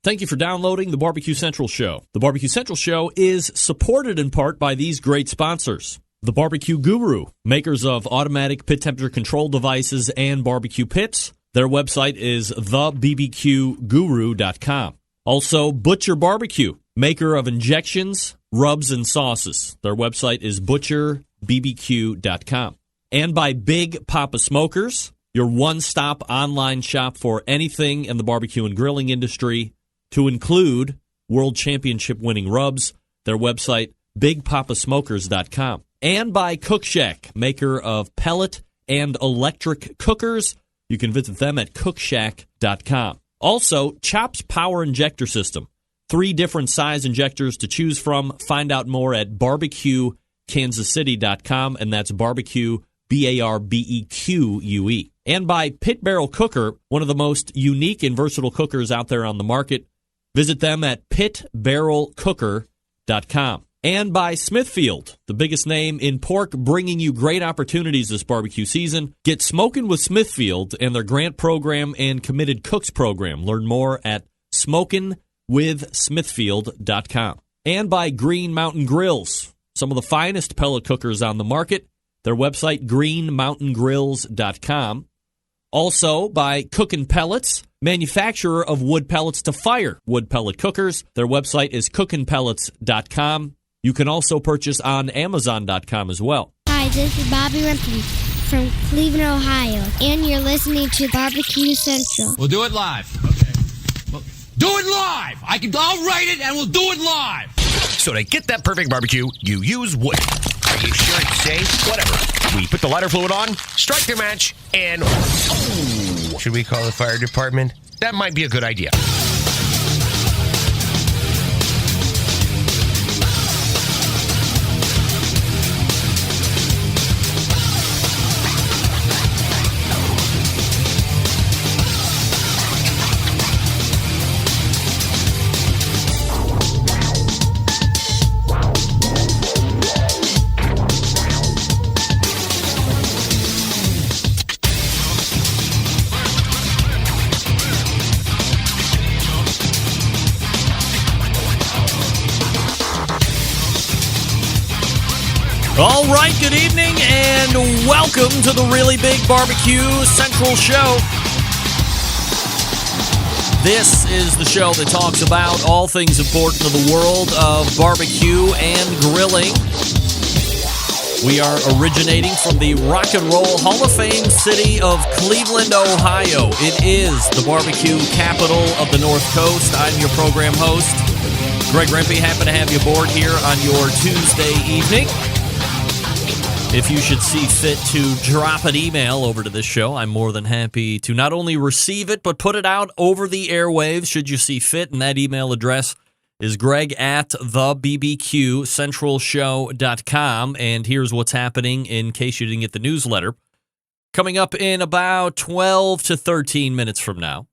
Thank you for downloading the Barbecue Central Show. The Barbecue Central Show is supported in part by these great sponsors. The Barbecue Guru, makers of automatic pit temperature control devices and barbecue pits. Their website is thebbqguru.com. Also, Butcher Barbecue, maker of injections, rubs, and sauces. Their website is butcherbbq.com. And by Big Papa Smokers, your one-stop online shop for anything in the barbecue and grilling industry, to include World Championship winning rubs. Their website, bigpapasmokers.com. And by Cook Shack, maker of pellet and electric cookers. You can visit them at cookshack.com. Also, Chops Power Injector System. 3 different size injectors to choose from. Find out more at barbecuekansascity.com, and that's barbecue, BARBEQUE. And by Pit Barrel Cooker, one of the most unique and versatile cookers out there on the market. Visit them at pitbarrelcooker.com. And by Smithfield, the biggest name in pork, bringing you great opportunities this barbecue season. Get smoking with Smithfield and their grant program and committed cooks program. Learn more at smokinwithsmithfield.com. And by Green Mountain Grills, some of the finest pellet cookers on the market. Their website, greenmountaingrills.com. Also by Cookin' Pellets, manufacturer of wood pellets to fire wood pellet cookers. Their website is cookinpellets.com. You can also purchase on Amazon.com as well. Hi, this is Bobby Rempe from Cleveland, Ohio, and you're listening to Barbecue Central. We'll do it live. Okay. Well, do it live! I'll write it and we'll do it live! So to get that perfect barbecue, you use wood. Are you sure it's safe? Whatever. We put the lighter fluid on, strike the match, and... Oh! Should we call the fire department? That might be a good idea. All right, good evening, and welcome to the Really Big Barbecue Central Show. This is the show that talks about all things important to the world of barbecue and grilling. We are originating from the Rock and Roll Hall of Fame city of Cleveland, Ohio. It is the barbecue capital of the North Coast. I'm your program host, Greg Rempe. Happy to have you aboard here on your Tuesday evening. If you should see fit to drop an email over to this show, I'm more than happy to not only receive it, but put it out over the airwaves should you see fit. And that email address is greg@thebbqcentralshow.com. And here's what's happening in case you didn't get the newsletter. Coming up in about 12 to 13 minutes from now,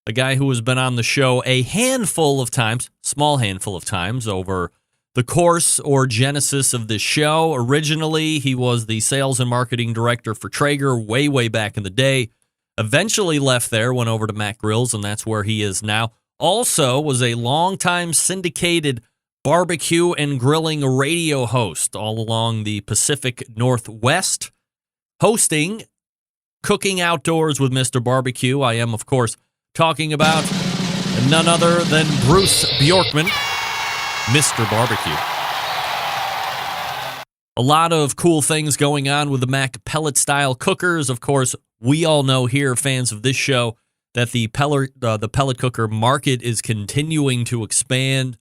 a guy who has been on the show a handful of times, small handful of times over the course or genesis of this show. Originally, he was the sales and marketing director for Traeger way back in the day. Eventually left there, went over to Mac Grills, and that's where he is now. Also was a longtime syndicated barbecue and grilling radio host all along the Pacific Northwest, hosting Cooking Outdoors with Mr. Barbecue. I am, of course, talking about none other than Bruce Bjorkman, Mr. Barbecue. A lot of cool things going on with the Mac pellet-style cookers. Of course, we all know here, fans of this show, that the pellet cooker market is continuing to expand,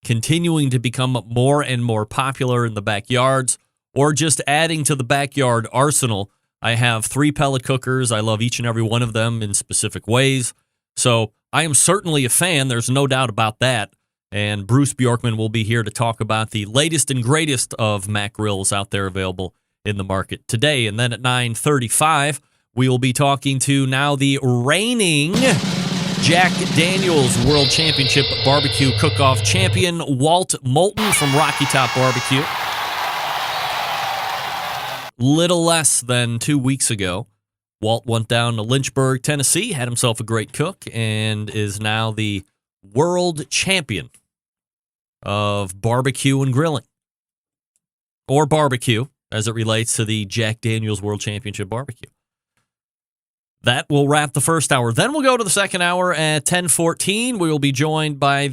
continuing to become more and more popular in the backyards, or just adding to the backyard arsenal. I have 3 pellet cookers. I love each and every one of them in specific ways. So I am certainly a fan. There's no doubt about that. And Bruce Bjorkman will be here to talk about the latest and greatest of Mac grills out there available in the market today. And then at 9:35, we will be talking to now the reigning Jack Daniels World Championship Barbecue Cook-Off champion, Walt Moulton from Rocky Top Barbecue. Little less than 2 weeks ago, Walt went down to Lynchburg, Tennessee, had himself a great cook, and is now the world champion of barbecue and grilling, or barbecue as it relates to the Jack Daniel's World Championship Barbecue. That will wrap the first hour. Then we'll go to the second hour at 10:14. We will be joined by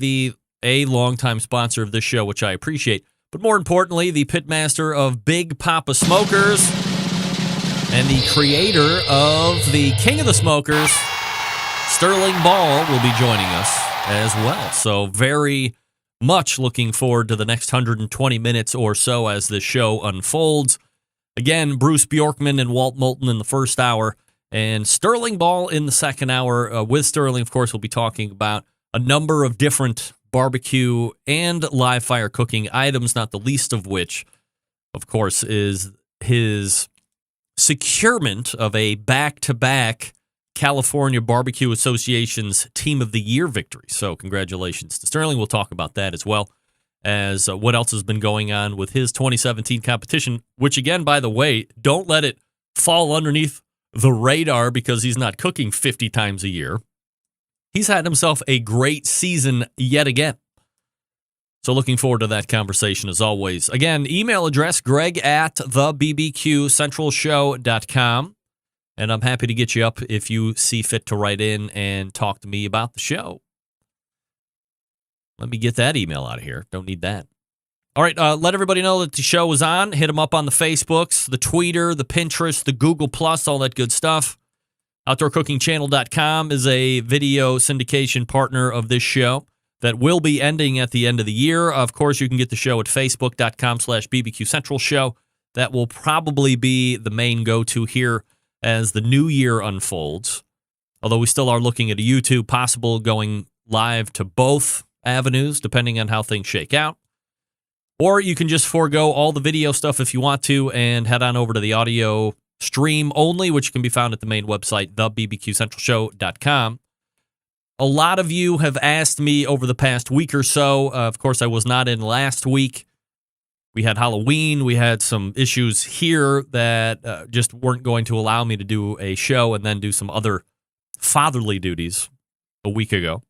a longtime sponsor of this show, which I appreciate, but more importantly, the pitmaster of Big Papa Smokers and the creator of the King of the Smokers, Sterling Ball, will be joining us as well. So very much looking forward to the next 120 minutes or so as this show unfolds. Again, Bruce Bjorkman and Walt Moulton in the first hour, and Sterling Ball in the second hour. With Sterling, of course, we'll be talking about a number of different barbecue and live fire cooking items, not the least of which, of course, is his securement of a back-to-back California Barbecue Association's Team of the Year victory. So congratulations to Sterling. We'll talk about that as well as what else has been going on with his 2017 competition, which again, by the way, don't let it fall underneath the radar because he's not cooking 50 times a year. He's had himself a great season yet again. So looking forward to that conversation as always. Again, email address, greg@thebbqcentralshow.com. And I'm happy to get you up if you see fit to write in and talk to me about the show. Let me get that email out of here. Don't need that. All right, let everybody know that the show is on. Hit them up on the Facebooks, the Twitter, the Pinterest, the Google+, all that good stuff. OutdoorCookingChannel.com is a video syndication partner of this show that will be ending at the end of the year. Of course, you can get the show at Facebook.com/BBQ Central Show. That will probably be the main go-to here as the new year unfolds. Although we still are looking at a YouTube, possible going live to both avenues, depending on how things shake out. Or you can just forego all the video stuff if you want to and head on over to the audio stream only, which can be found at the main website, thebbqcentralshow.com. A lot of you have asked me over the past week or so. Of course, I was not in last week. We had Halloween. We had some issues here that just weren't going to allow me to do a show and then do some other fatherly duties a week ago.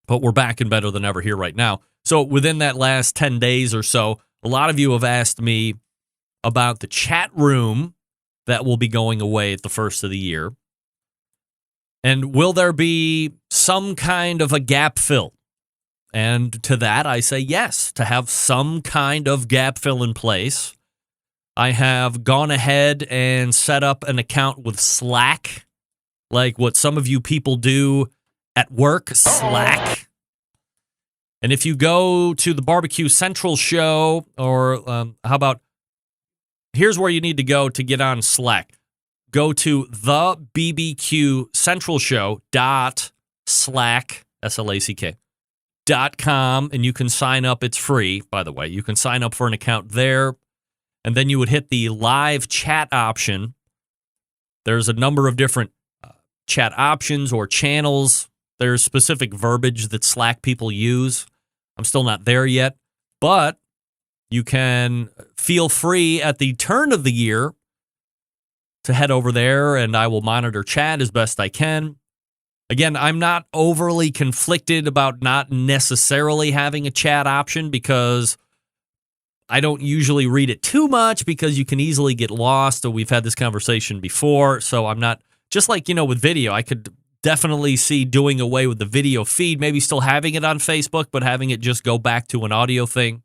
But we're back and better than ever here right now. So within that last 10 days or so, a lot of you have asked me about the chat room that will be going away at the first of the year. And will there be some kind of a gap fill? And to that, I say yes, to have some kind of gap fill in place. I have gone ahead and set up an account with Slack, like what some of you people do at work, Slack. And if you go to the Barbecue Central show, or how about, here's where you need to go to get on Slack. Go to the BBQ Central Show .slack, S-L-A-C-K, .com, and you can sign up. It's free, by the way. You can sign up for an account there, and then you would hit the live chat option. There's a number of different chat options or channels. There's specific verbiage that Slack people use. I'm still not there yet, but you can feel free at the turn of the year to head over there, and I will monitor chat as best I can. Again, I'm not overly conflicted about not necessarily having a chat option because I don't usually read it too much because you can easily get lost. So we've had this conversation before, so I'm not, just like, with video, I could definitely see doing away with the video feed, maybe still having it on Facebook, but having it just go back to an audio thing.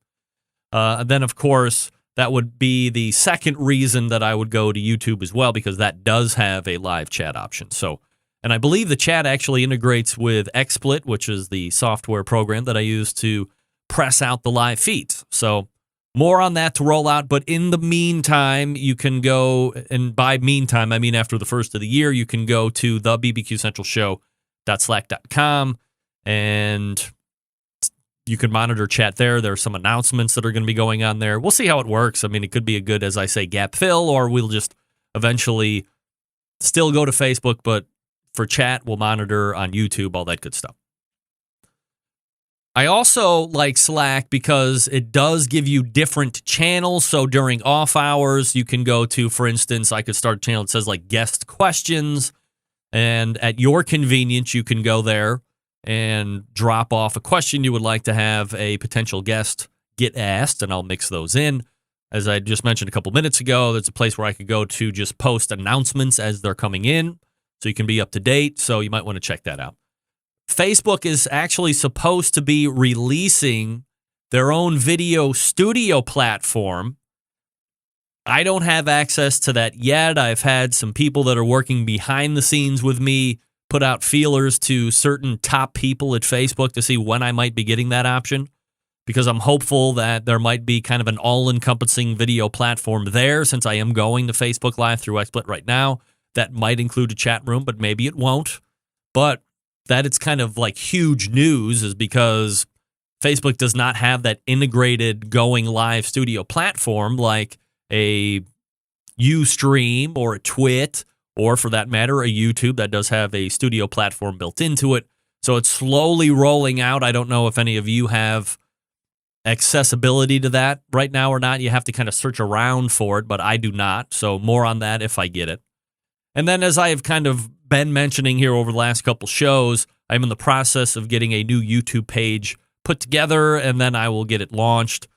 And then, of course, that would be the second reason that I would go to YouTube as well, because that does have a live chat option. So, and I believe the chat actually integrates with XSplit, which is the software program that I use to press out the live feeds. So more on that to roll out. But in the meantime, you can go, and by meantime, I mean after the first of the year, you can go to the bbqcentralshow.slack.com and you can monitor chat there. There are some announcements that are going to be going on there. We'll see how it works. I mean, it could be a good, as I say, gap fill, or we'll just eventually still go to Facebook, but for chat, we'll monitor on YouTube, all that good stuff. I also like Slack because it does give you different channels. So during off hours, you can go to, for instance, I could start a channel that says like guest questions, and at your convenience, you can go there and drop off a question you would like to have a potential guest get asked, and I'll mix those in. As I just mentioned a couple minutes ago, there's a place where I could go to just post announcements as they're coming in, so you can be up to date, so you might want to check that out. Facebook is actually supposed to be releasing their own video studio platform. I don't have access to that yet. I've had some people that are working behind the scenes with me put out feelers to certain top people at Facebook to see when I might be getting that option, because I'm hopeful that there might be kind of an all-encompassing video platform there, since I am going to Facebook Live through XSplit right now. That might include a chat room, but maybe it won't. But that it's kind of like huge news is because Facebook does not have that integrated going live studio platform like a Ustream or a Twit, or for that matter, a YouTube that does have a studio platform built into it. So it's slowly rolling out. I don't know if any of you have accessibility to that right now or not. You have to kind of search around for it, but I do not. So more on that if I get it. And then, as I have kind of been mentioning here over the last couple shows, I'm in the process of getting a new YouTube page put together, and then I will get it launched.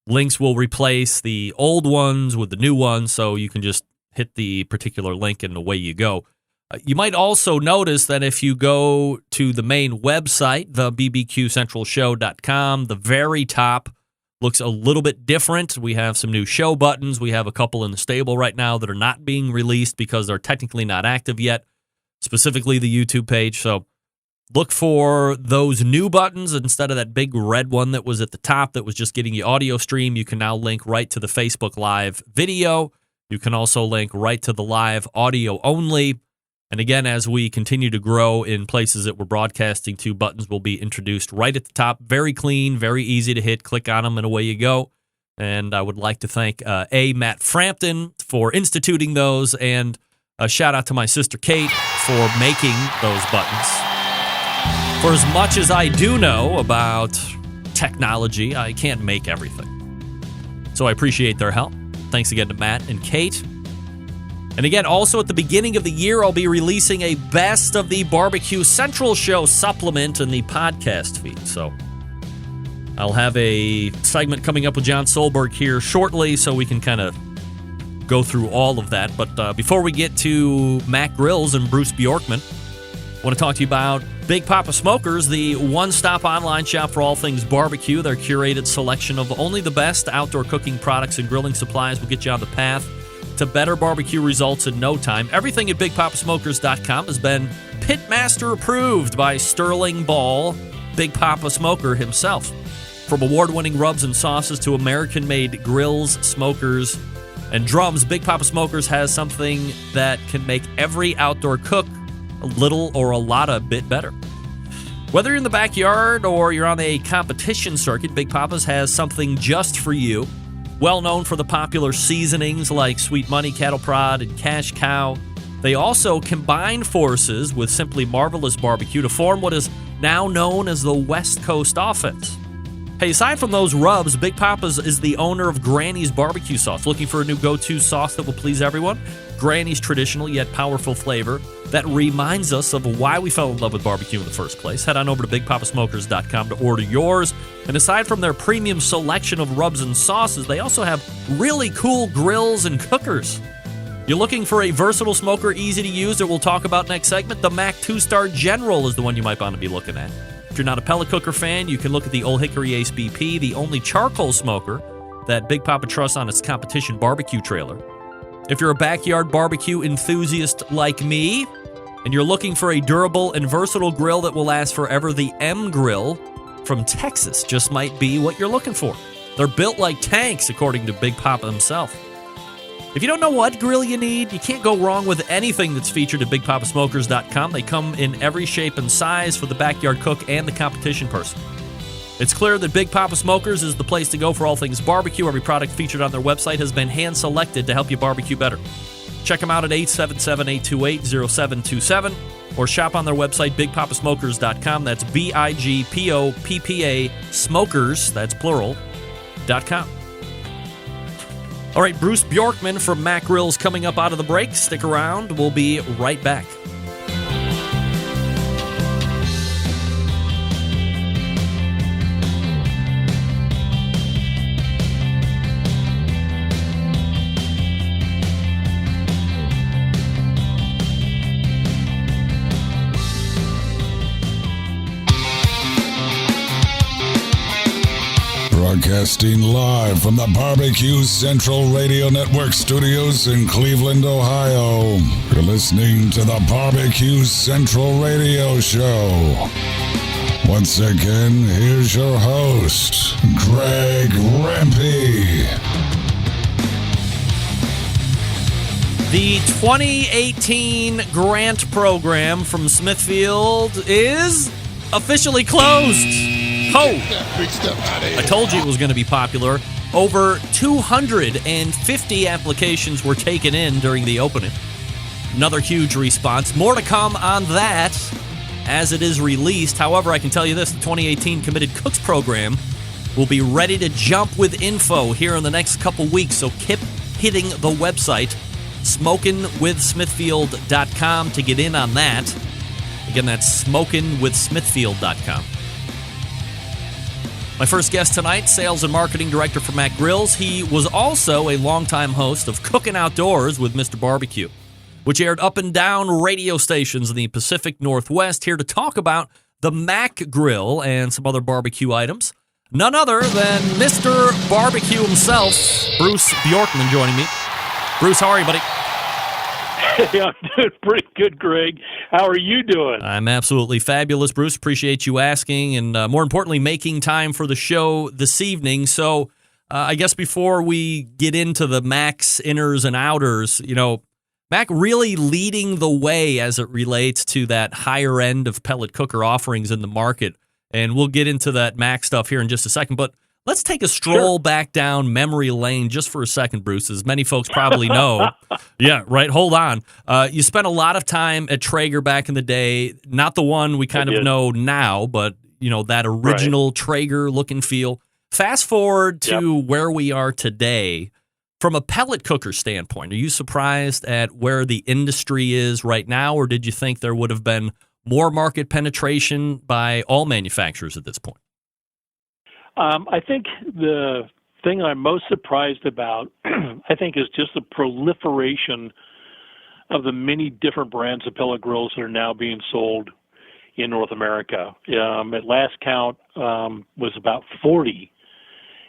Links will replace the old ones with the new ones, so you can just hit the particular link and away you go. You might also notice that if you go to the main website, the bbqcentralshow.com, the very top looks a little bit different. We have some new show buttons. We have a couple in the stable right now that are not being released because they're technically not active yet, specifically the YouTube page. So look for those new buttons instead of that big red one that was at the top that was just getting you audio stream. You can now link right to the Facebook Live video. You can also link right to the live audio only. And again, as we continue to grow in places that we're broadcasting to, buttons will be introduced right at the top. Very clean, very easy to hit. Click on them and away you go. And I would like to thank Matt Frampton for instituting those, and a shout out to my sister Kate for making those buttons. For as much as I do know about technology, I can't make everything. So I appreciate their help. Thanks again to Matt and Kate. And again, also at the beginning of the year, I'll be releasing a Best of the Barbecue Central Show supplement in the podcast feed. So I'll have a segment coming up with John Solberg here shortly so we can kind of go through all of that. But before we get to Mac Grills and Bruce Bjorkman, I want to talk to you about Big Papa Smokers, the one-stop online shop for all things barbecue. Their curated selection of only the best outdoor cooking products and grilling supplies will get you on the path to better barbecue results in no time. Everything at BigPapaSmokers.com has been Pitmaster approved by Sterling Ball, Big Papa Smoker himself. From award-winning rubs and sauces to American-made grills, smokers, and drums, Big Papa Smokers has something that can make every outdoor cook a little or a lot a bit better. Whether you're in the backyard or you're on a competition circuit, Big Papa's has something just for you. Well known for the popular seasonings like Sweet Money, Cattle Prod, and Cash Cow, they also combine forces with Simply Marvelous Barbecue to form what is now known as the West Coast Offense. Hey, aside from those rubs, Big Papa's is the owner of Granny's Barbecue Sauce. Looking for a new go-to sauce that will please everyone? Granny's traditional yet powerful flavor that reminds us of why we fell in love with barbecue in the first place. Head on over to BigPapaSmokers.com to order yours. And aside from their premium selection of rubs and sauces, they also have really cool grills and cookers. You're looking for a versatile smoker, easy to use, that we'll talk about next segment? The Mac 2-Star General is the one you might want to be looking at. If you're not a pellet cooker fan, you can look at the Old Hickory Ace BP, the only charcoal smoker that Big Papa trusts on its competition barbecue trailer. If you're a backyard barbecue enthusiast like me, and you're looking for a durable and versatile grill that will last forever, the M Grill from Texas just might be what you're looking for. They're built like tanks, according to Big Papa himself. If you don't know what grill you need, you can't go wrong with anything that's featured at BigPapaSmokers.com. They come in every shape and size for the backyard cook and the competition person. It's clear that Big Papa Smokers is the place to go for all things barbecue. Every product featured on their website has been hand-selected to help you barbecue better. Check them out at 877-828-0727 or shop on their website, BigPapaSmokers.com. That's BIGPOPPA Smokers, that's plural, .com. All right, Bruce Bjorkman from Mac Grills coming up out of the break. Stick around. We'll be right back. Broadcasting live from the Barbecue Central Radio Network studios in Cleveland, Ohio. You're listening to the Barbecue Central Radio Show. Once again, here's your host, Greg Rempe. The 2018 grant program from Smithfield is officially closed. I told you it was going to be popular. Over 250 applications were taken in during the opening. Another huge response. More to come on that as it is released. However, I can tell you this, the 2018 Committed Cooks program will be ready to jump with info here in the next couple weeks, so keep hitting the website, smokinwithsmithfield.com, to get in on that. Again, that's smokinwithsmithfield.com. My first guest tonight, Sales and Marketing Director for Mac Grills. He was also a longtime host of Cooking Outdoors with Mr. Barbecue, which aired up and down radio stations in the Pacific Northwest, here to talk about the Mac Grill and some other barbecue items. None other than Mr. Barbecue himself, Bruce Bjorkman, joining me. Bruce, how are you, buddy? Hey, I'm doing pretty good, Greg. How are you doing? I'm absolutely fabulous, Bruce. Appreciate you asking, and more importantly, making time for the show this evening. So I guess before we get into the Mac's inners and outers, you know, Mac really leading the way as it relates to that higher end of pellet cooker offerings in the market. And we'll get into that Mac stuff here in just a second. But let's take a stroll back down memory lane just for a second, Bruce. As many folks probably know. Yeah, right. Hold on. You spent a lot of time at Traeger back in the day. Not the one we kind of know now, but, you know, that original Traeger look and feel. Fast forward to where we are today. From a pellet cooker standpoint, are you surprised at where the industry is right now, or did you think there would have been more market penetration by all manufacturers at this point? I think the thing I'm most surprised about, I think, is just the proliferation of the many different brands of pellet grills that are now being sold in North America. At last count, was about 40.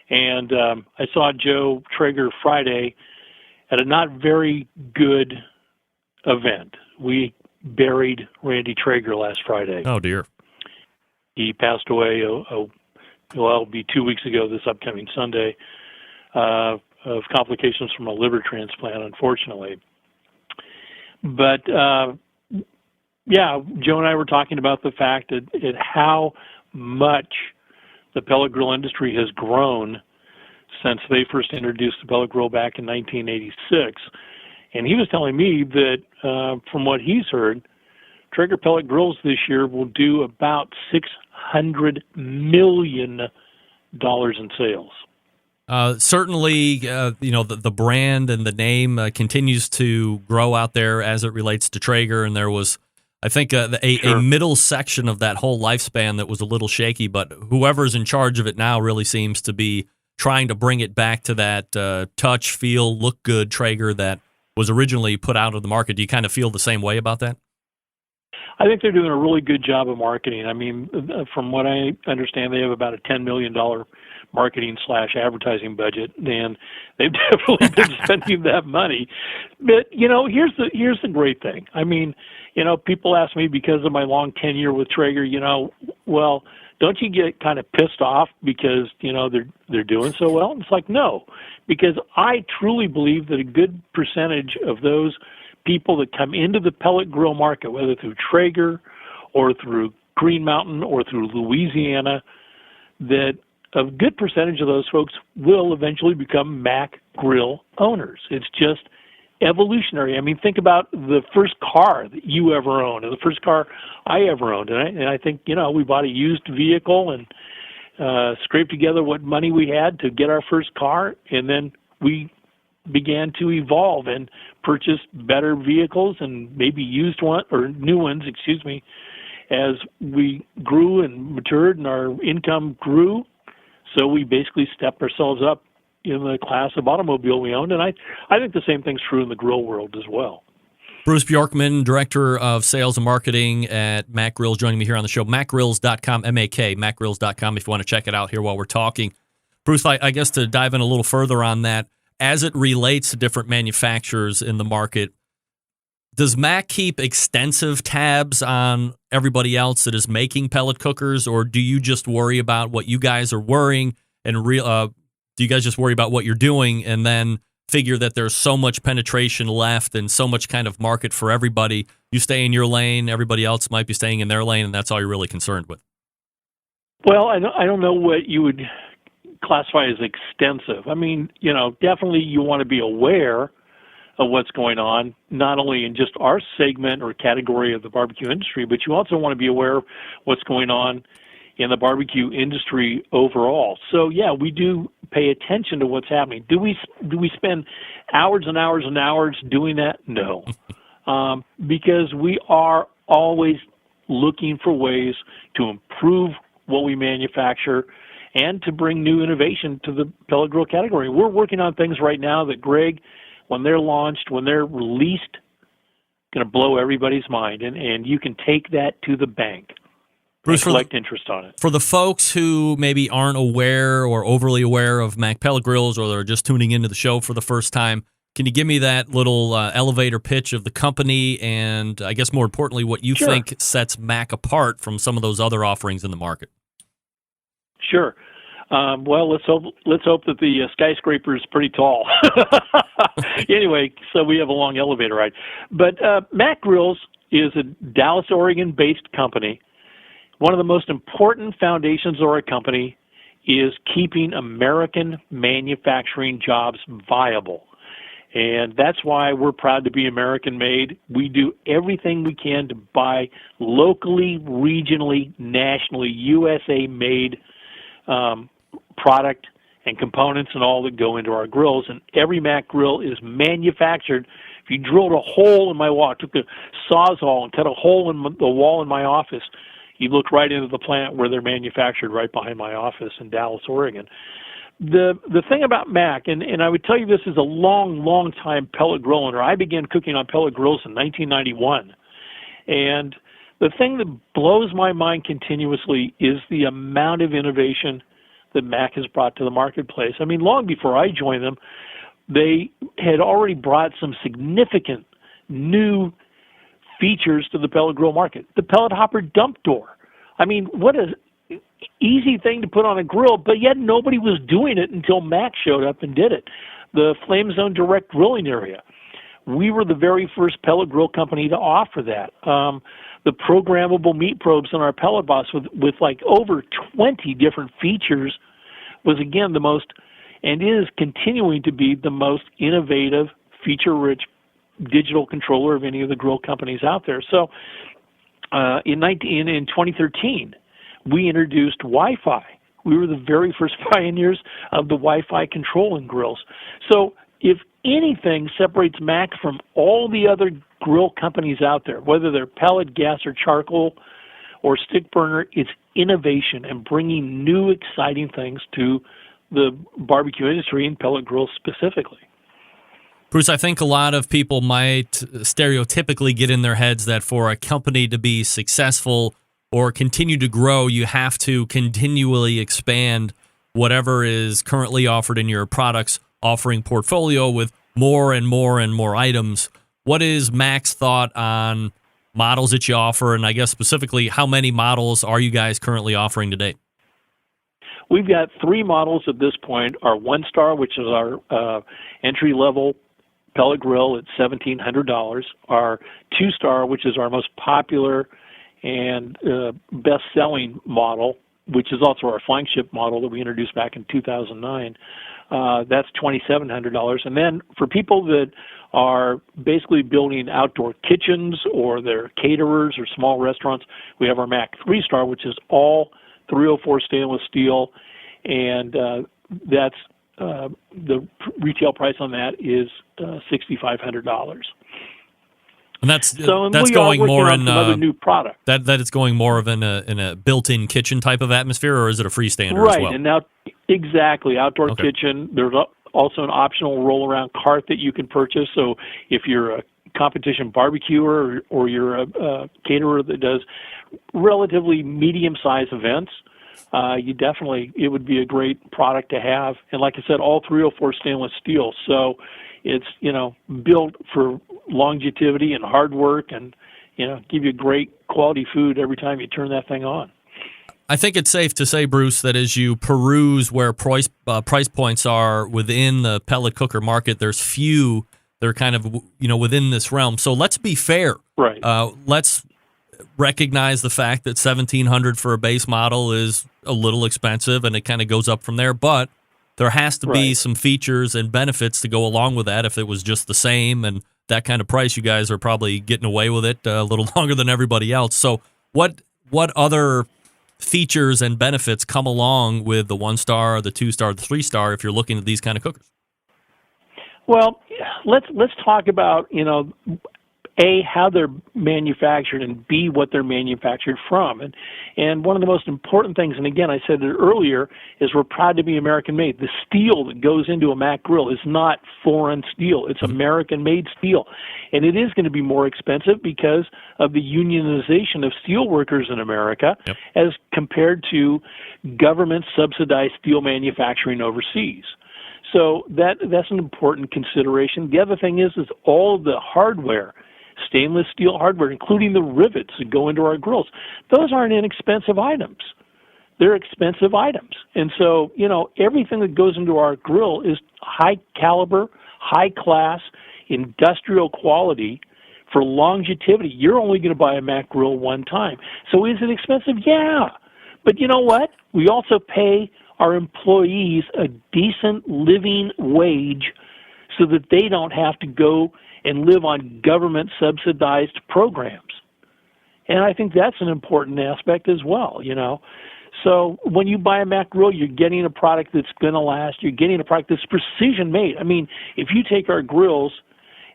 And I saw Joe Traeger Friday at a not very good event. We buried Randy Traeger last Friday. Oh, dear. He passed away, it'll be 2 weeks ago this upcoming Sunday, of complications from a liver transplant, unfortunately. But, Joe and I were talking about the fact that how much the pellet grill industry has grown since they first introduced the pellet grill back in 1986. And he was telling me that, from what he's heard, Traeger pellet grills this year will do about $600 million in sales. Certainly, you know, the brand and the name continues to grow out there as it relates to Traeger, and there was, I think, a middle section of that whole lifespan that was a little shaky, but whoever's in charge of it now really seems to be trying to bring it back to that touch, feel, look good Traeger that was originally put out of the market. Do you kind of feel the same way about that? I think they're doing a really good job of marketing. I mean, from what I understand, they have about a $10 million marketing/advertising budget, and they've definitely been spending that money. But, you know, here's the great thing. I mean, you know, people ask me because of my long tenure with Traeger, you know, well, don't you get kind of pissed off because, you know, they're doing so well? And it's like, no, because I truly believe that a good percentage of those people that come into the pellet grill market, whether through Traeger or through Green Mountain or through Louisiana, that a good percentage of those folks will eventually become Mac grill owners. It's just evolutionary. I mean, think about the first car that you ever owned and the first car I ever owned. And I think, you know, we bought a used vehicle and scraped together what money we had to get our first car, and then we began to evolve and purchase better vehicles and maybe used one or new ones, as we grew and matured and our income grew. So we basically stepped ourselves up in the class of automobile we owned. And I think the same thing's true in the grill world as well. Bruce Bjorkman, Director of Sales and Marketing at Mac Grills, joining me here on the show. MacGrills.com, MAK, MacGrills.com, if you want to check it out here while we're talking. Bruce, I guess to dive in a little further on that, as it relates to different manufacturers in the market, does Mac keep extensive tabs on everybody else that is making pellet cookers, or do you just worry about what you guys are worrying and do you guys just worry about what you're doing and then figure that there's so much penetration left and so much kind of market for everybody? You stay in your lane, everybody else might be staying in their lane, and that's all you're really concerned with. Well, I don't know what you would classify as extensive. I mean, definitely you want to be aware of what's going on, not only in just our segment or category of the barbecue industry, but you also want to be aware of what's going on in the barbecue industry overall. So yeah, we do pay attention to what's happening. Do we spend hours and hours and hours doing that? No, because we are always looking for ways to improve what we manufacture and to bring new innovation to the pellet grill category. We're working on things right now that, Greg, when they're launched, when they're released, going to blow everybody's mind, and you can take that to the bank. Bruce, collect interest on it. For the folks who maybe aren't aware or overly aware of Mac pellet grills, or they're just tuning into the show for the first time, can you give me that little elevator pitch of the company and, I guess more importantly, what you think sets Mac apart from some of those other offerings in the market? Sure. Well, let's hope that the skyscraper is pretty tall. Anyway, so we have a long elevator ride. But Mac Grills is a Dallas, Oregon-based company. One of the most important foundations of our company is keeping American manufacturing jobs viable. And that's why we're proud to be American-made. We do everything we can to buy locally, regionally, nationally, USA-made product and components and all that go into our grills. And every Mac grill is manufactured. If you drilled a hole in my wall, took a Sawzall and cut a hole in the wall in my office, you look right into the plant where they're manufactured right behind my office in Dallas, Oregon. The thing about Mac, and I would tell you this is a long time pellet grill owner. I began cooking on pellet grills in 1991. And the thing that blows my mind continuously is the amount of innovation that Mac has brought to the marketplace. I mean, long before I joined them, they had already brought some significant new features to the pellet grill market. The pellet hopper dump door. I mean, what an easy thing to put on a grill, but yet nobody was doing it until Mac showed up and did it. The Flame Zone direct grilling area. We were the very first pellet grill company to offer that. The programmable meat probes on our pellet box with like over 20 different features was, again, the most, and is continuing to be the most innovative, feature-rich digital controller of any of the grill companies out there. So in 2013, we introduced Wi-Fi. We were the very first pioneers of the Wi-Fi control in grills. So if anything separates Mac from all the other grill companies out there, whether they're pellet, gas, or charcoal, or stick burner, it's innovation and bringing new, exciting things to the barbecue industry and pellet grills specifically. Bruce, I think a lot of people might stereotypically get in their heads that for a company to be successful or continue to grow, you have to continually expand whatever is currently offered in your products offering portfolio with more and more and more items. What is Mac's thought on models that you offer, and I guess specifically how many models are you guys currently offering today? We've got 3 models at this point. Our 1-star, which is our entry-level pellet grill at $1,700. Our 2-star, which is our most popular and best-selling model, which is also our flagship model that we introduced back in 2009. That's $2,700. And then for people that are basically building outdoor kitchens or they're caterers or small restaurants, we have our Mac 3-star, which is all 304 stainless steel, and that's the retail price on that is $6,500. And that's going more in other new product. That it's going more of in a built-in kitchen type of atmosphere, or is it a freestander right, as well? And now exactly outdoor kitchen. There's also an optional roll-around cart that you can purchase. So if you're a competition barbecuer or you're a caterer that does relatively medium-sized events, it would be a great product to have. And like I said, all 304 stainless steel. So it's, built for longevity and hard work and, give you great quality food every time you turn that thing on. I think it's safe to say, Bruce, that as you peruse where price points are within the pellet cooker market, there's few that are kind of, within this realm. So let's be fair. Right. Let's recognize the fact that $1,700 for a base model is a little expensive, and it kind of goes up from there. But there has to be some features and benefits to go along with that. If it was just the same and that kind of price, you guys are probably getting away with it a little longer than everybody else. So what other features and benefits come along with the 1-star, the 2-star, the 3-star if you're looking at these kind of cookers? Well, let's talk about, A, how they're manufactured, and B, what they're manufactured from. And one of the most important things, and again, I said it earlier, is we're proud to be American-made. The steel that goes into a Mac grill is not foreign steel. It's American-made steel. And it is going to be more expensive because of the unionization of steel workers in America as compared to government-subsidized steel manufacturing overseas. So that's an important consideration. The other thing is all the hardware, stainless steel hardware, including the rivets that go into our grills. Those aren't inexpensive items. They're expensive items. And so, everything that goes into our grill is high caliber, high class, industrial quality for longevity. You're only going to buy a Mac grill one time. So is it expensive? Yeah. But you know what? We also pay our employees a decent living wage so that they don't have to go and live on government-subsidized programs. And I think that's an important aspect as well, So when you buy a Mac grill, you're getting a product that's going to last. You're getting a product that's precision-made. I mean, if you take our grills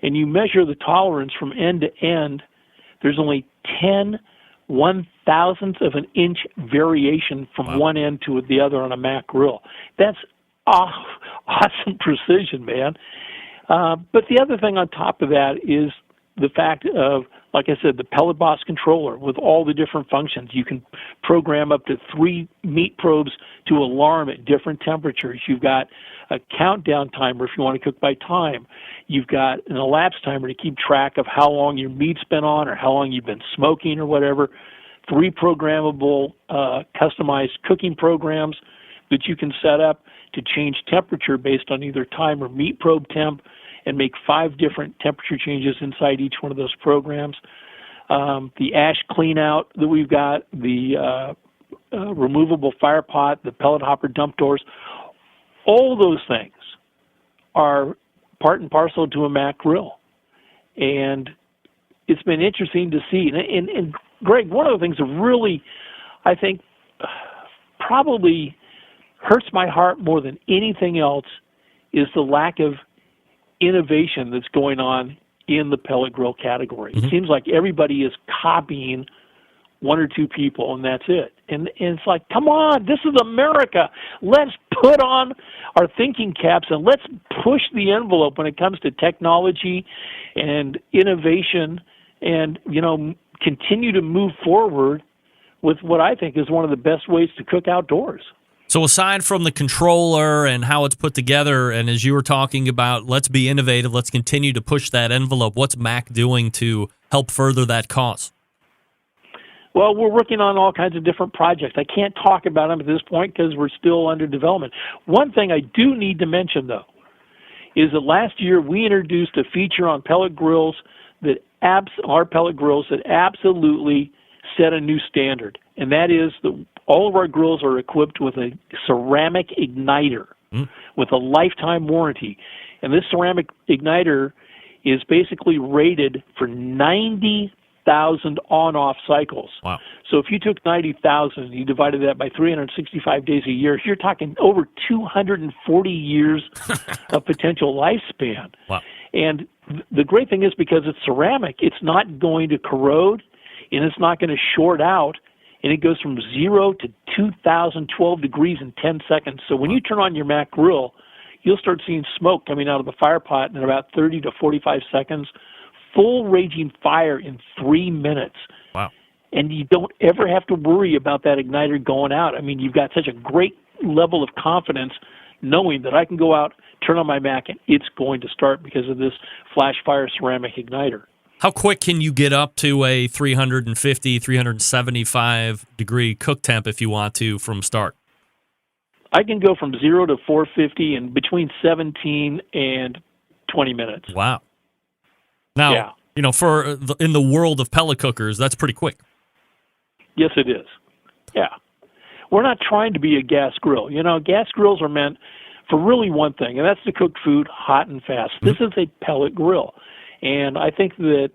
and you measure the tolerance from end to end, there's only 10 1,000th of an inch variation from one end to the other on a Mac grill. That's awesome precision, man. But the other thing on top of that is the fact of, like I said, the Pellet Boss controller with all the different functions. You can program up to 3 meat probes to alarm at different temperatures. You've got a countdown timer if you want to cook by time. You've got an elapsed timer to keep track of how long your meat's been on or how long you've been smoking or whatever. 3 programmable, customized cooking programs that you can set up to change temperature based on either time or meat probe temp, and make 5 different temperature changes inside each one of those programs. The ash clean out that we've got, the removable fire pot, the pellet hopper dump doors, all those things are part and parcel to a Mac grill. And it's been interesting to see. And Greg, one of the things that really, I think, probably hurts my heart more than anything else is the lack of innovation that's going on in the pellet grill category. It seems like everybody is copying 1 or 2 people, and that's it. And it's like, come on, this is America. Let's put on our thinking caps and let's push the envelope when it comes to technology and innovation and, continue to move forward with what I think is one of the best ways to cook outdoors. So aside from the controller and how it's put together, and as you were talking about, let's be innovative, let's continue to push that envelope, what's Mac doing to help further that cause? Well, we're working on all kinds of different projects. I can't talk about them at this point because we're still under development. One thing I do need to mention, though, is that last year we introduced a feature on pellet grills that our pellet grills that absolutely set a new standard, and that is that all of our grills are equipped with a ceramic igniter with a lifetime warranty. And this ceramic igniter is basically rated for 90,000 on-off cycles. Wow. So if you took 90,000 and you divided that by 365 days a year, you're talking over 240 years of potential lifespan. Wow. And the great thing is because it's ceramic, it's not going to corrode and it's not going to short out. And it goes from 0 to 2,012 degrees in 10 seconds. So when you turn on your Mac grill, you'll start seeing smoke coming out of the fire pot in about 30 to 45 seconds, full raging fire in 3 minutes. Wow. and you don't ever have to worry about that igniter going out. I mean, you've got such a great level of confidence knowing that I can go out, turn on my Mac, and it's going to start because of this flash fire ceramic igniter. How quick can you get up to a 350, 375 degree cook temp if you want to from start? I can go from 0 to 450 in between 17 and 20 minutes. Wow. Now, Yeah. in the world of pellet cookers, that's pretty quick. Yes, it is. Yeah. We're not trying to be a gas grill. Gas grills are meant for really one thing, and that's to cook food hot and fast. This is a pellet grill. And I think that,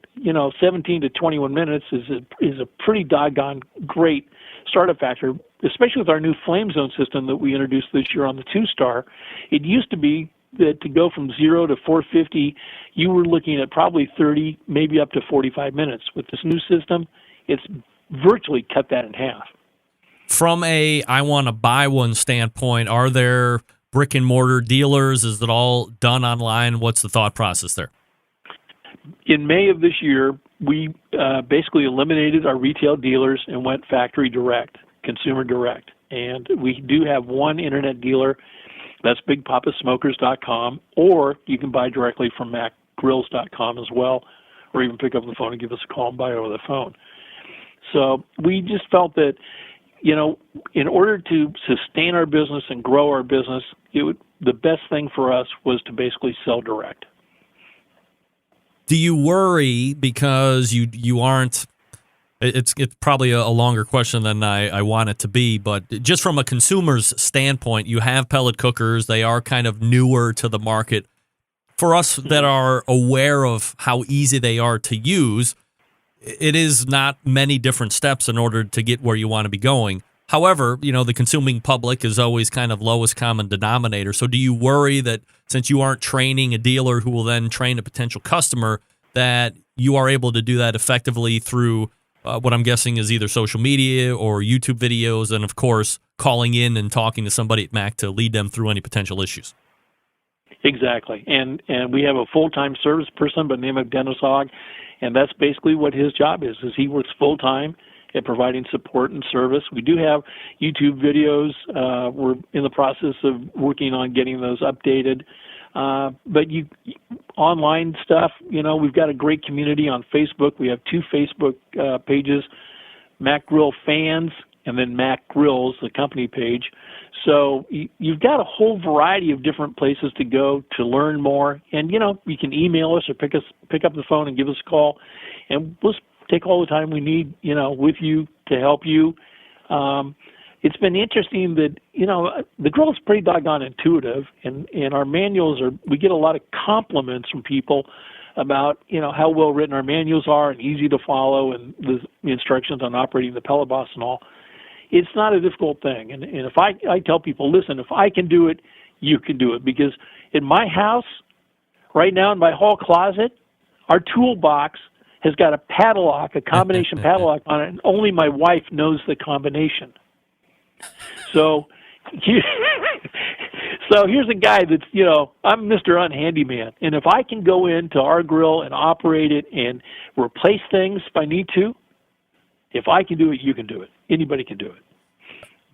17 to 21 minutes is a pretty doggone great startup factor, especially with our new Flame Zone system that we introduced this year on the 2-star. It used to be that to go from 0 to 450, you were looking at probably 30, maybe up to 45 minutes. With this new system, it's virtually cut that in half. From a I want to buy one standpoint, are there brick and mortar dealers? Is it all done online? What's the thought process there? In May of this year, we basically eliminated our retail dealers and went factory direct, consumer direct. And we do have one internet dealer. That's BigPapaSmokers.com, or you can buy directly from MacGrills.com as well, or even pick up the phone and give us a call and buy over the phone. So we just felt that, in order to sustain our business and grow our business, the best thing for us was to basically sell direct. Do you worry because you aren't? It's probably a longer question than I want it to be, but just from a consumer's standpoint, you have pellet cookers. They are kind of newer to the market. For us that are aware of how easy they are to use, it is not many different steps in order to get where you want to be going. However, the consuming public is always kind of lowest common denominator. So do you worry that since you aren't training a dealer who will then train a potential customer, that you are able to do that effectively through what I'm guessing is either social media or YouTube videos, and of course, calling in and talking to somebody at Mac to lead them through any potential issues? Exactly. And we have a full-time service person by the name of Dennis Hogg, and that's basically what his job is he works full-time at providing support and service. We do have YouTube videos. We're in the process of working on getting those updated. But online stuff, we've got a great community on Facebook. We have 2 Facebook pages, Mac Grill Fans and then Mac Grills, the company page. So you've got a whole variety of different places to go to learn more. And, you can email us or pick up the phone and give us a call. And we'll take all the time we need, with you to help you. It's been interesting that, the grill is pretty doggone intuitive, and our manuals we get a lot of compliments from people about, how well written our manuals are and easy to follow, and the instructions on operating the Pellet Boss and all. It's not a difficult thing. And if I tell people, listen, if I can do it, you can do it. Because in my house, right now in my hall closet, our toolbox has got a padlock, a combination padlock on it, and only my wife knows the combination. So here's a guy that's, I'm Mr. Unhandyman. And if I can go into our grill and operate it and replace things if I need to, if I can do it, you can do it. Anybody can do it.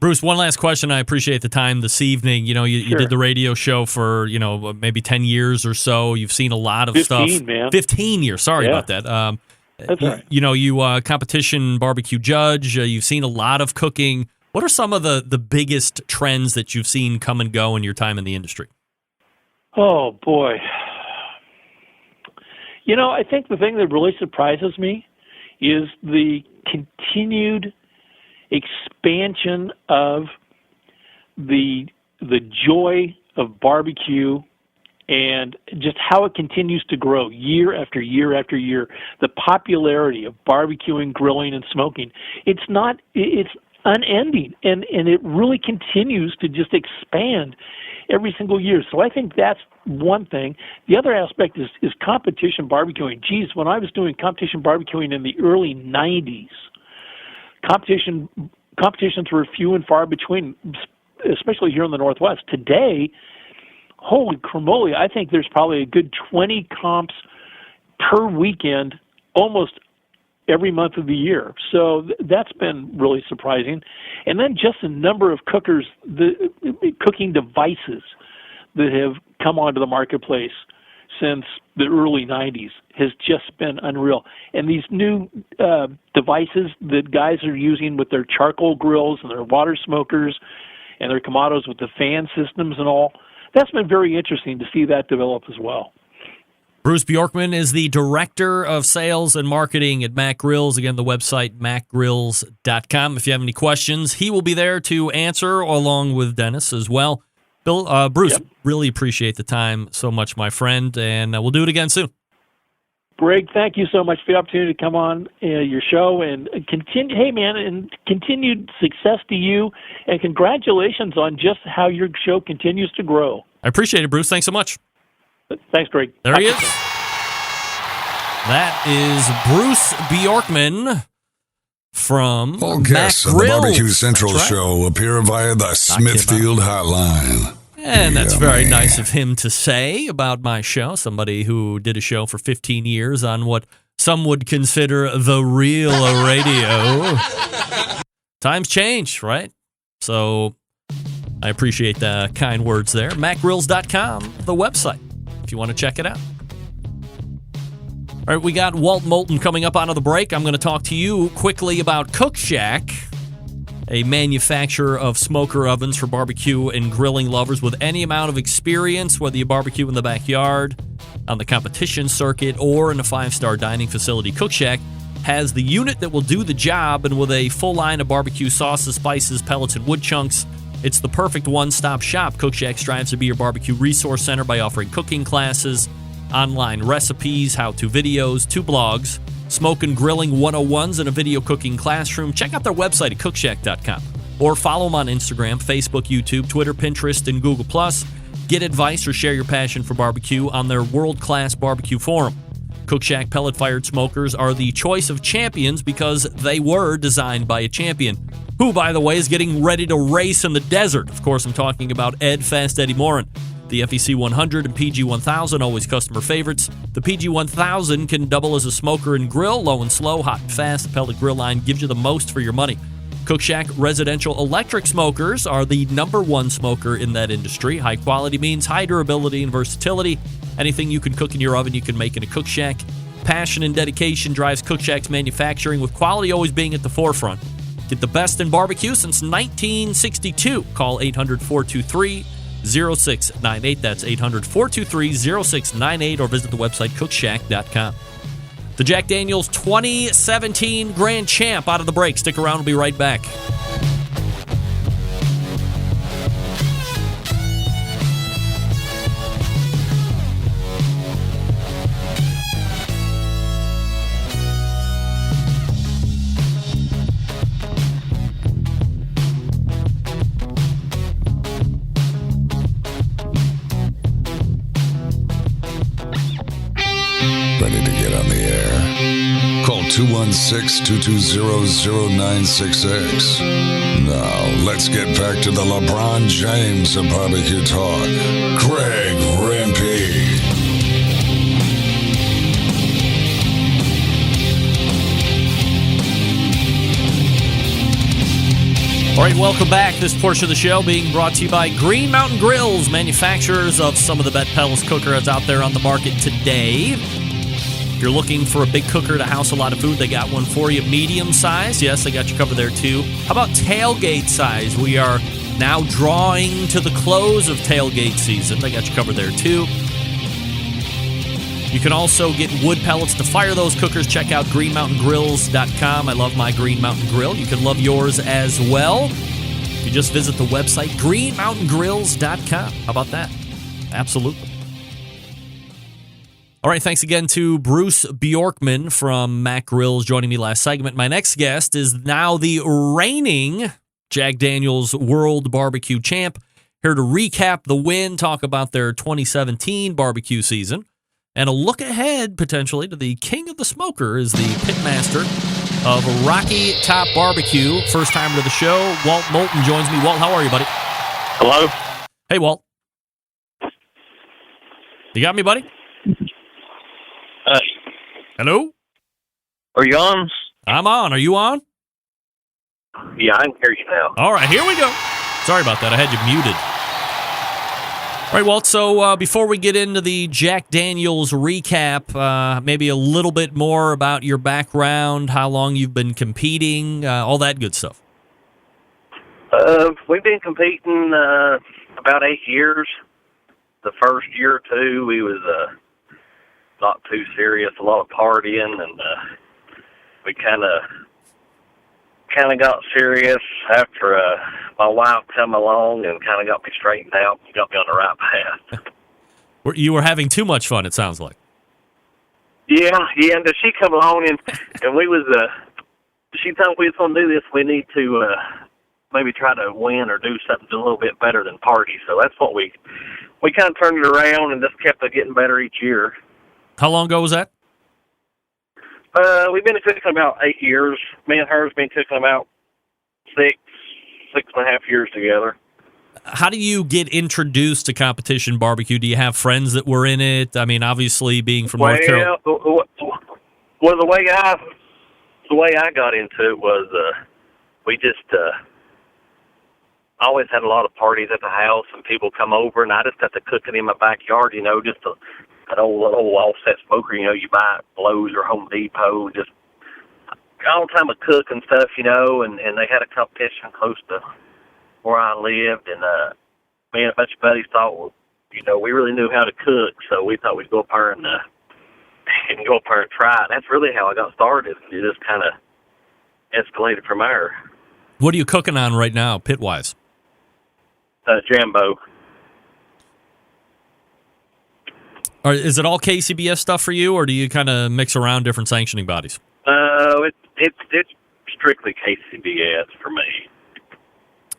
Bruce, one last question. I appreciate the time this evening. You did the radio show for, maybe 10 years or so. You've seen a lot of 15, stuff. Man. 15 years. Sorry about that. That's all right. You competition barbecue judge. You've seen a lot of cooking. What are some of the biggest trends that you've seen come and go in your time in the industry? Oh, boy. I think the thing that really surprises me is the continued expansion of the joy of barbecue and just how it continues to grow year after year after year. The popularity of barbecuing, grilling, and smoking. It's unending, and it really continues to just expand every single year. So I think that's one thing. The other aspect is competition barbecuing. Geez, when I was doing competition barbecuing in the early 90s, competitions were few and far between, especially here in the Northwest. Today, holy cramoly, I think there's probably a good 20 comps per weekend, almost every month of the year. So that's been really surprising. And then just the number of cooking devices that have come onto the marketplace since the early 90s has just been unreal. And these new devices that guys are using with their charcoal grills and their water smokers and their Kamados with the fan systems and all, that's been very interesting to see that develop as well. Bruce Bjorkman is the Director of Sales and Marketing at Mac Grills. Again, the website, macgrills.com. If you have any questions, he will be there to answer, along with Dennis as well. Bruce, really appreciate the time so much, my friend, and we'll do it again soon. Greg, thank you so much for the opportunity to come on your show, and continue. Hey, man, and continued success to you, and congratulations on just how your show continues to grow. I appreciate it, Bruce. Thanks so much. Thanks, Greg. There he is. That is Bruce Bjorkman from All guests Mac on the Grills. Barbecue Central show appear via the Smithfield Hotline. And that's very nice of him to say about my show. Somebody who did a show for 15 years on what some would consider the real radio. Times change, right? So I appreciate the kind words there. MacGrills.com, the website, if you want to check it out. All right, we got Walt Moulton coming up out of the break. I'm going to talk to you quickly about Cook Shack, a manufacturer of smoker ovens for barbecue and grilling lovers with any amount of experience, whether you barbecue in the backyard, on the competition circuit, or in a 5-star dining facility. Cook Shack has the unit that will do the job, and with a full line of barbecue sauces, spices, pellets, and wood chunks, it's the perfect one-stop shop. Cook Shack strives to be your barbecue resource center by offering cooking classes, online recipes, how-to videos, 2 blogs, smoke and grilling 101s, and a video cooking classroom. Check out their website at cookshack.com or follow them on Instagram, Facebook, YouTube, Twitter, Pinterest, and Google+. Get advice or share your passion for barbecue on their world-class barbecue forum. Cook Shack pellet-fired smokers are the choice of champions because they were designed by a champion, who, by the way, is getting ready to race in the desert. Of course, I'm talking about Ed Fast Eddie Morin. The FEC 100 and PG 1000, always customer favorites. The PG 1000 can double as a smoker and grill, low and slow, hot and fast. The pellet grill line gives you the most for your money. Cook Shack residential electric smokers are the #1 smoker in that industry. High quality means high durability and versatility. Anything you can cook in your oven, you can make in a Cook Shack. Passion and dedication drives Cook Shack's manufacturing, with quality always being at the forefront. Get the best in barbecue since 1962. Call 800-423-0698. That's 800-423-0698, or visit the website cookshack.com. The Jack Daniel's 2017 Grand Champ out of the break. Stick around. We'll be right back. Ready to get on the air? Call 216-220-0966. Now, let's get back to the LeBron James of barbecue talk. Greg Rempe. All right, welcome back. This portion of the show being brought to you by Green Mountain Grills, manufacturers of some of the best Pellet Cookers out there on the market today. If you're looking for a big cooker to house a lot of food, they got one for you. Medium size, yes, they got you covered there too. How about tailgate size? We are now drawing to the close of tailgate season. They got you covered there too. You can also get wood pellets to fire those cookers. Check out greenmountaingrills.com. I love my Green Mountain Grill. You can love yours as well. You just visit the website, greenmountaingrills.com. How about that? Absolutely. All right, thanks again to Bruce Bjorkman from Mac Grills joining me last segment. My next guest is now the reigning Jack Daniel's World Barbecue Champ. Here to recap the win, talk about their 2017 barbecue season, and a look ahead, potentially, to the king of the smoker is the pitmaster of Rocky Top Barbecue. First time to the show, Walt Moulton joins me. Walt, how are you, buddy? Hello? Hey, Walt. You got me, buddy? Hello? Are you on? I'm on. Are you on? Yeah, I can hear you now. All right, here we go. Sorry about that. I had you muted. All right, Walt, so before we get into the Jack Daniels recap, maybe a little bit more about your background, how long you've been competing, all that good stuff. We've been competing about 8 years. The first year or two, we was not too serious, a lot of partying, and we kind of got serious after my wife come along and kind of got me straightened out, got me on the right path. You were having too much fun, it sounds like. Yeah, and then she come along and we was she told we was gonna do this. We need to maybe try to win or do something a little bit better than party. So that's what we kind of turned it around and just kept getting better each year. How long ago was that? We've been cooking about 8 years. Me and her's been cooking about six and a half years together. How do you get introduced to competition barbecue? Do you have friends that were in it? I mean, obviously being from North Carolina. Well, the way I got into it was we just always had a lot of parties at the house, and people come over, and I just got to cooking in my backyard. Just an old offset smoker. You buy at Lowe's or Home Depot, just all the time of cook and stuff. And they had a competition close to where I lived, and me and a bunch of buddies thought, well, we really knew how to cook, so we thought we'd go up there and go up there and try it. That's really how I got started. It just kind of escalated from there. What are you cooking on right now, pit-wise? Jambo. Is it all KCBS stuff for you, or do you kind of mix around different sanctioning bodies? It's strictly KCBS for me.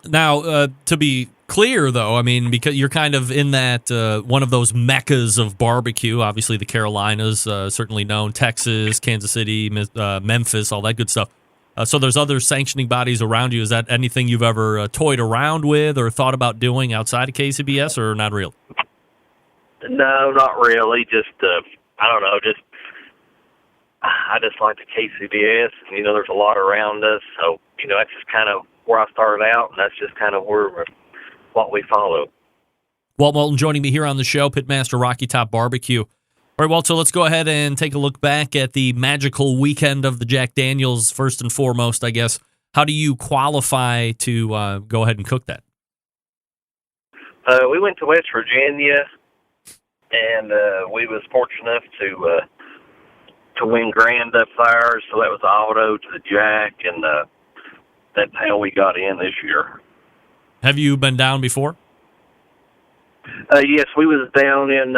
Now, to be clear, though, I mean, because you're kind of in that one of those meccas of barbecue. Obviously, the Carolinas, certainly known, Texas, Kansas City, Memphis, all that good stuff. So there's other sanctioning bodies around you. Is that anything you've ever toyed around with or thought about doing outside of KCBS, or not really? No, not really. Just, I don't know, I just like the KCBS. There's a lot around us, so, that's just kind of where I started out, and that's just kind of what we follow. Walt Moulton joining me here on the show, Pitmaster Rocky Top Barbecue. All right, Walt, so let's go ahead and take a look back at the magical weekend of the Jack Daniels, first and foremost, I guess. How do you qualify to go ahead and cook that? We went to West Virginia, and we was fortunate enough to win grand up there, so that was the auto to the Jack, and that's how we got in this year. Have you been down before? Yes, we was down in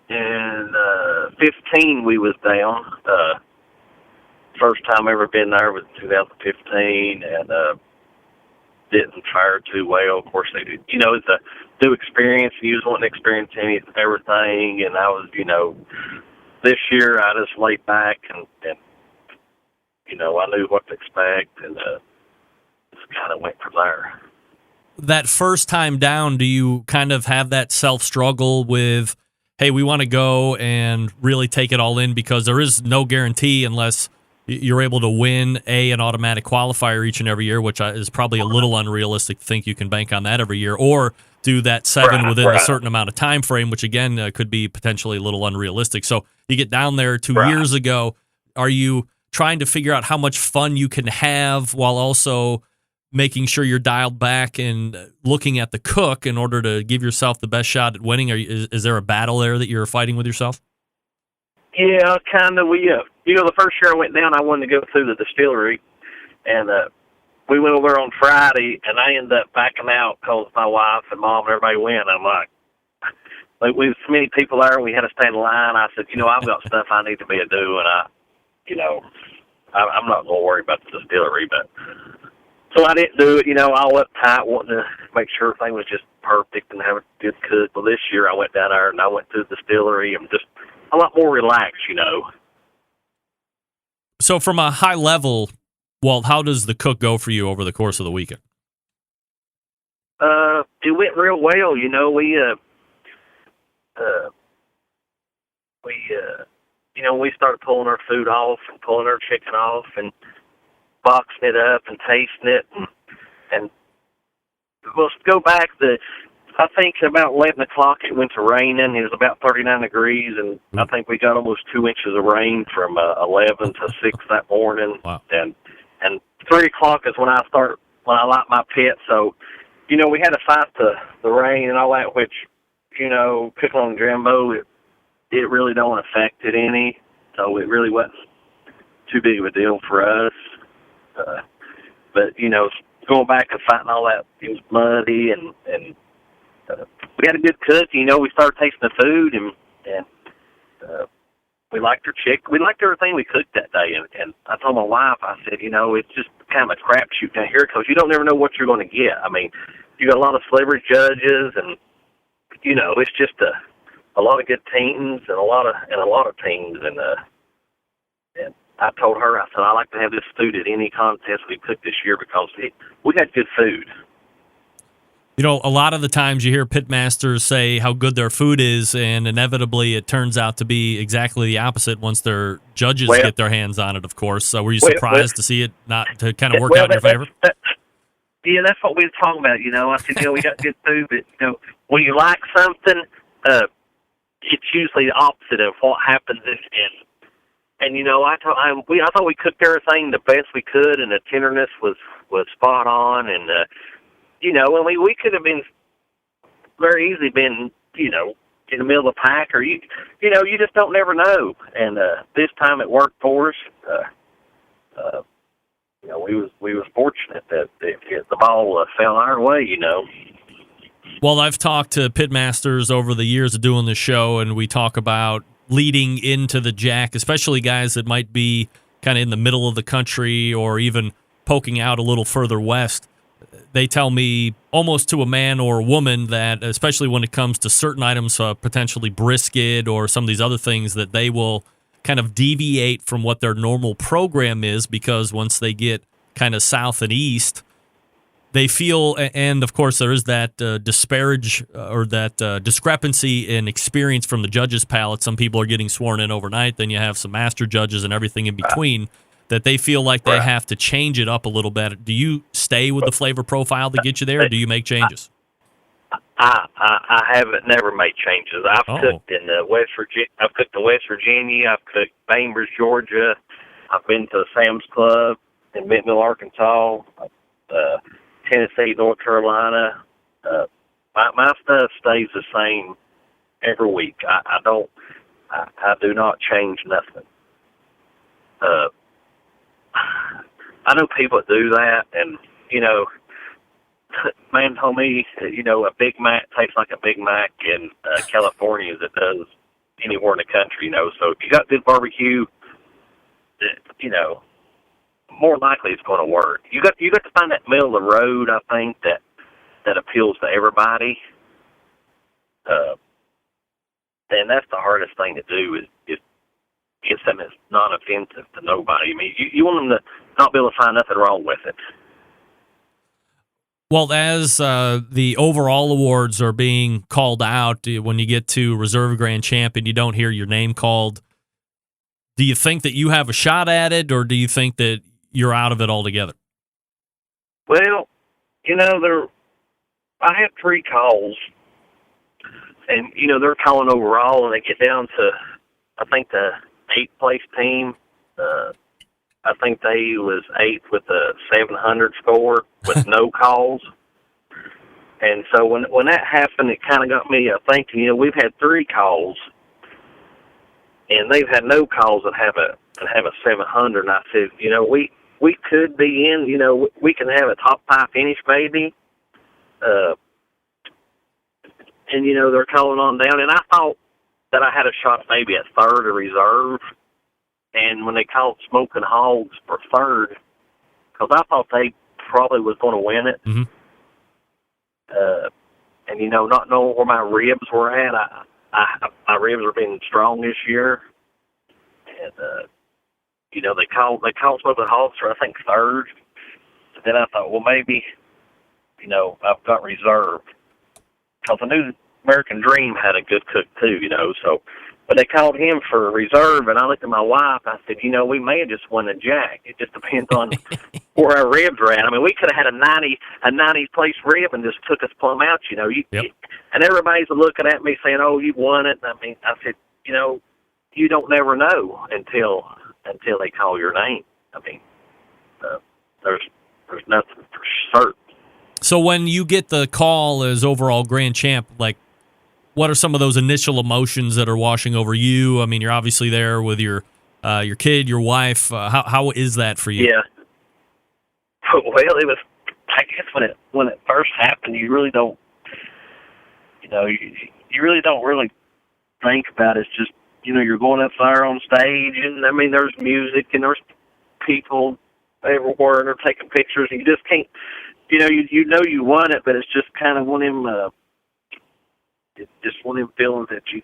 15. We was down. First time ever been there was 2015, and didn't fare too well. Of course, they did. It's a new experience. You just want to experience everything, and I was, this year I just laid back and I knew what to expect, and just kind of went from there. That first time down, do you kind of have that self-struggle with, hey, we want to go and really take it all in, because there is no guarantee unless you're able to win an automatic qualifier each and every year, which is probably a little unrealistic to think you can bank on that every year, or do that 7 within a certain amount of time frame, which again could be potentially a little unrealistic. So you get down there 2 years ago. Are you trying to figure out how much fun you can have while also making sure you're dialed back and looking at the cook in order to give yourself the best shot at winning? Is there a battle there that you're fighting with yourself? Yeah, kind of. The first year I went down, I wanted to go through the distillery, and we went over on Friday, and I ended up backing out because my wife and mom and everybody went. I'm like we was so many people there, and we had to stand in line. I said, I've got stuff I need to be doing. I'm not going to worry about the distillery, but so I didn't do it, all uptight, wanting to make sure everything was just perfect and have a good cook. Well, this year I went down there and I went to the distillery and just a lot more relaxed, So from a high level, Walt, how does the cook go for you over the course of the weekend? It went real well, we started pulling our food off and pulling our chicken off and boxing it up and tasting it. And we'll go back I think about 11 o'clock it went to raining. It was about 39 degrees, and I think we got almost 2 inches of rain from 11 to 6 that morning. Wow. And 3 o'clock is when I light my pit. So, we had to fight the rain and all that, which, cooking on the Jumbo, it really don't affect it any. So it really wasn't too big of a deal for us. But, going back and fighting all that, it was muddy and we had a good cook. We started tasting the food and we liked our chicken. We liked everything we cooked that day. And I told my wife, I said, it's just kind of a crapshoot down here because you don't never know what you're going to get. I mean, you got a lot of celebrity judges and, it's just a lot of good teams and a lot of teams. And I told her, I said, I like to have this food at any contest we cook this year because we had good food. A lot of the times you hear pitmasters say how good their food is, and inevitably it turns out to be exactly the opposite once their judges get their hands on it, of course. So were you surprised to see it not to kind of work out in your favor? Yeah, that's what we were talking about. I said, we got good food, but, when you like something, it's usually the opposite of what happens. And I thought we cooked everything the best we could, and the tenderness was spot on, and and we could have been very easily been, in the middle of the pack, or you just don't never know. And this time it worked for us. We was fortunate that the ball fell our way. Well, I've talked to pitmasters over the years of doing the show, and we talk about leading into the jack, especially guys that might be kind of in the middle of the country or even poking out a little further west. They tell me almost to a man or a woman that, especially when it comes to certain items, potentially brisket or some of these other things, that they will kind of deviate from what their normal program is because once they get kind of south and east, they feel, and of course there is that discrepancy in experience from the judges' palate. Some people are getting sworn in overnight, then you have some master judges and everything in between, that they feel like they have to change it up a little bit. Do you stay with the flavor profile to get you there, or do you make changes? I haven't never made changes. I've cooked in West Virginia. I've cooked in West Virginia. I've cooked Bainbridge, Georgia. I've been to Sam's Club in Bentonville, Arkansas. Tennessee, North Carolina. My stuff stays the same every week. I do not change nothing. I know people that do that, and man told me that, a Big Mac tastes like a Big Mac in California as it does anywhere in the country. So if you got good barbecue, more likely it's going to work. You got to find that middle of the road. I think that appeals to everybody. And that's the hardest thing to do is get something that's not offensive to nobody. I mean, you want them to not be able to find nothing wrong with it. Well, as the overall awards are being called out, when you get to Reserve Grand Champion, you don't hear your name called. Do you think that you have a shot at it, or do you think that you're out of it altogether? Well, I have 3 calls, and, they're calling overall, and they get down to, I think, the 8th place team. I think they was 8th with a 700 score with no calls. And so when that happened, it kind of got me thinking, we've had 3 calls, and they've had no calls that have a 700. And I said, we could be in, we can have a top 5 finish maybe. And, they're calling on down. And I thought that I had a shot maybe at 3rd or reserve. And when they called Smoking Hogs for 3rd, because I thought they probably was going to win it. Mm-hmm. And, not knowing where my ribs were at, my ribs are being strong this year. And, they called Smoking Hogs for, I think, 3rd. And then I thought, well, maybe, I've got reserve. Because I knew American Dream had a good cook, too, so. but they called him for a reserve, and I looked at my wife. I said, we may have just won the jack. It just depends on where our ribs are at. I mean, we could have had a 90 place rib and just took us plumb out. Yep. And everybody's looking at me saying, "Oh, you won it." And I said, you don't never know until they call your name. I mean, there's nothing for certain. So when you get the call as overall grand champ, like, what are some of those initial emotions that are washing over you? I mean, you're obviously there with your kid, your wife. How is that for you? Yeah. Well, it was. I guess when it first happened, you really don't. You really don't really think about it. It's just you're going up there on stage, and I mean, there's music and there's people everywhere, and they're taking pictures, and you just can't. You won it, but it's just kind of one of them. Just one of them feelings that you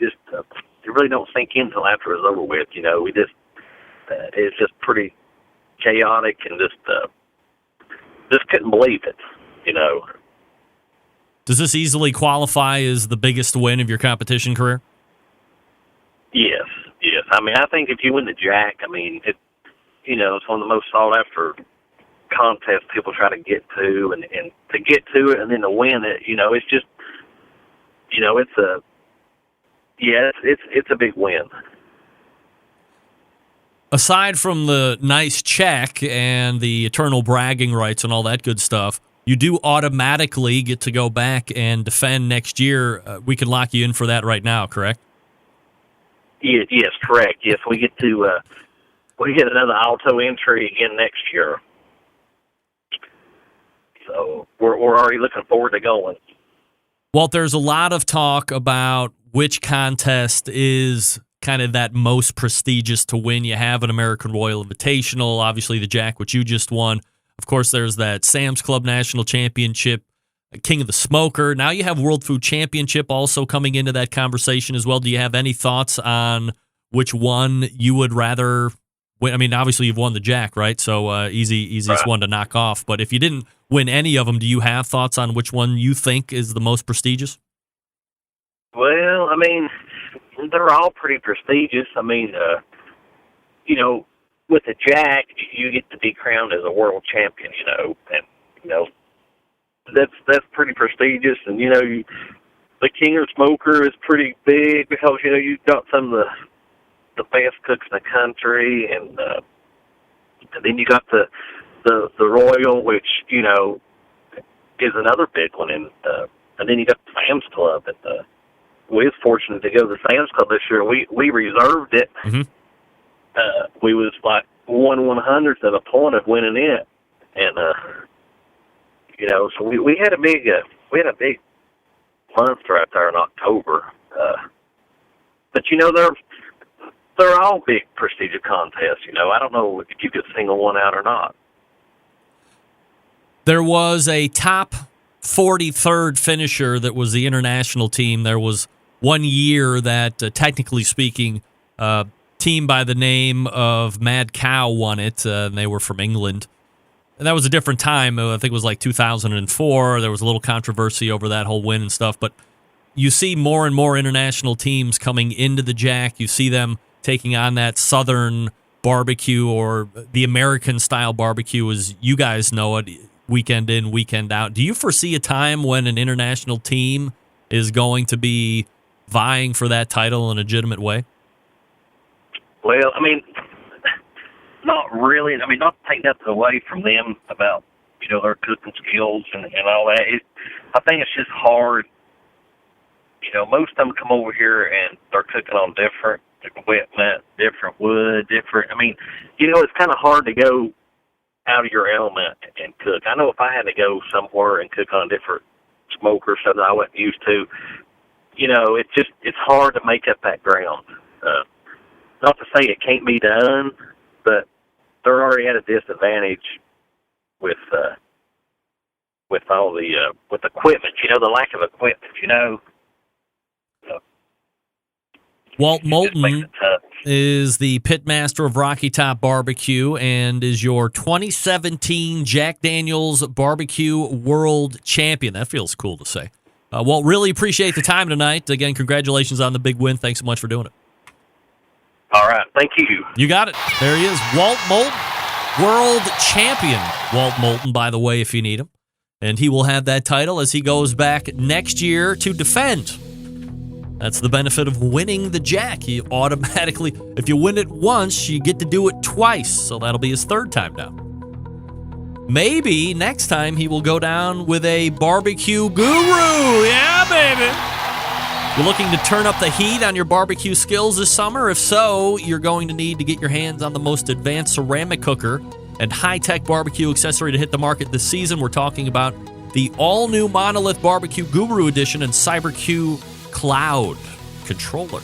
really don't sink in until after it's over with. We just it's just pretty chaotic and just couldn't believe it. Does this easily qualify as the biggest win of your competition career? Yes. I mean, I think if you win the jack, I mean, it's one of the most sought after contests people try to get to, and to get to it and then to win it, it's just. It's a big win. Aside from the nice check and the eternal bragging rights and all that good stuff, you do automatically get to go back and defend next year. We can lock you in for that right now, correct? Yes, correct. Yes, we get another auto entry again next year. So we're already looking forward to going. Walt, there's a lot of talk about which contest is kind of that most prestigious to win. You have an American Royal Invitational, obviously the Jack, which you just won. Of course, there's that Sam's Club National Championship, King of the Smoker. Now you have World Food Championship also coming into that conversation as well. Do you have any thoughts on which one you would rather win? I mean, obviously you've won the Jack, right? So easiest one to knock off. But if you didn't win any of them, do you have thoughts on which one you think is the most prestigious? Well, I mean, they're all pretty prestigious. I mean, with the Jack, you get to be crowned as a world champion, and that's pretty prestigious. And the King of the Smoker is pretty big because you've got some of the best cooks in the country, and then you got the Royal, which is another big one, and then you got the Sam's Club, and we was fortunate to go to the Sam's Club this year. We reserved it. Mm-hmm. We was like 1/100th of a point of winning it, and so we had a big month right there in October. But they're all big prestigious contests. I don't know if you could single one out or not. There was a top 43rd finisher that was the international team. There was one year that, technically speaking, a team by the name of Mad Cow won it, and they were from England. And that was a different time. I think it was like 2004. There was a little controversy over that whole win and stuff. But you see more and more international teams coming into the Jack. You see them taking on that Southern barbecue, or the American-style barbecue, as you guys know it, weekend in, weekend out. Do you foresee a time when an international team is going to be vying for that title in a legitimate way? Well, I mean, not really. I mean, not to take nothing away from them about, their cooking skills and all that. I think it's just hard. Most of them come over here and they're cooking on different equipment, different wood, different. I mean, it's kind of hard to go out of your element and cook. I know if I had to go somewhere and cook on a different smoker, stuff that I wasn't used to, it's hard to make up that ground. Not to say it can't be done, but they're already at a disadvantage with all the with equipment. The lack of equipment. Walt Moulton is the pitmaster of Rocky Top Barbecue and is your 2017 Jack Daniel's Barbecue World Champion. That feels cool to say. Walt, really appreciate the time tonight. Again, congratulations on the big win. Thanks so much for doing it. Thank you. You got it. There he is. Walt Moulton, world champion. Walt Moulton, by the way, if you need him. And he will have that title as he goes back next year to defend. That's the benefit of winning the Jack. He automatically, if you win it once, you get to do it twice. So that'll be his third time now. Maybe next time he will go down with a barbecue guru. Yeah, baby. You're looking to turn up the heat on your barbecue skills this summer? If so, you're going to need to get your hands on the most advanced ceramic cooker and high-tech barbecue accessory to hit the market this season. We're talking about the all-new Monolith Barbecue Guru Edition and CyberQ Cloud controller.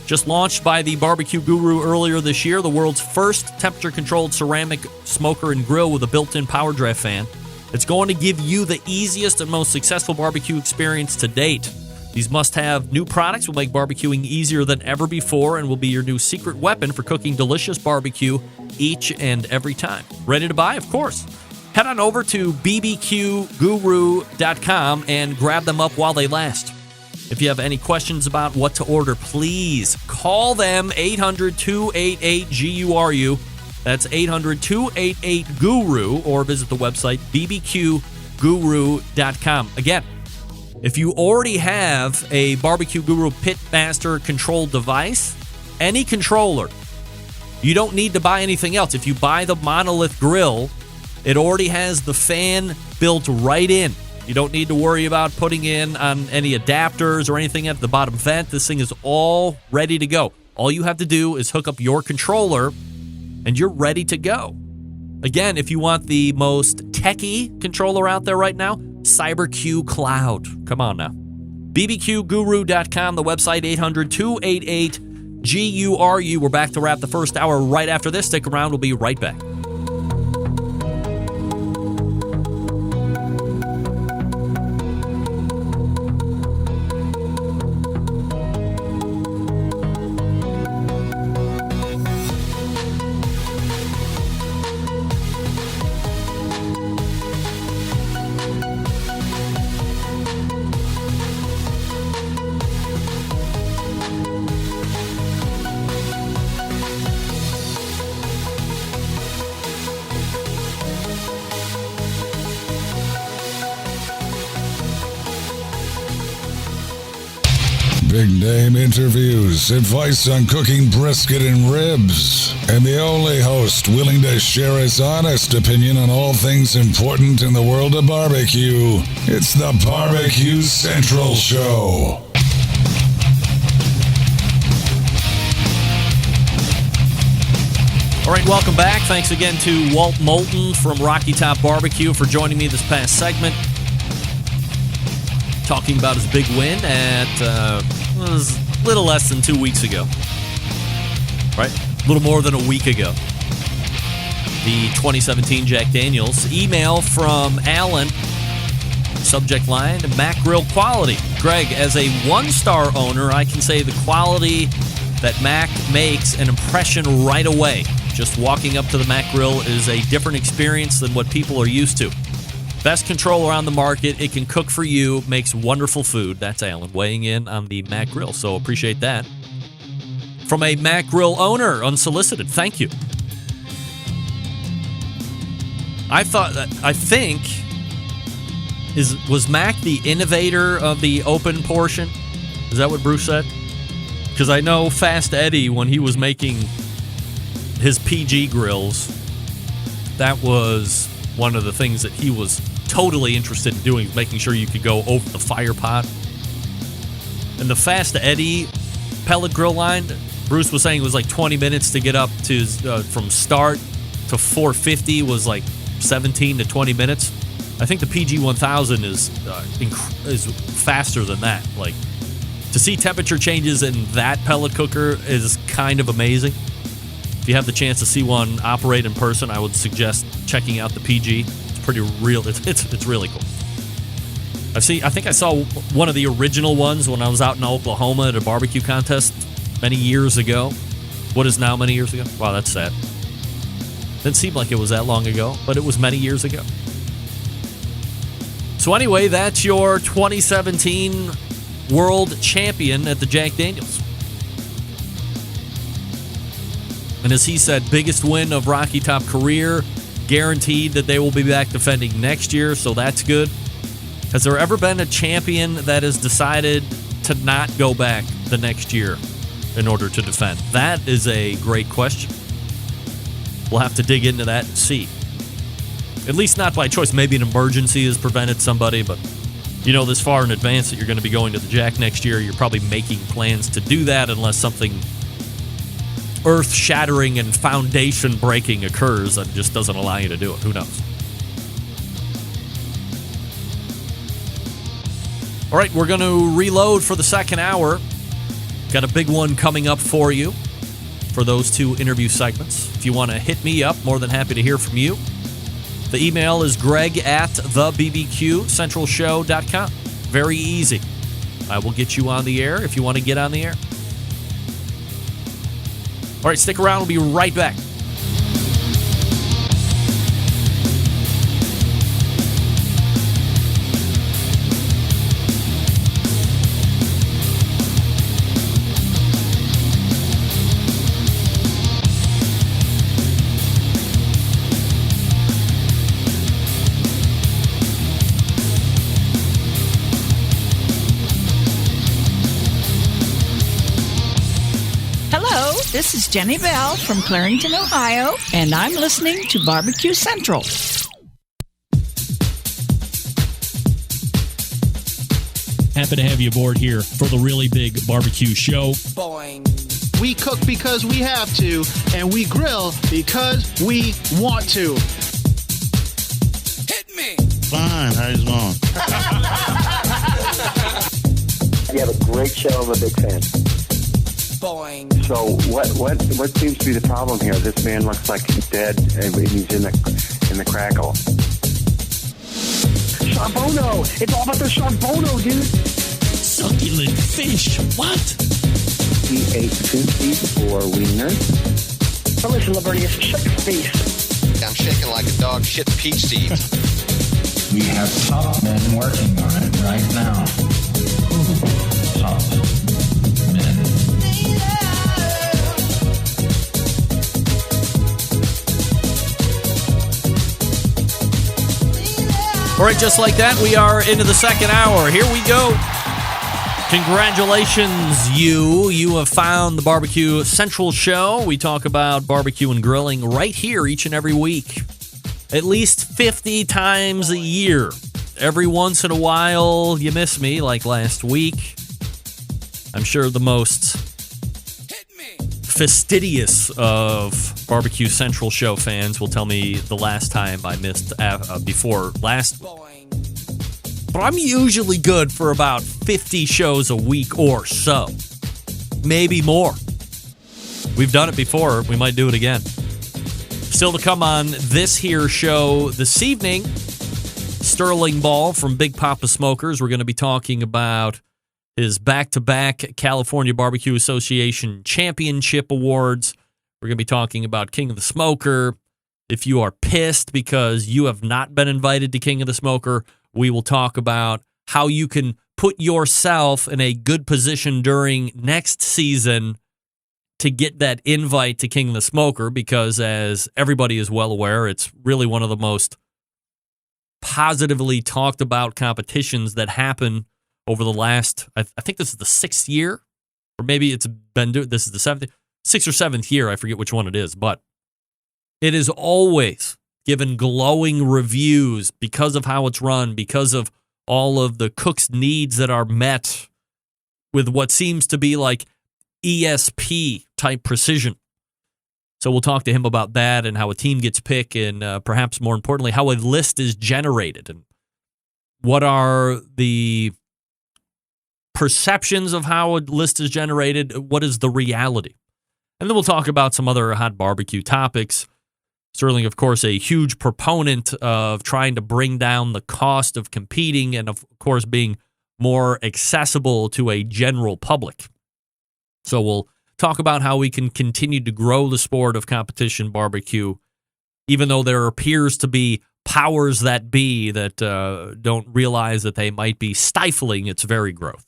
Just launched by the Barbecue Guru earlier this year, the world's first temperature-controlled ceramic smoker and grill with a built-in power draft fan. It's going to give you the easiest and most successful barbecue experience to date. These must-have new products will make barbecuing easier than ever before and will be your new secret weapon for cooking delicious barbecue each and every time. Ready to buy? Of course. Head on over to bbqguru.com and grab them up while they last. If you have any questions about what to order, please call them 800-288-GURU. That's 800-288-GURU, or visit the website bbqguru.com. Again, if you already have a Barbecue Guru Pitmaster controlled device, any controller, you don't need to buy anything else. If you buy the Monolith Grill, it already has the fan built right in. You don't need to worry about putting in on any adapters or anything at the bottom vent. This thing is all ready to go. All you have to do is hook up your controller, and you're ready to go. Again, if you want the most techie controller out there right now, CyberQ Cloud. Come on now. bbqguru.com, the website, 800-288-GURU. We're back to wrap the first hour right after this. Stick around. We'll be right back. Big name interviews, advice on cooking brisket and ribs, and the only host willing to share his honest opinion on all things important in the world of barbecue. It's the Barbecue Central Show. All right, welcome back. Thanks again to Walt Moulton from Rocky Top Barbecue for joining me this past segment, talking about his big win at was a little less than 2 weeks ago. Right? A little more than a week ago. The 2017 Jack Daniels. Email from Alan. Subject line, Mac Grill quality. Greg, as a one-star owner, I can say the quality that Mac makes an impression right away. Just walking up to the Mac Grill is a different experience than what people are used to. Best controller on the market. It can cook for you. Makes wonderful food. That's Alan weighing in on the Mac Grill. So appreciate that. From a Mac Grill owner, unsolicited. Thank you. I think, was Mac the innovator of the open portion? Is that what Bruce said? Because I know Fast Eddie, when he was making his PG grills, that was one of the things that he was totally interested in doing, making sure you could go over the fire pot. And the Fast Eddie pellet grill line, Bruce was saying it was like 20 minutes to get up to from start to 450 was like 17 to 20 minutes. I think the PG 1000 is faster than that. Like, to see temperature changes in that pellet cooker is kind of amazing. If you have the chance to see one operate in person, I would suggest checking out the PG. It's pretty real. It's really cool. I think I saw one of the original ones when I was out in Oklahoma at a barbecue contest many years ago. What is now many years ago? Wow, that's sad. Didn't seem like it was that long ago, but it was many years ago. So anyway, that's your 2017 world champion at the Jack Daniels. And as he said, biggest win of Rocky Top career, guaranteed that they will be back defending next year, so that's good. Has there ever been a champion that has decided to not go back the next year in order to defend? That is a great question. We'll have to dig into that and see. At least not by choice. Maybe an emergency has prevented somebody, but you know this far in advance that you're going to be going to the Jack next year, you're probably making plans to do that unless something earth-shattering and foundation-breaking occurs that just doesn't allow you to do it. Who knows? All right, we're going to reload for the second hour. Got a big one coming up for you for those two interview segments. If you want to hit me up, more than happy to hear from you. The email is greg@thebbqcentralshow.com. Very easy. I will get you on the air if you want to get on the air. All right, stick around. We'll be right back. This is Jenny Bell from Clarington, Ohio, and I'm listening to Barbecue Central. Happy to have you aboard here for the really big barbecue show. Boing. We cook because we have to, and we grill because we want to. Hit me. Fine, how's it going? You have a great show. I'm a big fan. Boing. So what seems to be the problem here? This man looks like he's dead, and he's in the crackle. Charbono! It's all about the charbono, dude. Succulent fish. What? He ate 54 wieners. Oh, listen, Lavernius, shut your face. I'm shaking like a dog shit peach seeds. We have top men working on it right now. Top men. All right, just like that, we are into the second hour. Here we go. Congratulations, you. You have found the Barbecue Central Show. We talk about barbecue and grilling right here each and every week. At least 50 times a year. Every once in a while, you miss me, like last week. I'm sure the most fastidious of Barbecue Central Show fans will tell me the last time I missed before last. But I'm usually good for about 50 shows a week or so. Maybe more. We've done it before. We might do it again. Still to come on this here show this evening, Sterling Ball from Big Papa Smokers. We're going to be talking about his back-to-back California Barbecue Association Championship Awards. We're going to be talking about King of the Smoker. If you are pissed because you have not been invited to King of the Smoker, we will talk about how you can put yourself in a good position during next season to get that invite to King of the Smoker, because as everybody is well aware, it's really one of the most positively talked about competitions that happen over the last, I think this is the 6th year, or maybe it's been, this is the 6th or 7th year, I forget which one it is, but it is always given glowing reviews because of how it's run, because of all of the cooks' needs that are met with what seems to be like ESP type precision. So we'll talk to him about that and how a team gets picked, and perhaps more importantly, how a list is generated and what are the perceptions of how a list is generated, what is the reality. And then we'll talk about some other hot barbecue topics. Sterling, of course, a huge proponent of trying to bring down the cost of competing and, of course, being more accessible to a general public. So we'll talk about how we can continue to grow the sport of competition barbecue, even though there appears to be powers that be that don't realize that they might be stifling its very growth.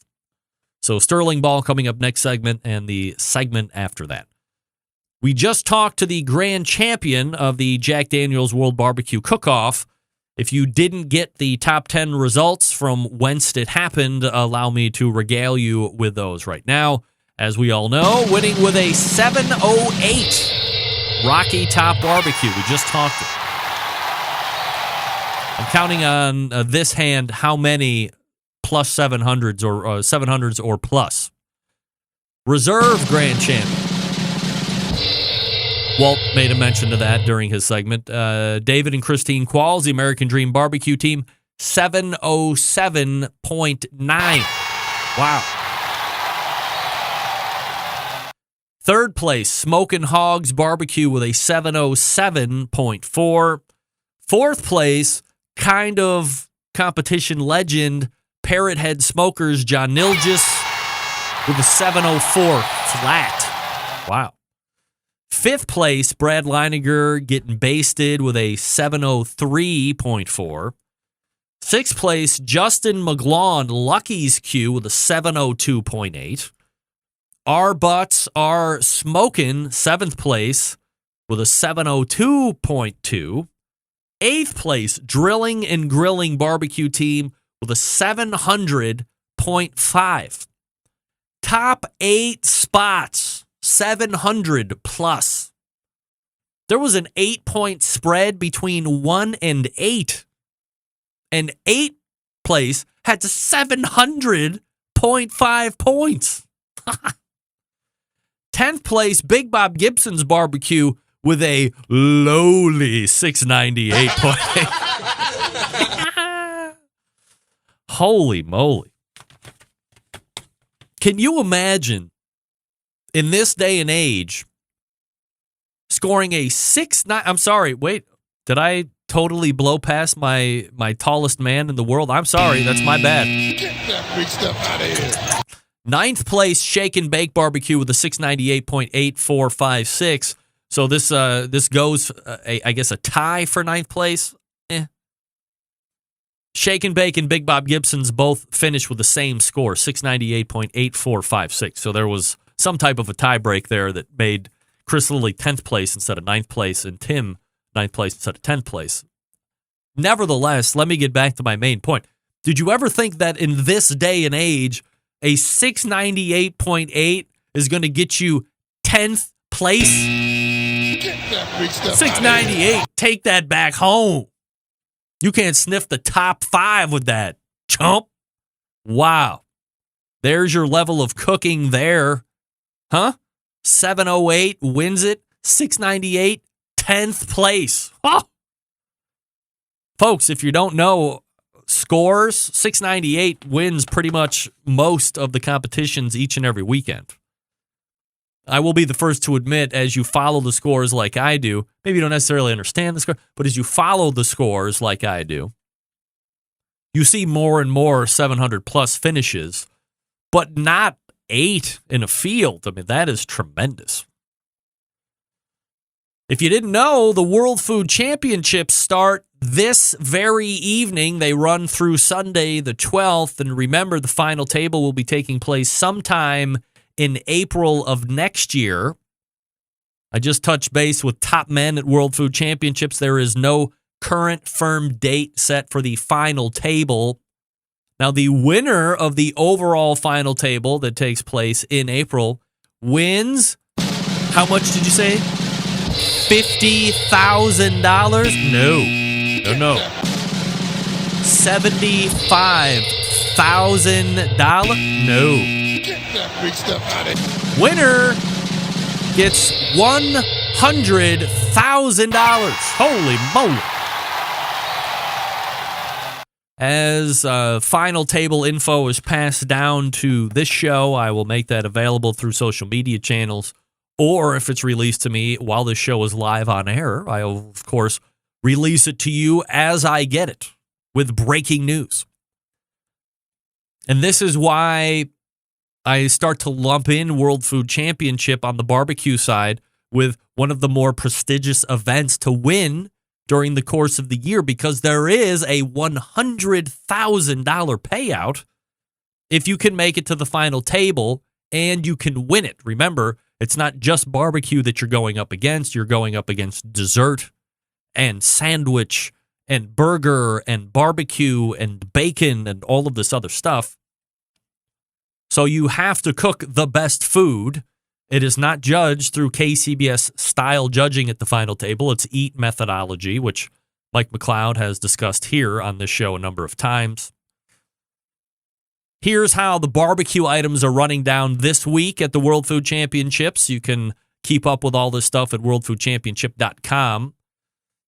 So Sterling Ball coming up next segment and the segment after that. We just talked to the grand champion of the Jack Daniel's World Barbecue Cook-Off. If you didn't get the top 10 results from whence it happened, allow me to regale you with those right now. As we all know, winning with a 708 Rocky Top Barbecue. We just talked to him. I'm counting on this hand how many plus 700s or 700s or plus. Reserve grand champion. Walt made a mention to that during his segment. David and Christine Qualls, the American Dream Barbecue Team, 707.9. Wow. Third place, Smokin' Hogs Barbecue with a 707.4. Fourth place, kind of competition legend, Parrot Head Smokers, John Nilgis with a 704 flat. Wow. Fifth place, Brad Leininger getting basted with a 703.4. Sixth place, Justin McGlawn, Lucky's Q with a 702.8. Our Butts Are Smokin', seventh place with a 702.2. Eighth place, Drilling and Grilling Barbecue Team with a 700.5. Top 8 spots, 700 plus. There was an 8-point spread between 1 and 8. And 8th place had 700.5 points. 10th place, Big Bob Gibson's Barbecue with a lowly 698.8. Holy moly. Can you imagine in this day and age scoring a 6-9? I'm sorry, wait, did I totally blow past my tallest man in the world? I'm sorry, that's my bad. Get that big stuff out of here. 9th place, Shake and Bake Barbecue with a 698.8456. So this goes, I guess, a tie for 9th place. Shake and Bake and Big Bob Gibson's both finished with the same score, 698.8456. So there was some type of a tie break there that made Chris Lilly 10th place instead of 9th place and Tim 9th place instead of 10th place. Nevertheless, let me get back to my main point. Did you ever think that in this day and age, a 698.8 is going to get you 10th place? Get that big stuff 698, take that back home. You can't sniff the top 5 with that, chump. Wow. There's your level of cooking there. Huh? 708 wins it. 698, 10th place. Oh. Folks, if you don't know scores, 698 wins pretty much most of the competitions each and every weekend. I will be the first to admit, as you follow the scores like I do, maybe you don't necessarily understand the score, but as you follow the scores like I do, you see more and more 700 plus finishes, but not 8 in a field. I mean, that is tremendous. If you didn't know, the World Food Championships start this very evening. They run through Sunday the 12th, and remember, the final table will be taking place sometime in April of next year. I just touched base with top men at World Food Championships. There is no current firm date set for the final table. Now, the winner of the overall final table that takes place in April wins, how much did you say? $50,000? No. $75,000? No. Get that big stuff out of here. Winner gets $100,000. Holy moly. As final table info is passed down to this show, I will make that available through social media channels, or if it's released to me while this show is live on air, I will, of course, release it to you as I get it with breaking news. And this is why I start to lump in World Food Championship on the barbecue side with one of the more prestigious events to win during the course of the year, because there is a $100,000 payout if you can make it to the final table and you can win it. Remember, It's not just barbecue that you're going up against. You're going up against dessert and sandwich and burger and barbecue and bacon and all of this other stuff. So you have to cook the best food. It is not judged through KCBS style judging at the final table. It's EAT methodology, which Mike McLeod has discussed here on this show a number of times. Here's how the barbecue items are running down this week at the World Food Championships. You can keep up with all this stuff at worldfoodchampionship.com.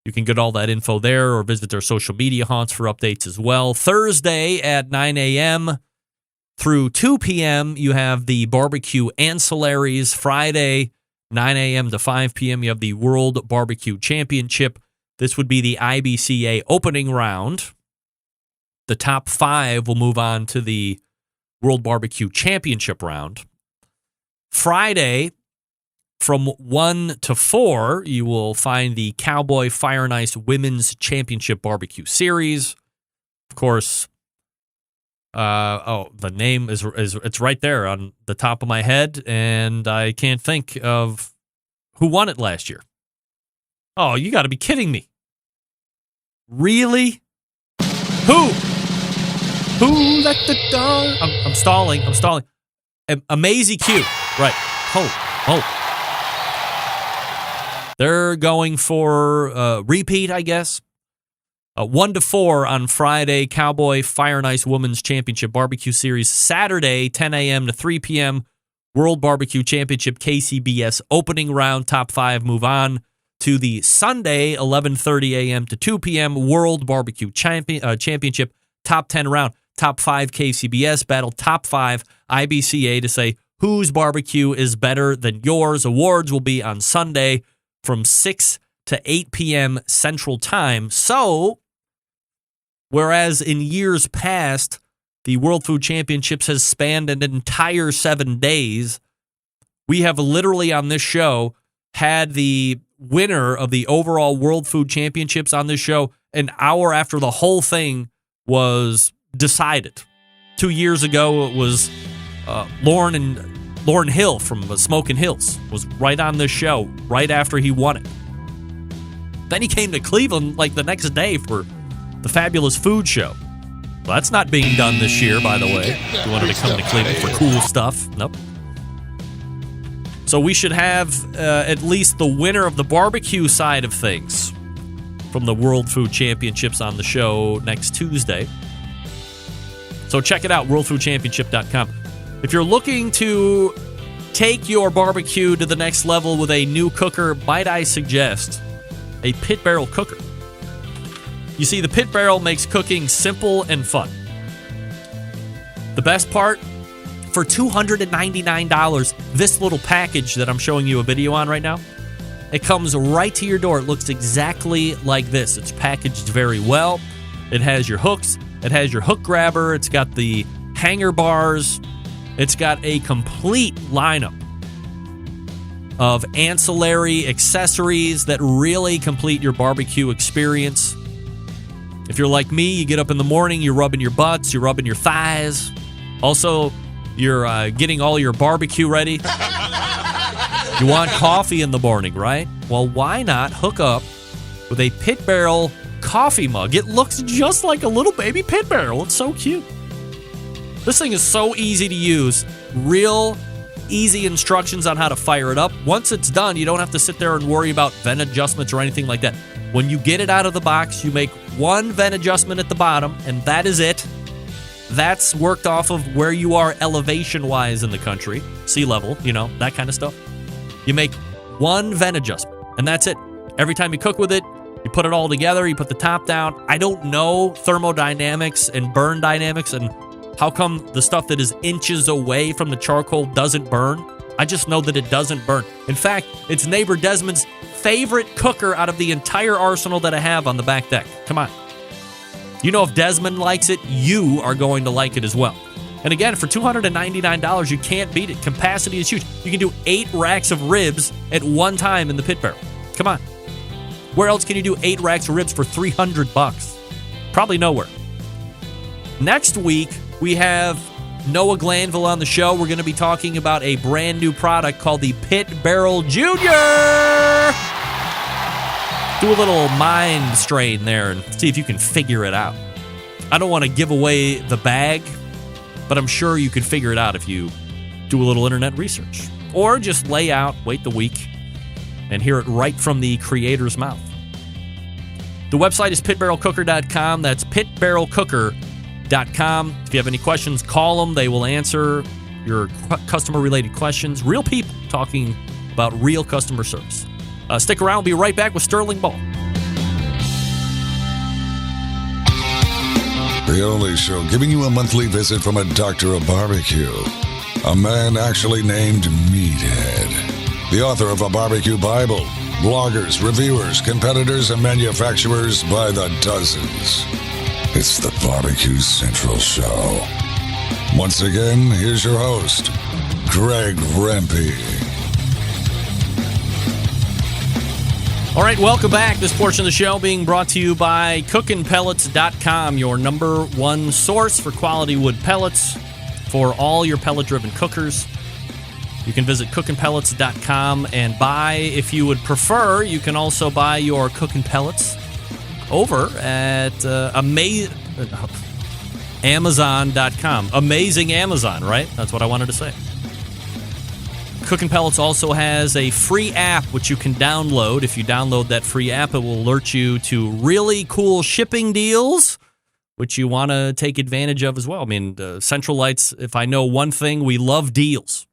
You can get all that info there or visit their social media haunts for updates as well. Thursday at 9 a.m. through 2 p.m., you have the barbecue ancillaries. Friday, 9 a.m. to 5 p.m., you have the World Barbecue Championship. This would be the IBCA opening round. The top 5 will move on to the World Barbecue Championship round. Friday, from 1 to 4, you will find the Cowboy Fire and Ice Women's Championship Barbecue Series. Of course, the name is it's right there on the top of my head, and I can't think of who won it last year. Oh, you got to be kidding me. Really? Who let the dog? I'm stalling. Amazing Q. Right. They're going for repeat, I guess. 1 to 4 on Friday, Cowboy Fire and Ice Women's Championship Barbecue Series. Saturday, 10 a.m. to 3 p.m., World Barbecue Championship KCBS opening round. Top 5 move on to the Sunday, 11:30 a.m. to 2 p.m., World Barbecue Championship Top 10 round. Top 5 KCBS battle, top 5 IBCA to say whose barbecue is better than yours. Awards will be on Sunday from 6 to 8 p.m. Central Time. So, whereas in years past, the World Food Championships has spanned an entire 7 days, we have literally on this show had the winner of the overall World Food Championships on this show an hour after the whole thing was decided. 2 years ago, it was Lauren Hill from Smokin' Hills was right on this show right after he won it. Then he came to Cleveland like the next day for the Fabulous Food Show. Well, that's not being done this year, by the way. If you wanted to come to Cleveland for cool stuff. Nope. So we should have at least the winner of the barbecue side of things from the World Food Championships on the show next Tuesday. So check it out, worldfoodchampionship.com. If you're looking to take your barbecue to the next level with a new cooker, might I suggest a pit barrel cooker. You see, the pit barrel makes cooking simple and fun. The best part, for $299, this little package that I'm showing you a video on right now, it comes right to your door. It looks exactly like this. It's packaged very well. It has your hooks. It has your hook grabber. It's got the hanger bars. It's got a complete lineup of ancillary accessories that really complete your barbecue experience. If you're like me, you get up in the morning, you're rubbing your butts, you're rubbing your thighs. Also, you're getting all your barbecue ready. You want coffee in the morning, right? Well, why not hook up with a pit barrel coffee mug? It looks just like a little baby pit barrel. It's so cute. This thing is so easy to use. Real easy instructions on how to fire it up. Once it's done, you don't have to sit there and worry about vent adjustments or anything like that. When you get it out of the box, you make one vent adjustment at the bottom, and that is it. That's worked off of where you are elevation-wise in the country, sea level, that kind of stuff. You make one vent adjustment, and that's it. Every time you cook with it, you put it all together, you put the top down. I don't know thermodynamics and burn dynamics and how come the stuff that is inches away from the charcoal doesn't burn. I just know that it doesn't burn. In fact, it's neighbor Desmond's favorite cooker out of the entire arsenal that I have on the back deck. Come on. If Desmond likes it, you are going to like it as well. And again, for $299, you can't beat it. Capacity is huge. You can do 8 racks of ribs at one time in the pit barrel. Come on. Where else can you do 8 racks of ribs for $300? Probably nowhere. Next week, we have Noah Glanville on the show. We're going to be talking about a brand new product called the Pit Barrel Junior. Do a little mind strain there and see if you can figure it out. I don't want to give away the bag, but I'm sure you could figure it out if you do a little internet research. Or just wait the week, and hear it right from the creator's mouth. The website is pitbarrelcooker.com. That's pitbarrelcooker.com. If you have any questions, call them. They will answer your customer-related questions. Real people talking about real customer service. Stick around. We'll be right back with Sterling Ball. The only show giving you a monthly visit from a doctor of barbecue. A man actually named Meathead. The author of a barbecue Bible. Bloggers, reviewers, competitors, and manufacturers by the dozens. It's the Barbecue Central Show. Once again, here's your host, Greg Rempe. All right, welcome back. This portion of the show being brought to you by cookinpellets.com, your number one source for quality wood pellets for all your pellet-driven cookers. You can visit cookinpellets.com and buy, if you would prefer, you can also buy your cooking pellets over at Amazon.com. Amazing Amazon, right? That's what I wanted to say. Cooking Pellets also has a free app which you can download. If you download that free app, it will alert you to really cool shipping deals, which you want to take advantage of as well. I mean, Central Lights, if I know one thing, we love deals.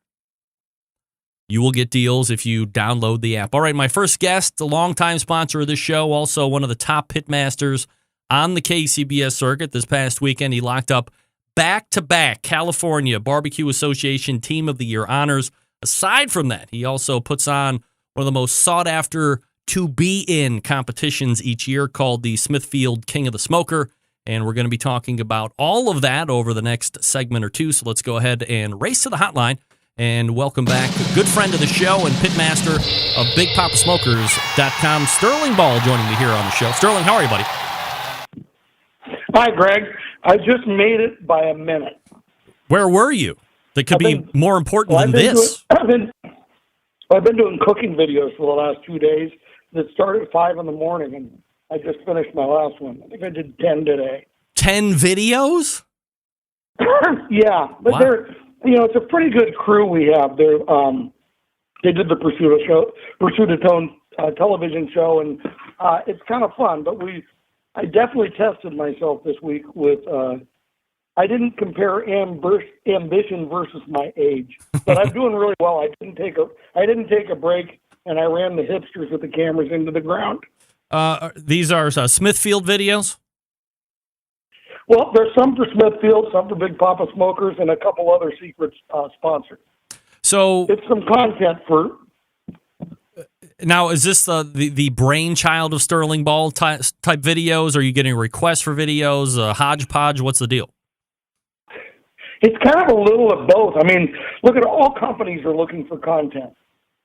You will get deals if you download the app. All right, my first guest, a longtime sponsor of this show, also one of the top pitmasters on the KCBS circuit. This past weekend, he locked up back-to-back California Barbecue Association Team of the Year honors. Aside from that, he also puts on one of the most sought-after to-be-in competitions each year called the Smithfield King of the Smoker, and we're going to be talking about all of that over the next segment or two, so let's go ahead and race to the hotline and welcome back a good friend of the show and pitmaster of BigPapaSmokers.com, Sterling Ball, joining me here on the show. Sterling, how are you, buddy? Hi, Greg. I just made it by a minute. Where were you? That could be more important than this. I've been doing cooking videos for the last 2 days that started at 5 in the morning, and I just finished my last one. I think I did 10 today. 10 videos? Yeah, but they're, it's a pretty good crew we have. They did the Pursuit of Tone television show, and it's kind of fun. But I definitely tested myself this week with. I didn't compare ambition versus my age, but I'm doing really well. I didn't take a break, and I ran the hipsters with the cameras into the ground. These are Smithfield videos? Well, there's some for Smithfield, some for Big Papa Smokers, and a couple other secret sponsors. So it's some content for. Now, is this the brainchild of Sterling Ball type videos? Are you getting requests for videos? Hodgepodge? What's the deal? It's kind of a little of both. I mean, look at all companies are looking for content.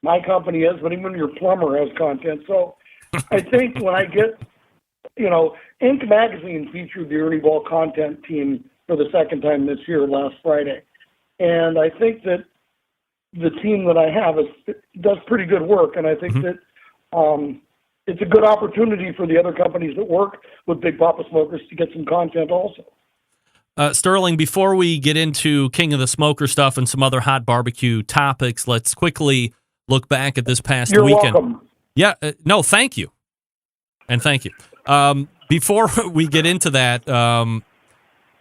My company is, but even your plumber has content. So I think when I get, Inc. Magazine featured the Ernie Ball content team for the second time this year, last Friday. And I think that the team that I have does pretty good work. And I think that it's a good opportunity for the other companies that work with Big Papa Smokers to get some content also. Sterling, before we get into King of the Smoker stuff and some other hot barbecue topics, let's quickly look back at this past weekend. You're welcome. Yeah, no, thank you. And thank you. Before we get into that,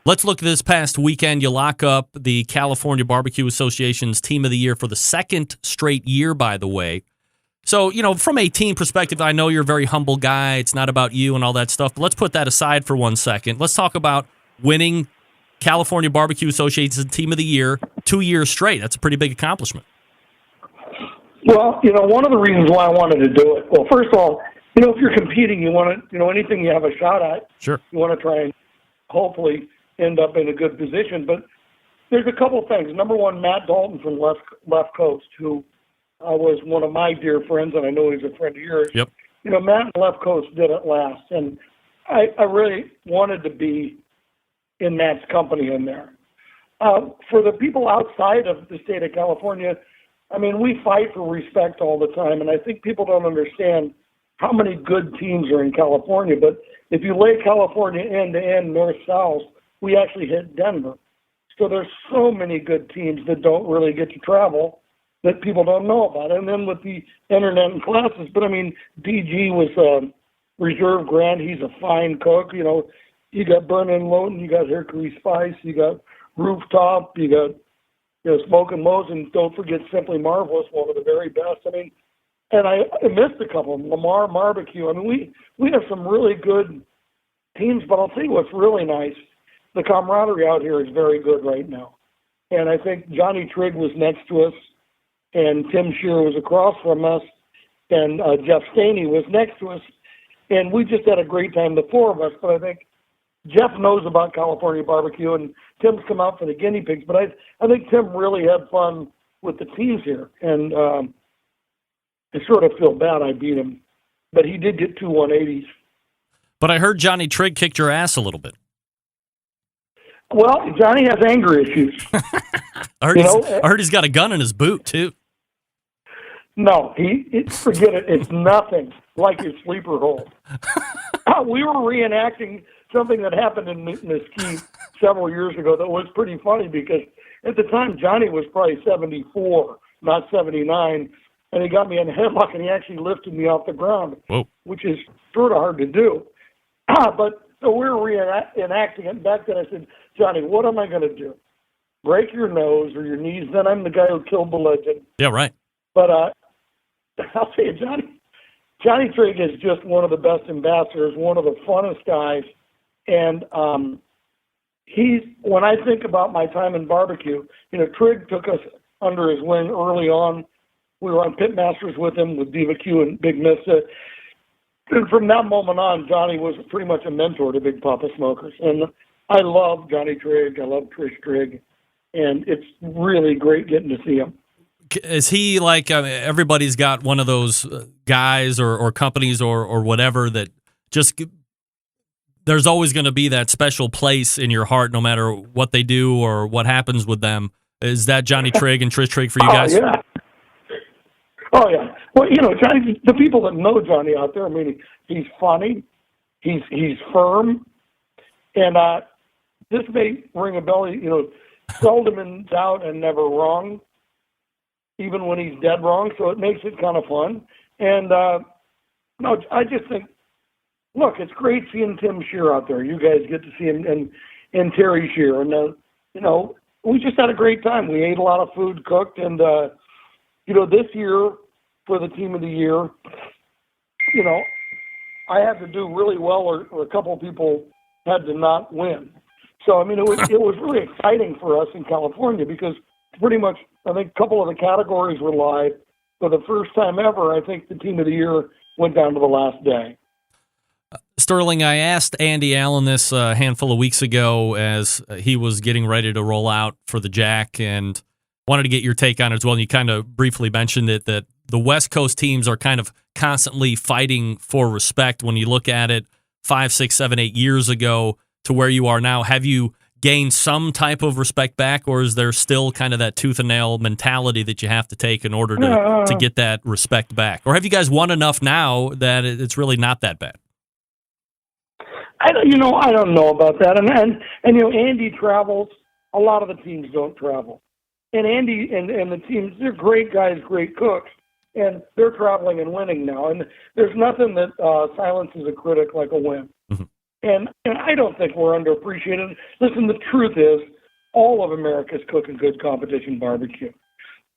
let's look at this past weekend. You lock up the California Barbecue Association's Team of the Year for the second straight year, by the way. So, from a team perspective, I know you're a very humble guy. It's not about you and all that stuff. But let's put that aside for 1 second. Let's talk about winning California Barbecue Association's Team of the Year 2 years straight. That's a pretty big accomplishment. Well, one of the reasons why I wanted to do it, well, first of all, if you're competing, you want to, anything you have a shot at, sure, you want to try and hopefully end up in a good position. But there's a couple of things. Number one, Matt Dalton from Left Coast, who was one of my dear friends, and I know he's a friend of yours. Yep. Matt and Left Coast did it last, and I really wanted to be in Matt's company in there. For the people outside of the state of California, I mean, we fight for respect all the time, and I think people don't understand how many good teams are in California. But if you lay California end to end, north-south, we actually hit Denver. So there's so many good teams that don't really get to travel that people don't know about. And then with the internet and classes, but I mean, DG was reserve grant. He's a fine cook. You know, you got Burnin' Lowton, you got Hercules Spice, you got Rooftop, you got Smoke and Moe's, and don't forget Simply Marvelous, one of the very best. I mean, and I missed a couple of them. Lamar Barbecue. I mean, we have some really good teams, but I'll tell you what's really nice. The camaraderie out here is very good right now. And I think Johnny Trigg was next to us, and Tim Shearer was across from us, and Jeff Staney was next to us. And we just had a great time, the four of us. But I think Jeff knows about California barbecue, and Tim's come out for the guinea pigs. But I think Tim really had fun with the teams here. And I sort of feel bad I beat him. But he did get 2 180s. But I heard Johnny Trigg kicked your ass a little bit. Well, Johnny has anger issues. I heard he's got a gun in his boot, too. No, forget it. It's nothing like his sleeper hold. We were reenacting something that happened in Mesquite several years ago that was pretty funny because at the time Johnny was probably 74, not 79, and he got me in a headlock and he actually lifted me off the ground, which is sort of hard to do. But so we were reenacting it, and back then I said, Johnny, what am I going to do? Break your nose or your knees? Then I'm the guy who killed the legend. Yeah, right. But I'll tell you, Johnny Trigg is just one of the best ambassadors, one of the funnest guys. And when I think about my time in barbecue, Trigg took us under his wing early on. We were on Pitmasters with him, with Diva Q and Big Mista. And from that moment on, Johnny was pretty much a mentor to Big Papa Smokers. And I love Johnny Trigg. I love Trish Trigg. And it's really great getting to see him. Is he like, everybody's got one of those guys or companies or whatever that just, there's always going to be that special place in your heart no matter what they do or what happens with them. Is that Johnny Trigg and Trish Trigg for you guys? Yeah. Oh, yeah. Well, Johnny, the people that know Johnny out there, I mean, he's funny, he's firm, and this may ring a bell, seldom in doubt and never wrong, even when he's dead wrong, so it makes it kind of fun. And, I just think, look, it's great seeing Tim Shearer out there. You guys get to see him and Terry Shearer. And, we just had a great time. We ate a lot of food cooked. And, this year for the Team of the Year, I had to do really well or a couple of people had to not win. So, I mean, it was really exciting for us in California because pretty much I think a couple of the categories were live. For the first time ever, I think the Team of the Year went down to the last day. Sterling, I asked Andy Allen this a handful of weeks ago as he was getting ready to roll out for the Jack and wanted to get your take on it as well. And you kind of briefly mentioned it, that the West Coast teams are kind of constantly fighting for respect. When you look at it 5, 6, 7, 8 years ago to where you are now, have you gained some type of respect back, or is there still kind of that tooth and nail mentality that you have to take in order to get that respect back? Or have you guys won enough now that it's really not that bad? I don't know about that. And Andy travels. A lot of the teams don't travel. And Andy and the teams, they're great guys, great cooks, and they're traveling and winning now. And there's nothing that silences a critic like a win. Mm-hmm. And I don't think we're underappreciated. Listen, the truth is, all of America's cooking good competition barbecue.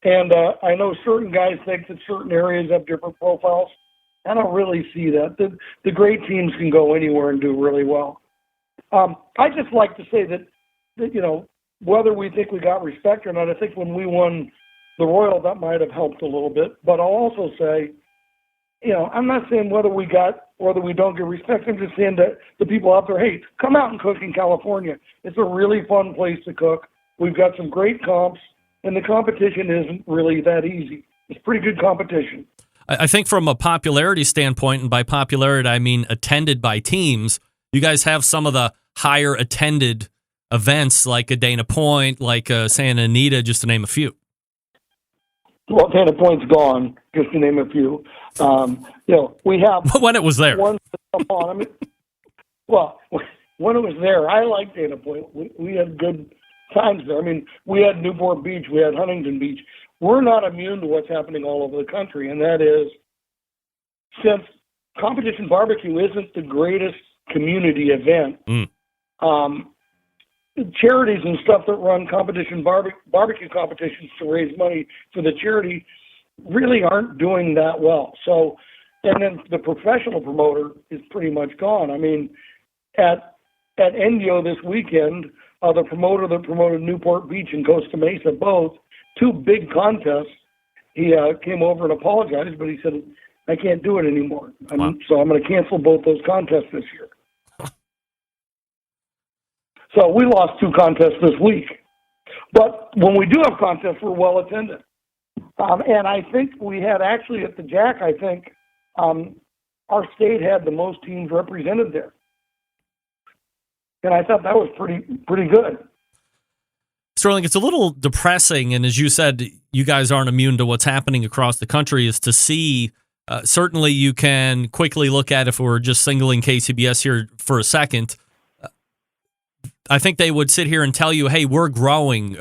And I know certain guys think that certain areas have different profiles. I don't really see that. The great teams can go anywhere and do really well. I just like to say that whether we think we got respect or not, I think when we won the Royal, that might have helped a little bit. But I'll also say, I'm not saying whether we don't get respect. I'm just saying that the people out there, hey, come out and cook in California. It's a really fun place to cook. We've got some great comps, and the competition isn't really that easy. It's pretty good competition. I think from a popularity standpoint, and by popularity I mean attended by teams, you guys have some of the higher attended events like a Dana Point, like Santa Anita, just to name a few. Well, Dana Point's gone, just to name a few. We have when it was there. Ones that come on. I mean, well, when it was there, I liked Dana Point. We had good times there. I mean, we had Newport Beach, we had Huntington Beach. We're not immune to what's happening all over the country, and that is, since Competition Barbecue isn't the greatest community event, charities and stuff that run competition barbecue competitions to raise money for the charity really aren't doing that well. So, and then the professional promoter is pretty much gone. I mean, at Indio this weekend, the promoter that promoted Newport Beach and Costa Mesa, both two big contests, he came over and apologized, but he said, I can't do it anymore. So I'm going to cancel both those contests this year. So we lost 2 contests this week. But when we do have contests, we're well attended. And I think we had actually at the Jack, I think our state had the most teams represented there. And I thought that was pretty good. Sterling, it's a little depressing, and as you said, you guys aren't immune to what's happening across the country, is to see, certainly you can quickly look at, if we're just singling KCBS here for a second, I think they would sit here and tell you, hey, we're growing,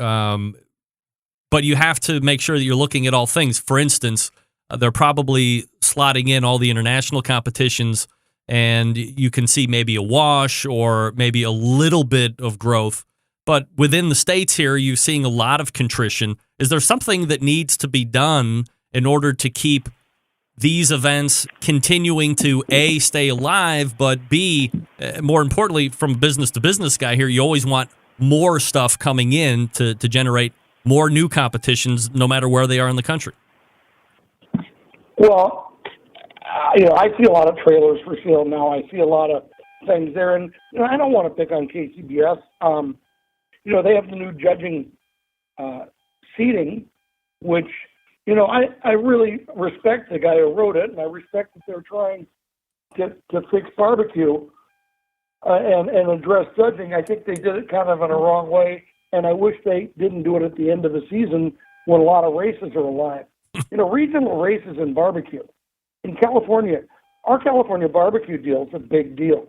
but you have to make sure that you're looking at all things. For instance, they're probably slotting in all the international competitions, and you can see maybe a wash or maybe a little bit of growth. But within the states here, you're seeing a lot of contrition. Is there something that needs to be done in order to keep these events continuing to, A, stay alive, but B, more importantly, from a business-to-business guy here, you always want more stuff coming in to generate more new competitions, no matter where they are in the country? Well, I see a lot of trailers for sale now. I see a lot of things there. And I don't want to pick on KCBS. They have the new judging seating, which I really respect the guy who wrote it, and I respect that they're trying to fix barbecue and address judging. I think they did it kind of in a wrong way, and I wish they didn't do it at the end of the season when a lot of races are alive. Regional races in barbecue. In California, our California barbecue deal is a big deal.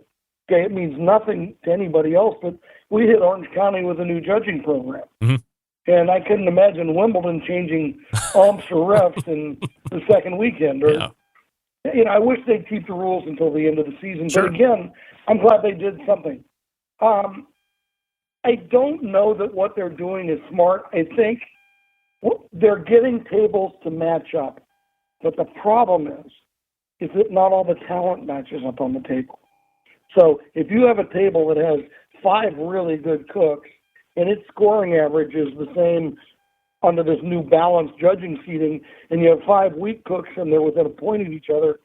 Okay, it means nothing to anybody else, but we hit Orange County with a new judging program. Mm-hmm. And I couldn't imagine Wimbledon changing umps or refs in the second weekend. Or, I wish they'd keep the rules until the end of the season. Sure. But again, I'm glad they did something. I don't know that what they're doing is smart. I think they're getting tables to match up. But the problem is that not all the talent matches up on the table. So if you have a table that has 5 really good cooks, and its scoring average is the same under this new balanced judging seating, and you have 5 weak cooks and they're within a point of each other,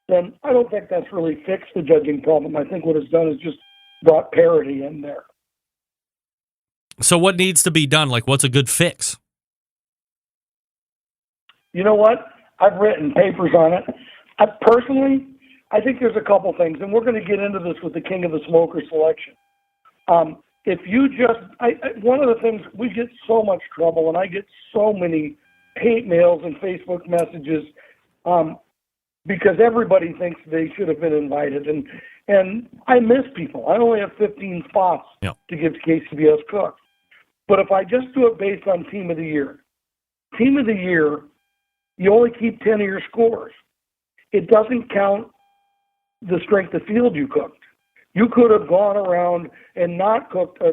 then I don't think that's really fixed the judging problem. I think what it's done is just brought parity in there. So what needs to be done? Like, what's a good fix? You know what? I've written papers on it. Personally, I think there's a couple things, and we're going to get into this with the King of the Smoker selection. If you just, one of the things, we get so much trouble, and I get so many hate mails and Facebook messages because everybody thinks they should have been invited, and I miss people. I only have 15 spots to give to KCBS cooks. But if I just do it based on Team of the Year, you only keep 10 of your scores. It doesn't count the strength of field you cooked. You could have gone around and not cooked a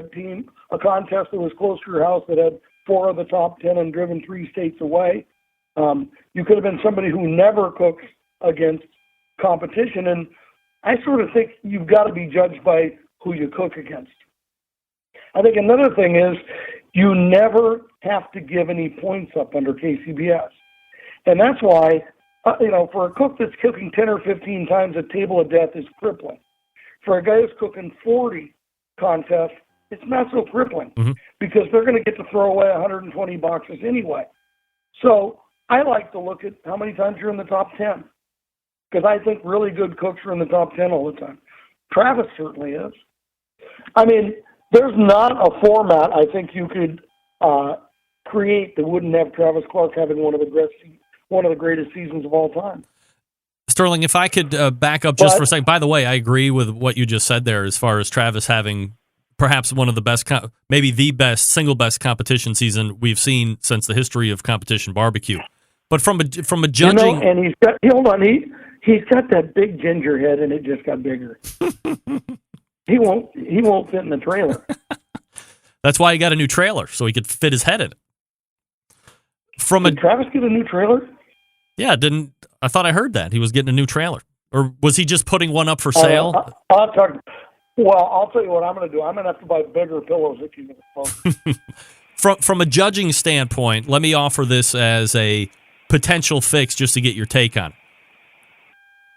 contest that was close to your house that had 4 of the top 10 and driven 3 states away. You could have been somebody who never cooks against competition. And I sort of think you've got to be judged by who you cook against. I think another thing is you never have to give any points up under KCBS. And that's why, for a cook that's cooking 10 or 15 times, a table of death is crippling. For a guy who's cooking 40 contests, it's not so crippling because they're going to get to throw away 120 boxes anyway. So I like to look at how many times you're in the top 10 because I think really good cooks are in the top 10 all the time. Travis certainly is. I mean, there's not a format I think you could create that wouldn't have Travis Clark having one of the greatest seasons of all time. Sterling, if I could back up just for a second. By the way, I agree with what you just said there as far as Travis having perhaps one of the best, maybe the best, single best competition season we've seen since the history of competition barbecue. But from a judging, and he's got that big ginger head, and it just got bigger. He won't fit in the trailer. That's why he got a new trailer, so he could fit his head in it. Did Travis get a new trailer? Yeah, I thought I heard that he was getting a new trailer, or was he just putting one up for sale? I'll tell you what I'm going to do. I'm going to have to buy bigger pillows if you can. From a judging standpoint, let me offer this as a potential fix just to get your take on it.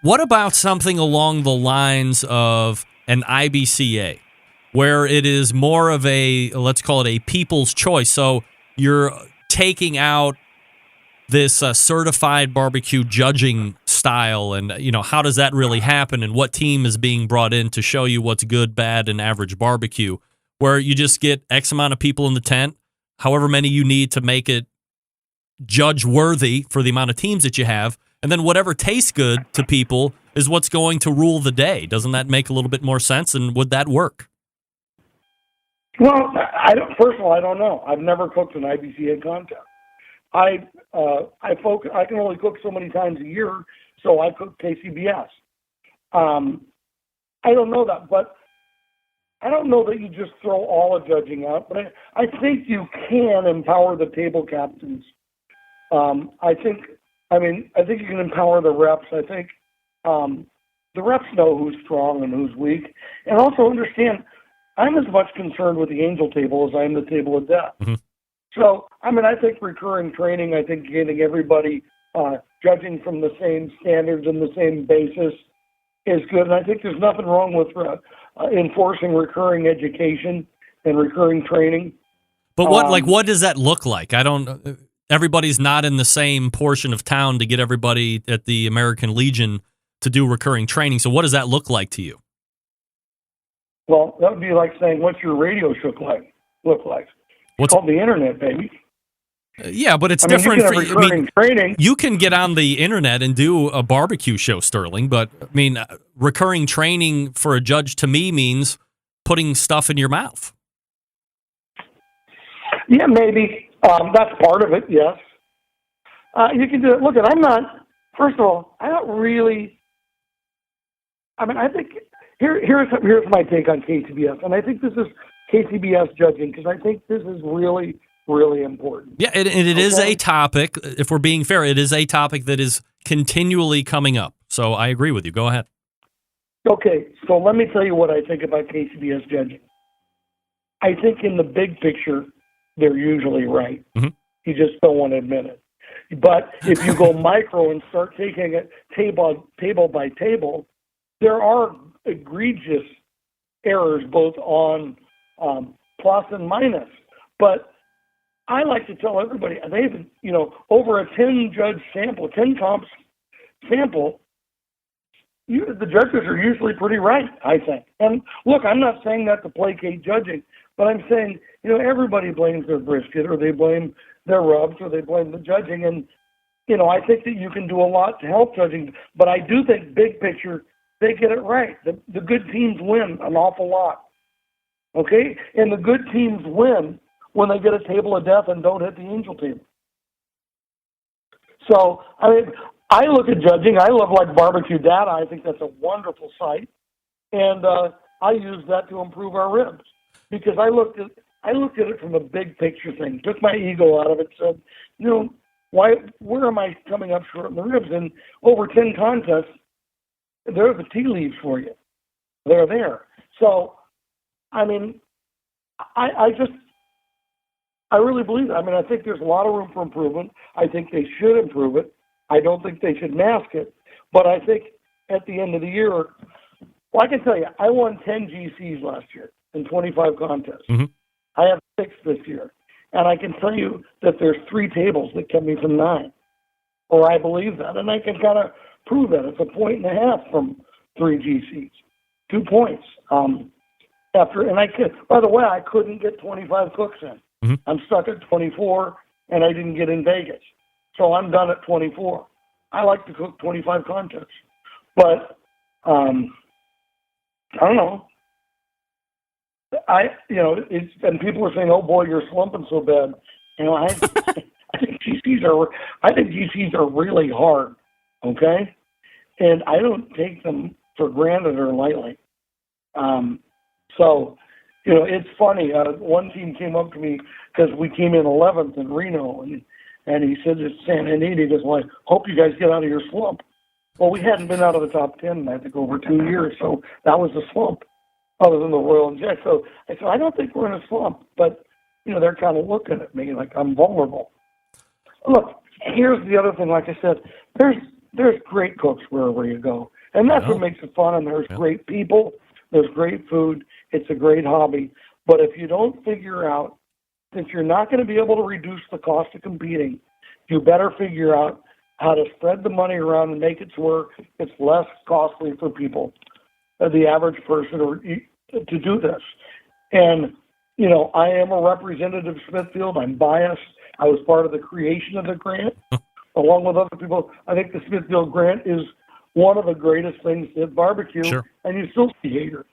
What about something along the lines of an IBCA, where it is more of a, let's call it a people's choice? So you're taking out this certified barbecue judging style, and how does that really happen, and what team is being brought in to show you what's good, bad, and average barbecue, where you just get X amount of people in the tent, however many you need to make it judge worthy for the amount of teams that you have, and then whatever tastes good to people is what's going to rule the day. Doesn't that make a little bit more sense, and would that work? Well, first of all, I don't know. I've never cooked an IBCA contest. I can only cook so many times a year, so I cook KCBS. I don't know that, but I don't know that you just throw all the judging out. But I think you can empower the table captains. I think you can empower the reps. I think the reps know who's strong and who's weak, and also understand I'm as much concerned with the angel table as I am the table of death. Mm-hmm. So, I think recurring training, I think getting everybody judging from the same standards and the same basis is good. And I think there's nothing wrong with enforcing recurring education and recurring training. But what does that look like? Everybody's not in the same portion of town to get everybody at the American Legion to do recurring training. So what does that look like to you? Well, that would be like saying, what's your radio show look like? It's called the internet, baby. Yeah, but it's different. Training. You can get on the internet and do a barbecue show, Sterling, but recurring training for a judge to me means putting stuff in your mouth. Yeah, maybe. That's part of it, yes. You can do it. Look, first of all, I don't really, I think, here's my take on KCBS, and I think this is KCBS judging, because I think this is really, really important. Yeah, it is a topic, if we're being fair, it is a topic that is continually coming up. So I agree with you. Go ahead. Okay, so let me tell you what I think about KCBS judging. I think in the big picture, they're usually right. Mm-hmm. You just don't want to admit it. But if you go micro and start taking it table by table, there are egregious errors both on plus and minus. But I like to tell everybody, they've, over a 10-judge sample, 10 comps sample, the judges are usually pretty right, I think. And look, I'm not saying that to placate judging, but I'm saying, everybody blames their brisket, or they blame their rubs, or they blame the judging. And, I think that you can do a lot to help judging. But I do think big picture, they get it right. The good teams win an awful lot. Okay? And the good teams win when they get a table of death and don't hit the angel table. So, I look at judging. I love Barbecue Data. I think that's a wonderful site. And I use that to improve our ribs. Because I looked at it from a big picture thing, took my ego out of it, said, where am I coming up short in the ribs? And over 10 contests, there are the tea leaves for you. They're there. So, I really believe it. I think there's a lot of room for improvement. I think they should improve it. I don't think they should mask it. But I think at the end of the year, I can tell you, I won 10 GCs last year in 25 contests. Mm-hmm. I have 6 this year. And I can tell you that there's 3 tables that kept me from 9. Or I believe that. And I can kind of prove that. It's 1.5 points from 3 GCs. 2 points. and by the way, I couldn't get 25 cooks in. Mm-hmm. I'm stuck at 24, and I didn't get in Vegas. So I'm done at 24. I like to cook 25 contests. But, I don't know. And people are saying, "Oh boy, you're slumping so bad." I think GCs are really hard. Okay, and I don't take them for granted or lightly. So, it's funny. One team came up to me because we came in 11th in Reno, and he said to Santa Anita, he goes, "Well, I hope you guys get out of your slump." Well, we hadn't been out of the top 10 in, I think, over 2 years, so that was a slump, other than the Royal and Jack. So I said, I don't think we're in a slump, but, they're kind of looking at me like I'm vulnerable. Look, here's the other thing. Like I said, there's great cooks wherever you go, and that's what makes it fun, and there's great people, there's great food, it's a great hobby. But if you don't figure out that you're not going to be able to reduce the cost of competing, you better figure out how to spread the money around and make it to where it's less costly for people, the average person, to do this. And, I am a representative of Smithfield. I'm biased. I was part of the creation of the grant, along with other people. I think the Smithfield grant is one of the greatest things at barbecue, and you still see haters.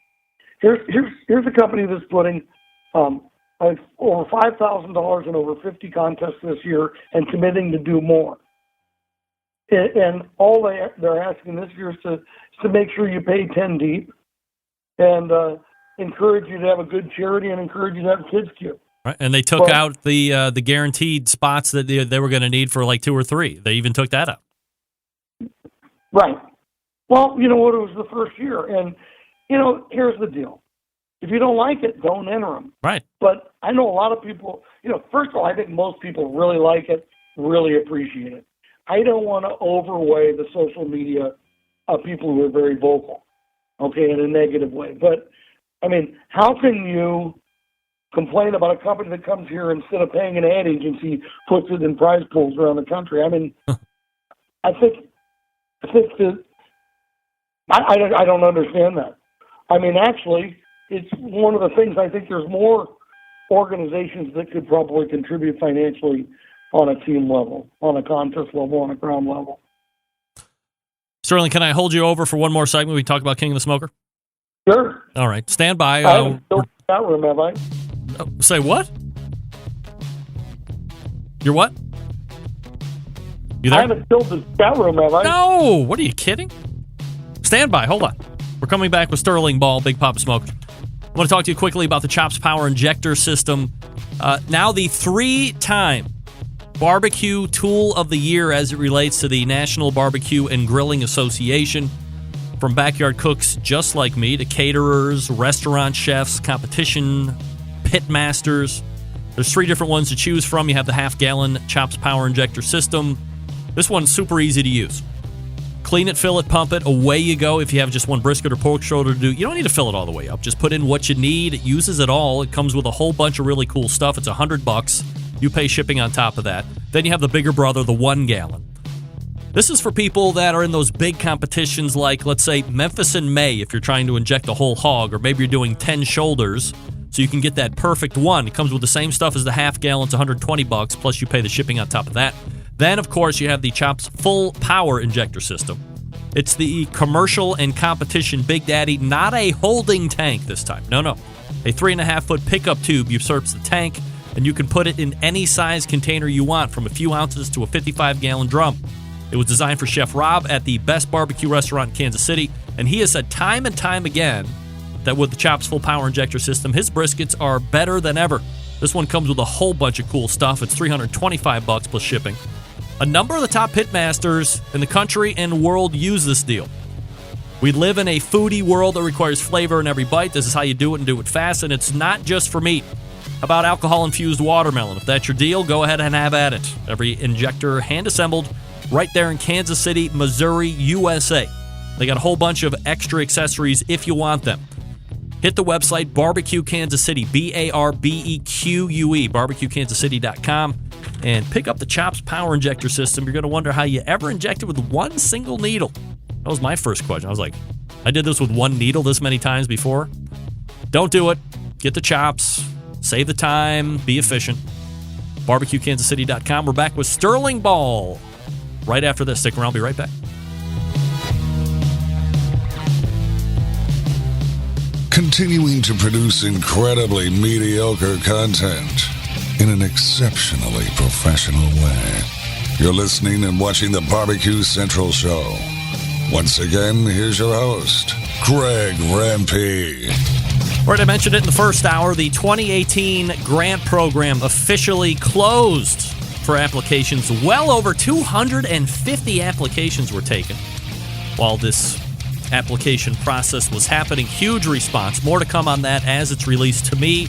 Here's a company that's putting over $5,000 in over 50 contests this year and committing to do more. And all they're asking this year is to make sure you pay 10 deep and encourage you to have a good charity and encourage you to have kids queue. Right, and they took out the guaranteed spots that they were going to need for like 2 or 3. They even took that out. Right. Well, you know what? It was the first year, and here's the deal: if you don't like it, don't enter them. Right. But I know a lot of people. First of all, I think most people really like it, really appreciate it. I don't want to overweigh the social media of people who are very vocal, okay, in a negative way. But, how can you complain about a company that comes here instead of paying an ad agency, puts it in prize pools around the country? I think that I don't understand that. Actually, it's one of the things. I think there's more organizations that could probably contribute financially on a team level, on a contest level, on a ground level. Sterling, can I hold you over for one more segment? We talk about King of the Smoker? Sure. All right. Stand by. I haven't filled the chat room, have I? Say what? You're what? You there? I haven't filled the chat room, have I? No. What are you kidding? Stand by. Hold on. We're coming back with Sterling Ball, Big Papa Smoker. I want to talk to you quickly about the Chops Power Injector System. Now the 3-time Barbecue Tool of the Year as it relates to the National Barbecue and Grilling Association. From backyard cooks just like me to caterers, restaurant chefs, competition pit masters. There's 3 different ones to choose from. You have the half-gallon Chops Power Injector System. This one's super easy to use. Clean it, fill it, pump it, away you go. If you have just one brisket or pork shoulder to do, you don't need to fill it all the way up. Just put in what you need. It uses it all. It comes with a whole bunch of really cool stuff. It's $100. You pay shipping on top of that. Then you have the bigger brother, the 1 gallon. This is for people that are in those big competitions like, let's say, Memphis in May, if you're trying to inject a whole hog, or maybe you're doing 10 shoulders, so you can get that perfect one. It comes with the same stuff as the half gallon. It's $120, plus you pay the shipping on top of that. Then, of course, you have the Chops Full Power Injector System. It's the commercial and competition Big Daddy, not a holding tank this time. No. A 3.5-foot pickup tube usurps the tank, and you can put it in any size container you want, from a few ounces to a 55-gallon drum. It was designed for Chef Rob at the Best Barbecue Restaurant in Kansas City, and he has said time and time again that with the Chops Full Power Injector System, his briskets are better than ever. This one comes with a whole bunch of cool stuff. It's $325 plus shipping. A number of the top pitmasters in the country and world use this deal. We live in a foodie world that requires flavor in every bite. This is how you do it and do it fast, and it's not just for meat. How about alcohol-infused watermelon? If that's your deal, go ahead and have at it. Every injector hand-assembled right there in Kansas City, Missouri, USA. They got a whole bunch of extra accessories if you want them. Hit the website, Barbecue Kansas City, BARBEQUE, barbecuekansascity.com, and pick up the Chops Power Injector System. You're going to wonder how you ever injected with one single needle. That was my first question. I was like, I did this with one needle this many times before? Don't do it. Get the chops. Save the time. Be efficient. BarbecueKansasCity.com. We're back with Sterling Ball right after this. Stick around. I'll be right back. Continuing to produce incredibly mediocre content in an exceptionally professional way. You're listening and watching the Barbecue Central Show. Once again, here's your host, Greg Rampey. All right, I mentioned it in the first hour. The 2018 grant program officially closed for applications. Well over 250 applications were taken while this application process was happening. Huge response. More to come on that as it's released to me.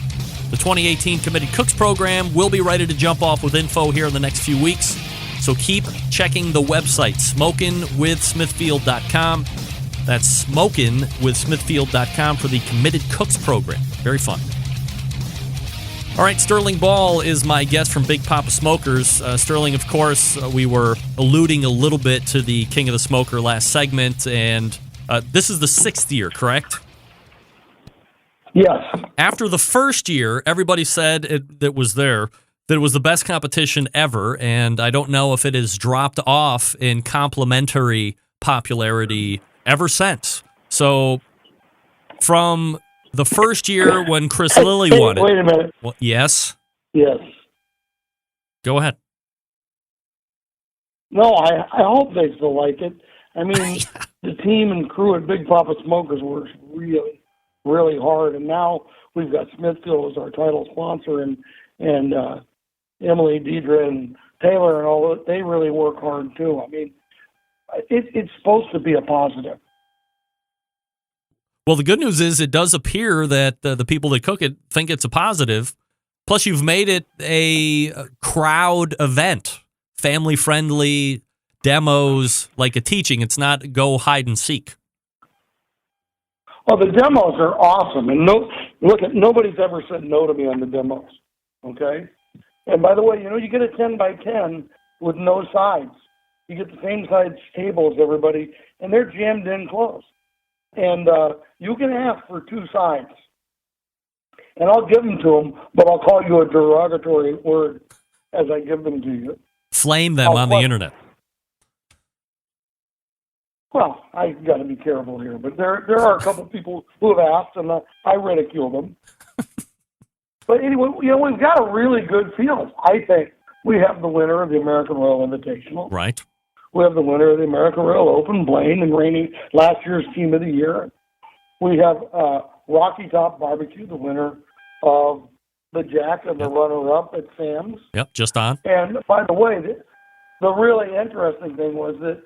The 2018 Committed Cooks program will be ready to jump off with info here in the next few weeks. So keep checking the website, smokinwithsmithfield.com. That's smokinwithsmithfield.com for the Committed Cooks program. Very fun. All right, Sterling Ball is my guest from Big Papa Smokers. Sterling, of course, we were alluding a little bit to the King of the Smoker last segment, and this is the 6th year, correct? Yes. After the first year, everybody said that was there, that it was the best competition ever, and I don't know if it has dropped off in complimentary popularity ever since. So, from the first year when Chris Lilly won it... Wait a minute. Well, yes? Yes. Go ahead. No, I hope they still like it. I mean, the team and crew at Big Papa Smokers works really, really hard, and now we've got Smithfield as our title sponsor, and Emily, Deidre, and Taylor, and all that. They really work hard too. I mean, it's supposed to be a positive. Well, the good news is it does appear that the people that cook it think it's a positive. Plus, you've made it a crowd event, family-friendly demos, like a teaching. It's not go hide and seek. Well, the demos are awesome, and nobody's ever said no to me on the demos. Okay, and by the way, you get a 10 by 10 with no sides. You get the same size table as everybody, and they're jammed in close. And you can ask for 2 sides, and I'll give them to them, but I'll call you a derogatory word as I give them to you. Flame them on the internet. Well, I got to be careful here, but there are a couple people who have asked, and I ridicule them. But anyway, we've got a really good field. I think we have the winner of the American Royal Invitational. Right. We have the winner of the American Royal Open, Blaine, and reigning last year's Team of the Year. We have Rocky Top Barbecue, the winner of the Jack and the runner-up at Sam's. Yep, just on. And by the way, the really interesting thing was that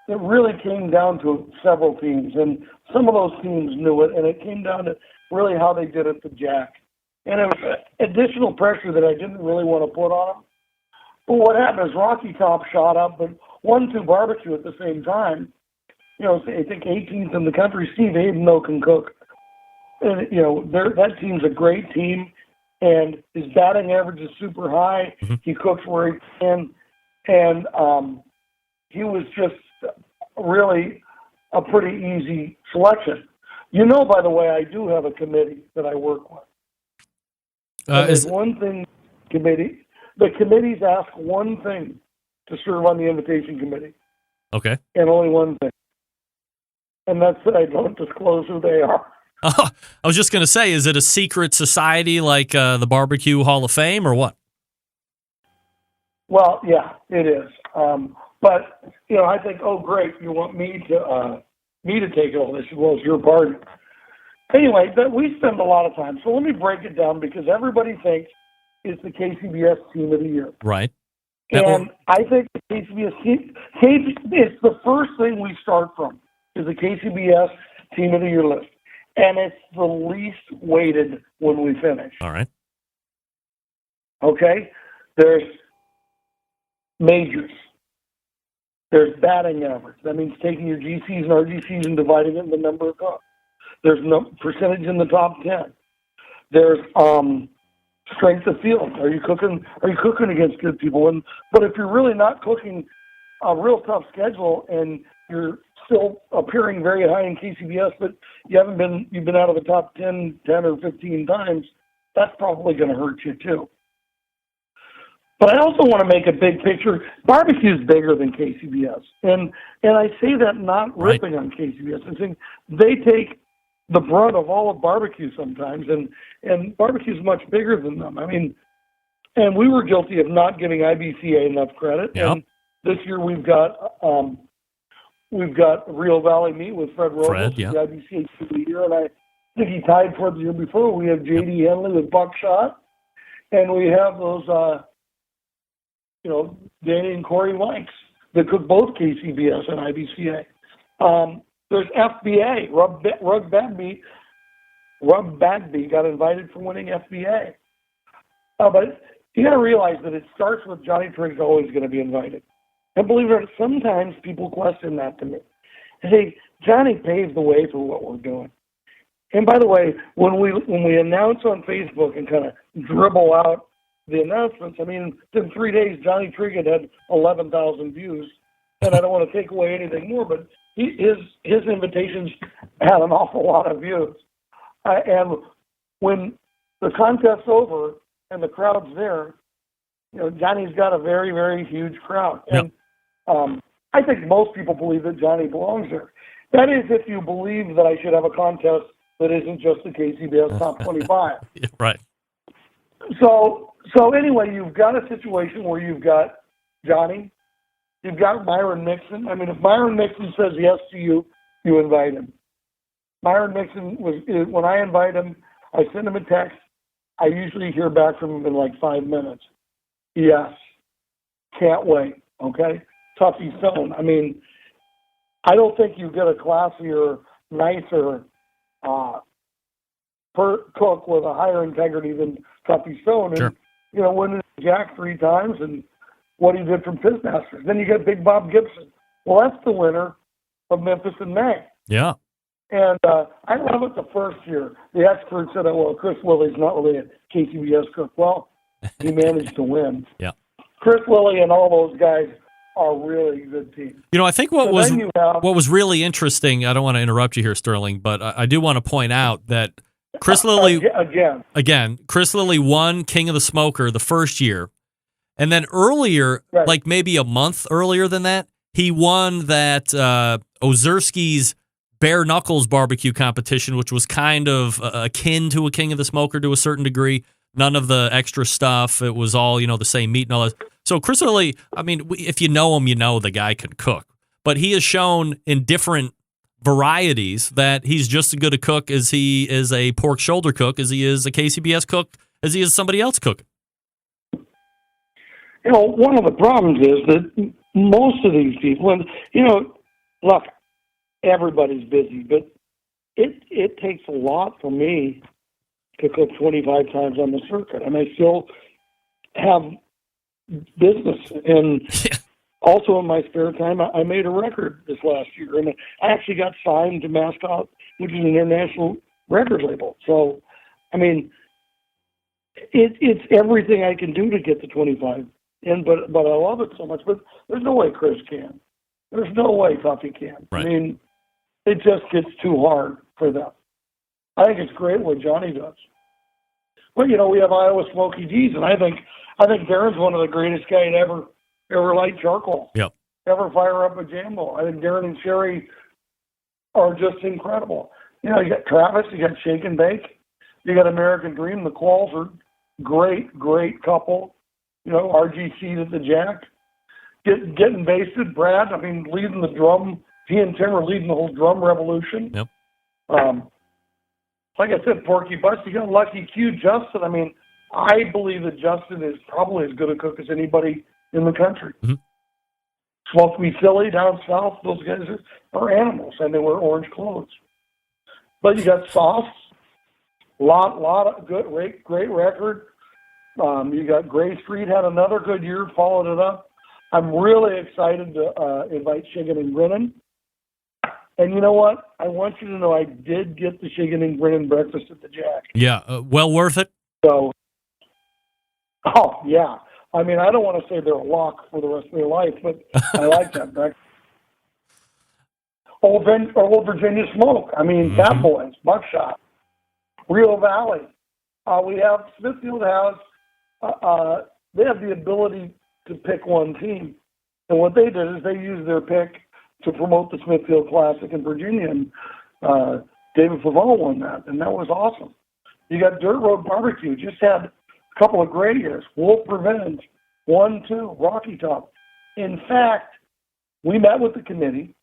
it really came down to several teams, and some of those teams knew it, and it came down to really how they did it at the Jack. And it was additional pressure that I didn't really want to put on them. But what happened is Rocky Top shot up, but 1-2 barbecue at the same time. I think 18th in the country. Steve Hayden can cook. And, that team's a great team, and his batting average is super high. Mm-hmm. He cooks where he can, and he was just really a pretty easy selection. By the way, I do have a committee that I work with. There's one thing, the committees ask one thing to serve on the invitation committee. Okay. And only one thing. And that's that I don't disclose who they are. Oh, I was just going to say, is it a secret society like the Barbecue Hall of Fame or what? Well, yeah, it is. But, I think, oh, great, you want me to take all this? Well, it's your party. Anyway, we spend a lot of time. So let me break it down because everybody thinks it's the KCBS Team of the Year. Right. And I think the KCBS team, it's the first thing we start from is the KCBS Team of the Year list. And it's the least weighted when we finish. All right. Okay? There's majors. There's batting average. That means taking your GCs and RGCs and dividing it in the number of cooks. There's no percentage in the top 10. There's strength of field. Are you cooking against good people? But if you're really not cooking a real tough schedule and you're still appearing very high in KCBS, but you've been out of the top 10 or 15 times, that's probably going to hurt you too. But I also want to make a big picture. Barbecue is bigger than KCBS. And I say that not ripping on KCBS. I think they take the brunt of all of barbecue sometimes, and barbecue is much bigger than them. I mean, and we were guilty of not giving IBCA enough credit. Yep. And this year we've got Rio Valley Meat with Fred Robles, yeah. the IBCA of the year, and I think he tied for it the year before. We have J.D. Henley with Buckshot, and we have those, Danny and Corey Likes that cook both KCBS and IBCA. There's FBA. Rub Bagby got invited for winning FBA. But you got to realize that it starts with Johnny Trigg's always going to be invited. And believe it or not, sometimes people question that to me. They say, Johnny paved the way for what we're doing. And by the way, when we announce on Facebook and kind of dribble out the announcements, I mean, in 3 days, Johnny Trigg had 11,000 views. And I don't want to take away anything more, but his invitations had an awful lot of views. And when the contest's over and the crowd's there, Johnny's got a very, very huge crowd. Yep. And I think most people believe that Johnny belongs there. That is, if you believe that I should have a contest that isn't just the KCBS Top 25. Right. So anyway, you've got a situation where you've got Johnny, you've got Myron Mixon. I mean, if Myron Mixon says yes to you, you invite him. Myron Mixon when I invite him, I send him a text. I usually hear back from him in like 5 minutes. Yes. Can't wait. Okay? Tuffy Stone. I mean, I don't think you get a classier, nicer cook with a higher integrity than Tuffy Stone. Sure. And, winning Jack 3 times and what he did from Pizzmasters. Then you get Big Bob Gibson. Well, that's the winner of Memphis in May. Yeah. And I love it the first year. The expert said, well, Chris Willey's not really a KCBS cook. Well, he managed to win. Yeah. Chris Willey and all those guys are really good teams. I think what was really interesting, I don't want to interrupt you here, Sterling, but I do want to point out that Chris Lilly, Chris Lilly won King of the Smoker the first year. And then earlier, like maybe a month earlier than that, he won that Ozerski's Bare Knuckles barbecue competition, which was kind of akin to a King of the Smoker to a certain degree. None of the extra stuff. It was all, the same meat and all that. So Chris Lilly, I mean, if you know him, the guy can cook. But he has shown in different varieties that he's just as good a cook as he is a pork shoulder cook, as he is a KCBS cook, as he is somebody else cooking. One of the problems is that most of these people, and, look, everybody's busy, but it takes a lot for me to cook 25 times on the circuit, and I still have business. And also in my spare time, I made a record this last year, and I actually got signed to Mascot, which is an international record label. So, I mean, it's everything I can do to get to 25 in, but I love it so much. But there's no way Chris can. There's no way Tuffy can. Right. I mean, it just gets too hard for them. I think it's great what Johnny does. But, we have Iowa Smoky D's, and I think Darren's one of the greatest guys ever light charcoal. Yep. Ever fire up a Jambo. I think Darren and Sherry are just incredible. You got Travis, you got Shake and Bake, you got American Dream. The Qualls are great couple. RGC at the Jack. Getting basted, Brad, leading the drum. He and Tim are leading the whole drum revolution. Yep. Like I said, Porky Bust, you got Lucky Q, Justin. I believe that Justin is probably as good a cook as anybody in the country. Mm-hmm. Smoke Me Silly down south, those guys are animals, and they wear orange clothes. But you got Sauce, lot of good, great record. You got Gray Street had another good year, followed it up. I'm really excited to invite Shiggin and Grinnin. And you know what? I want you to know I did get the Shiggin and Grinnin breakfast at the Jack. Yeah, well worth it. So, yeah. I don't want to say they're a lock for the rest of their life, but I like that breakfast. Old Virginia Smoke. I mean, Fat Boys, Buckshot, Rio Valley. We have Smithfield has they have the ability to pick one team, and what they did is they used their pick to promote the Smithfield Classic in Virginia, and David Favall won that, and that was awesome. You got Dirt Road Barbecue, just had a couple of great years. Wolf Revenge, 1-2, Rocky Top. In fact, we met with the committee,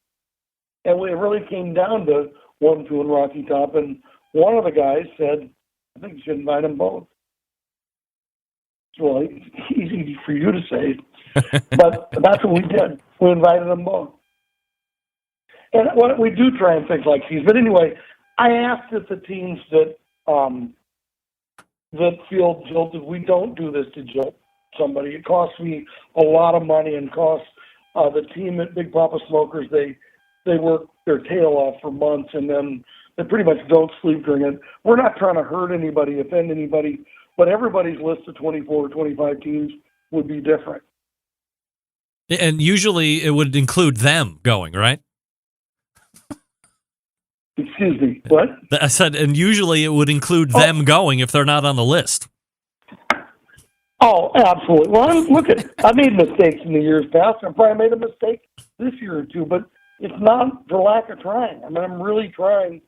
and it really came down to 1-2 and Rocky Top, and one of the guys said, I think you should invite them both. Well, it's easy for you to say, but that's what we did. We invited them both. And what we do try and think like these. But anyway, I asked if the teams that feel jilted, we don't do this to jilt somebody. It costs me a lot of money and costs the team at Big Papa Smokers, they work their tail off for months and then they pretty much don't sleep during it. We're not trying to hurt anybody, offend anybody, but everybody's list of 24 or 25 teams would be different. And usually it would include them going, right? Excuse me, what? I said, and usually it would include them going if they're not on the list. Oh, absolutely. Well, look I made mistakes in the years past. I probably made a mistake this year or two, but it's not for lack of trying. I mean, I'm really trying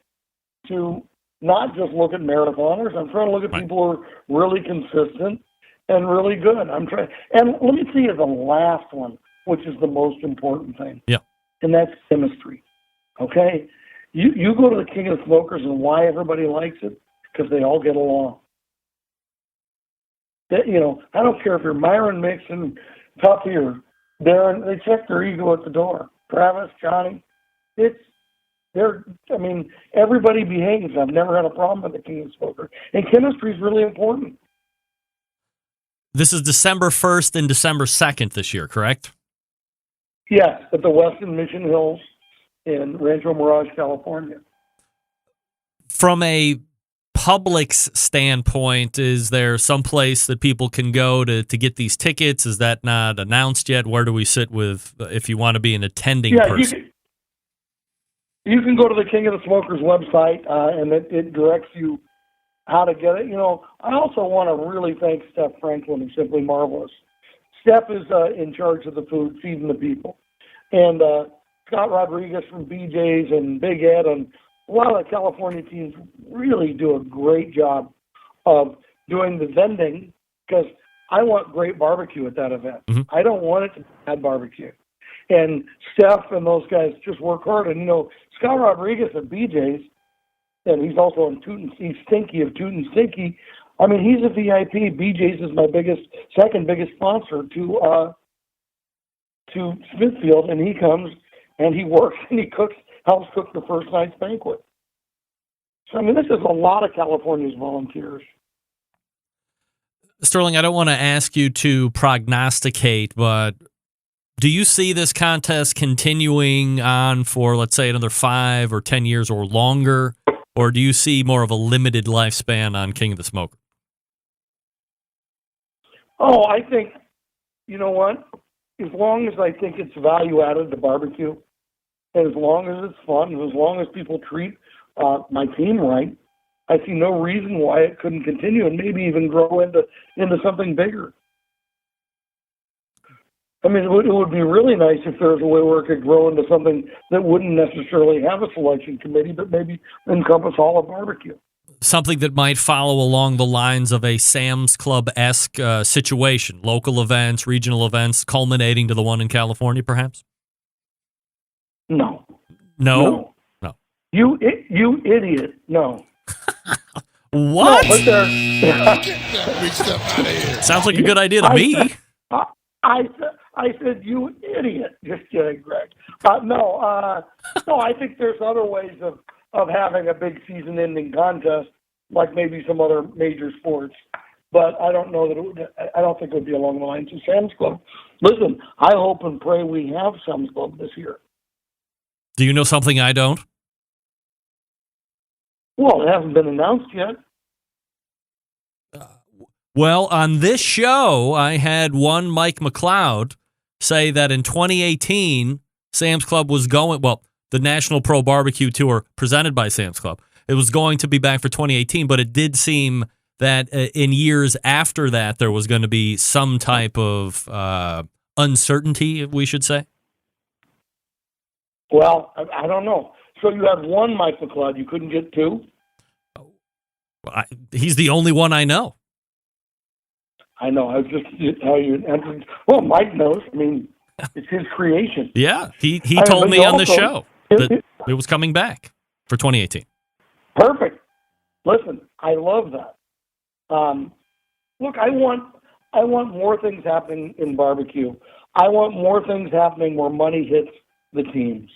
to not just look at marathoners. I'm trying to look at people who are really consistent and really good. I'm trying, and let me see the last one, which is the most important thing. Yeah. And that's chemistry. Okay? You go to the King of the Smokers and why everybody likes it? Because they all get along. I don't care if you're Myron Mixon, Tuffy, or Darren, they check their ego at the door. Travis, Johnny, everybody behaves. I've never had a problem with the King of the Smokers. And chemistry is really important. This is December 1st and December 2nd this year, correct? Yes, at the Westin Mission Hills in Rancho Mirage, California. From a public's standpoint, is there some place that people can go to get these tickets? Is that not announced yet? Where do we sit with if you want to be an attending person? You can go to the King of the Smokers website, and it directs you how to get it. I also want to really thank Steph Franklin of Simply Marvelous. Steph is in charge of the food, feeding the people. And Scott Rodriguez from BJ's and Big Ed and a lot of the California teams really do a great job of doing the vending because I want great barbecue at that event. Mm-hmm. I don't want it to be bad barbecue. And Steph and those guys just work hard. And, Scott Rodriguez at BJ's, and he's also on he's Stinky of Toot and Stinky. I mean, he's a VIP. BJ's is my second biggest sponsor to Smithfield, and he comes and he works and he helps cook the first night's banquet. So, this is a lot of California's volunteers. Sterling, I don't want to ask you to prognosticate, but do you see this contest continuing on for, let's say, another 5 or 10 years or longer? Or do you see more of a limited lifespan on King of the Smoker? Oh, I think, you know what? As long as I think it's value added to barbecue, and as long as it's fun, and as long as people treat my team right, I see no reason why it couldn't continue and maybe even grow into something bigger. It would be really nice if there was a way where it could grow into something that wouldn't necessarily have a selection committee, but maybe encompass all of barbecue. Something that might follow along the lines of a Sam's Club-esque situation, local events, regional events, culminating to the one in California, perhaps? No. No? No. You idiot. No. What? No, Get that big stuff out of here. Sounds like a good idea to me. I said, you idiot. Just kidding, Greg. No, I think there's other ways of having a big season-ending contest, like maybe some other major sports. But I don't know I don't think it would be along the lines of Sam's Club. Listen, I hope and pray we have Sam's Club this year. Do you know something I don't? Well, it hasn't been announced yet. Well, on this show, I had one Mike McLeod say that in 2018, Sam's Club was going, the National Pro Barbecue Tour presented by Sam's Club. It was going to be back for 2018, but it did seem that in years after that, there was going to be some type of uncertainty, we should say. Well, I don't know. So you had one Mike McLeod. You couldn't get two? He's the only one I know. I know. I was just how you entered. Well, Mike knows. I mean, it's his creation. Yeah, he told me on the show that it was coming back for 2018. Perfect. Listen, I love that. Look, I want more things happening in barbecue. I want more things happening where money hits the teams.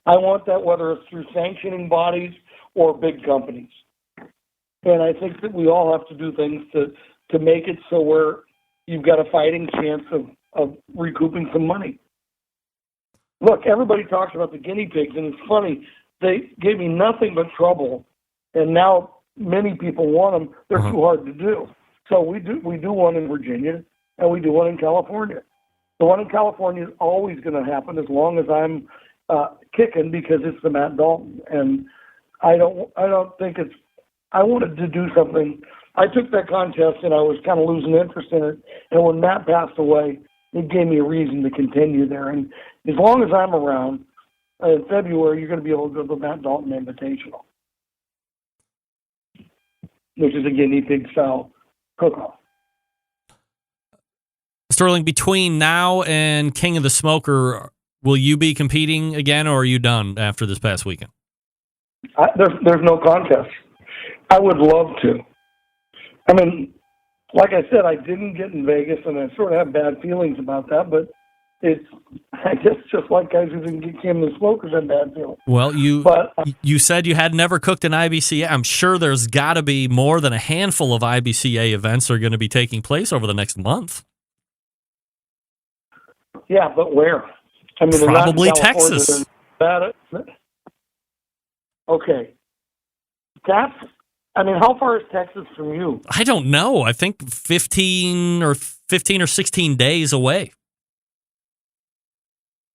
I want that whether it's through sanctioning bodies or big companies. And I think that we all have to do things to make it so where you've got a fighting chance of recouping some money. Look, everybody talks about the guinea pigs, and it's funny. They gave me nothing but trouble, and now many people want them. They're too hard to do. So we do one in Virginia, and we do one in California. The one in California is always going to happen as long as I'm kicking, because it's the Matt Dalton, and I don't think it's. I wanted to do something. I took that contest and I was kind of losing interest in it. And when Matt passed away, it gave me a reason to continue there. And as long as I'm around, in February, you're going to be able to go to the Matt Dalton Invitational, which is a guinea pig style cook-off. Sterling, between now and King of the Smoker, will you be competing again, or are you done after this past weekend? There's no contest. I would love to. I mean, like I said, I didn't get in Vegas, and I sort of have bad feelings about that, but I guess just like guys who didn't get King of the Smokers have bad feelings. Well, you said you had never cooked an IBCA. I'm sure there's got to be more than a handful of IBCA events that are going to be taking place over the next month. Yeah, but where? I mean, probably Texas. Okay. How far is Texas from you? I don't know. I think 15 or 16 days away.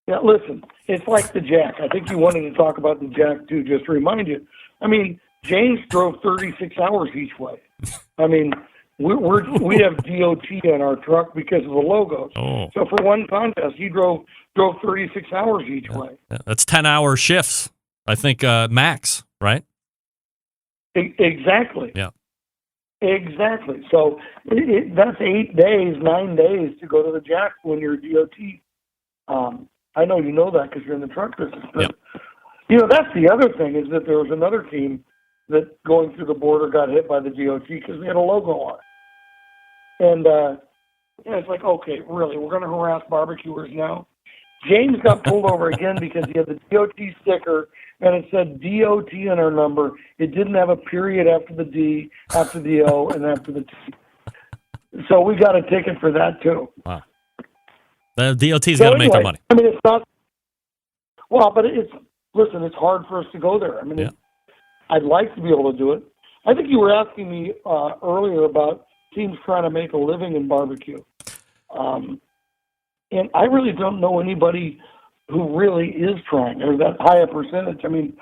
Yeah, listen, it's like the Jack. I think you wanted to talk about the Jack, too, just to remind you. I mean, James drove 36 hours each way. I mean, we have DOT on our truck because of the logos. Oh. So for one contest, he drove 36 hours each way. That's 10-hour shifts, I think, max, right? Exactly. Yeah. Exactly. So that's 8 days, 9 days to go to the Jack when you're DOT. I know you know that because you're in the truck business. But, that's the other thing is that there was another team that going through the border got hit by the DOT because they had a logo on it. And it's like, okay, really, we're going to harass barbecuers now? James got pulled over again because he had the DOT sticker and it said DOT in our number. It didn't have a period after the D, after the O, and after the T. So we got a ticket for that too. Wow. The DOT's got to make their money. I mean, it's not. Well, but it's hard for us to go there. I mean, I'd like to be able to do it. I think you were asking me earlier about teams trying to make a living in barbecue. And I really don't know anybody who really is trying, or that high a percentage. I mean,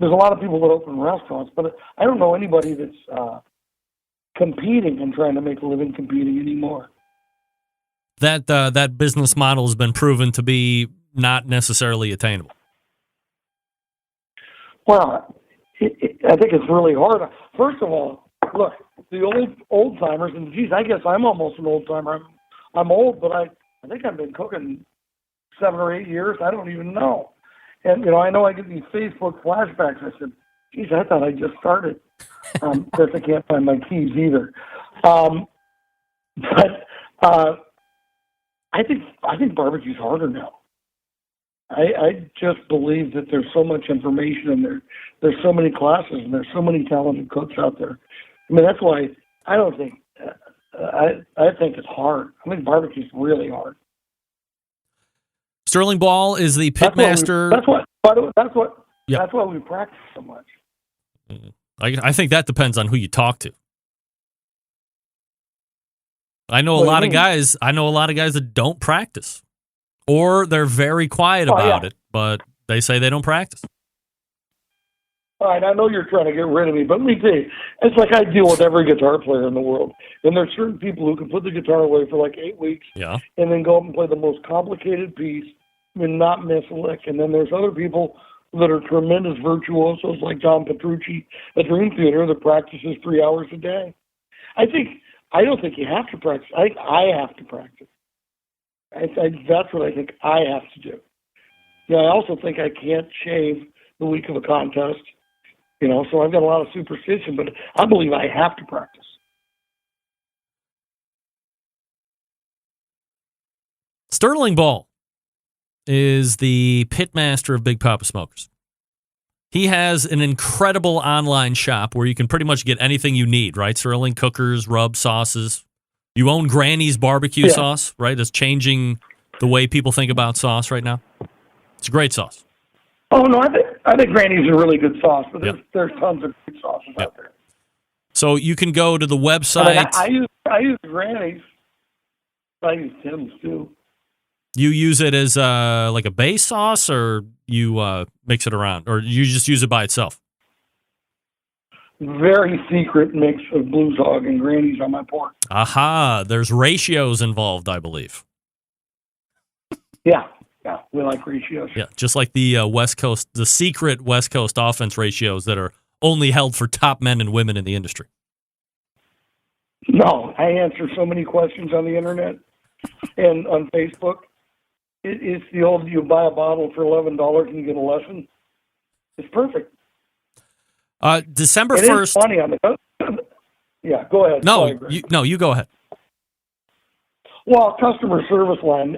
there's a lot of people that open restaurants, but I don't know anybody that's competing and trying to make a living competing anymore. That business model has been proven to be not necessarily attainable. Well, I think it's really hard. First of all, look, the old timers, and geez, I guess I'm almost an old timer. I'm old, but I think I've been cooking 7 or 8 years. I don't even know. And, I know I get these Facebook flashbacks. I said, geez, I thought I just started. Of course, I can't find my keys either. I think barbecue's harder now. I just believe that there's so much information and there's so many classes and there's so many talented cooks out there. I mean, that's why I don't think I think it's hard. I think barbecue's really hard. Sterling Ball is the pitmaster. That's why we practice so much. I think that depends on who you talk to. I know a lot of guys that don't practice, or they're very quiet about it, but they say they don't practice. All right, I know you're trying to get rid of me, but let me tell you, it's like I deal with every guitar player in the world. And there's certain people who can put the guitar away for like 8 weeks Yeah. and then go up and play the most complicated piece and not miss a lick. And then there's other people that are tremendous virtuosos like John Petrucci at Dream Theater that practices 3 hours a day. I don't think you have to practice. I have to practice. That's what I think I have to do. I also think I can't shave the week of a contest. So I've got a lot of superstition, but I believe I have to practice. Sterling Ball is the pitmaster of Big Papa Smokers. He has an incredible online shop where you can pretty much get anything you need, right? Sterling cookers, rub, sauces. You own Granny's barbecue sauce, right? It's changing the way people think about sauce right now. It's a great sauce. Oh, no, I think Granny's a really good sauce, but there's tons of good sauces out there. So you can go to the website. I use Granny's. I use Tim's, too. You use it as like a base sauce, or you mix it around, or you just use it by itself? Very secret mix of Blues Hog and Granny's on my pork. Aha, there's ratios involved, I believe. Yeah, we like ratios. Yeah, just like the West Coast, the secret West Coast offense ratios that are only held for top men and women in the industry. No, I answer so many questions on the internet and on Facebook. It's the old, you buy a bottle for $11 and you get a lesson. It's perfect. December 1st. It is funny on the. Yeah, go ahead. No, Sorry, you go ahead. Well, customer service line,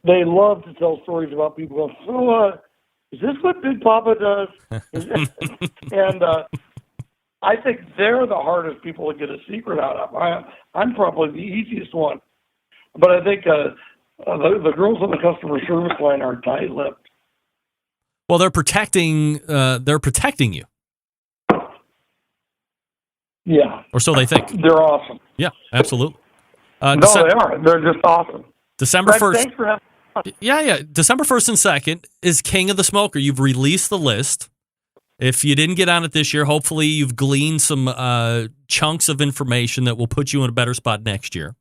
they love to tell stories about people going, so, is this what Big Papa does? And I think they're the hardest people to get a secret out of. I'm probably the easiest one. But I think the girls on the customer service line are tight-lipped. Well, they're protecting you. Yeah. Or so they think. They're awesome. Yeah, absolutely. No, they are. They're just awesome. December 1st. Thanks for having me. Yeah. December 1st and 2nd is King of the Smoker. You've released the list. If you didn't get on it this year, hopefully you've gleaned some chunks of information that will put you in a better spot next year.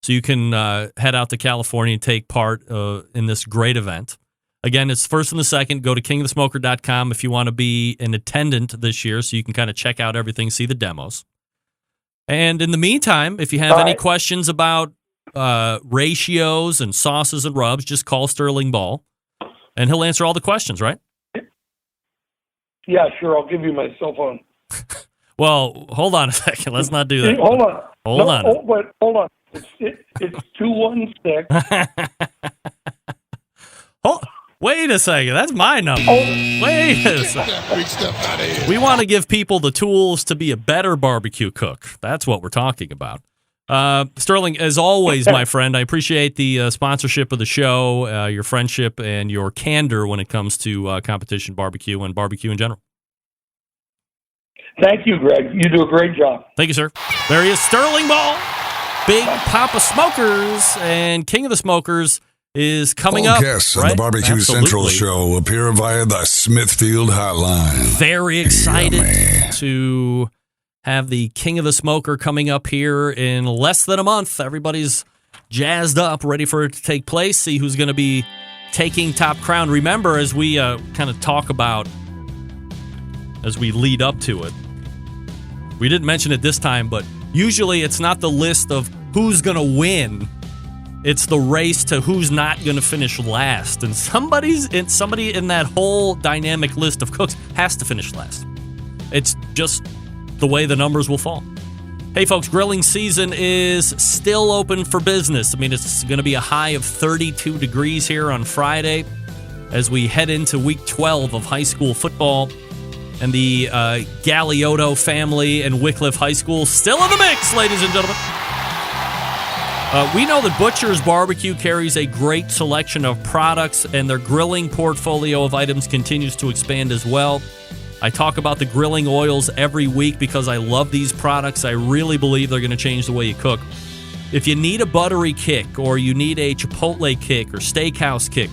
So you can head out to California and take part in this great event. Again, it's 1st and the 2nd. Go to kingofthesmoker.com if you want to be an attendant this year so you can kind of check out everything, see the demos. And in the meantime, if you have any questions about ratios and sauces and rubs, just call Sterling Ball, and he'll answer all the questions, right? Yeah, sure. I'll give you my cell phone. Well, hold on a second. Let's not do that. Hold on. Hold on. Hold on. It's 216. Oh, wait a second. That's my number. Wait a second. We want to give people the tools to be a better barbecue cook. That's what we're talking about. Sterling, as always, my friend, I appreciate the sponsorship of the show, your friendship, and your candor when it comes to competition barbecue and barbecue in general. Thank you, Greg. You do a great job. Thank you, sir. There he is, Sterling Ball, Big Papa Smokers, and King of the Smokers is coming All up. guests on the Barbecue Central show appear via the Smithfield Hotline. Very excited to have the King of the Smoker coming up here in less than a month. Everybody's jazzed up, ready for it to take place, see who's going to be taking Top Crown. Remember, as we kind of talk about, as we lead up to it, we didn't mention it this time, but usually it's not the list of who's going to win. It's the race to who's not going to finish last. And somebody in that whole dynamic list of cooks has to finish last. It's just the way the numbers will fall. Hey, folks, grilling season is still open for business. I mean, it's going to be a high of 32 degrees here on Friday as we head into week 12 of high school football. And the Galeotto family and Wycliffe High School still in the mix, ladies and gentlemen. We know that Butcher's Barbecue carries a great selection of products, and their grilling portfolio of items continues to expand as well. I talk about the grilling oils every week because I love these products. I really believe they're going to change the way you cook. If you need a buttery kick, or you need a Chipotle kick or steakhouse kick,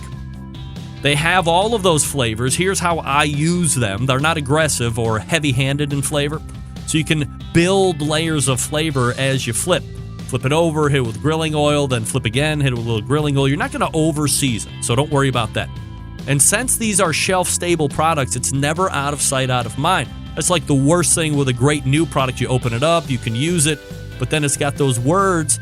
They have all of those flavors. Here's how I use them. They're not aggressive or heavy-handed in flavor, so you can build layers of flavor as you flip. Flip it over, hit it with grilling oil, then flip again, hit it with a little grilling oil. You're not going to over-season, so don't worry about that. And since these are shelf-stable products, it's never out of sight, out of mind. That's like the worst thing with a great new product. You open it up, you can use it, but then it's got those words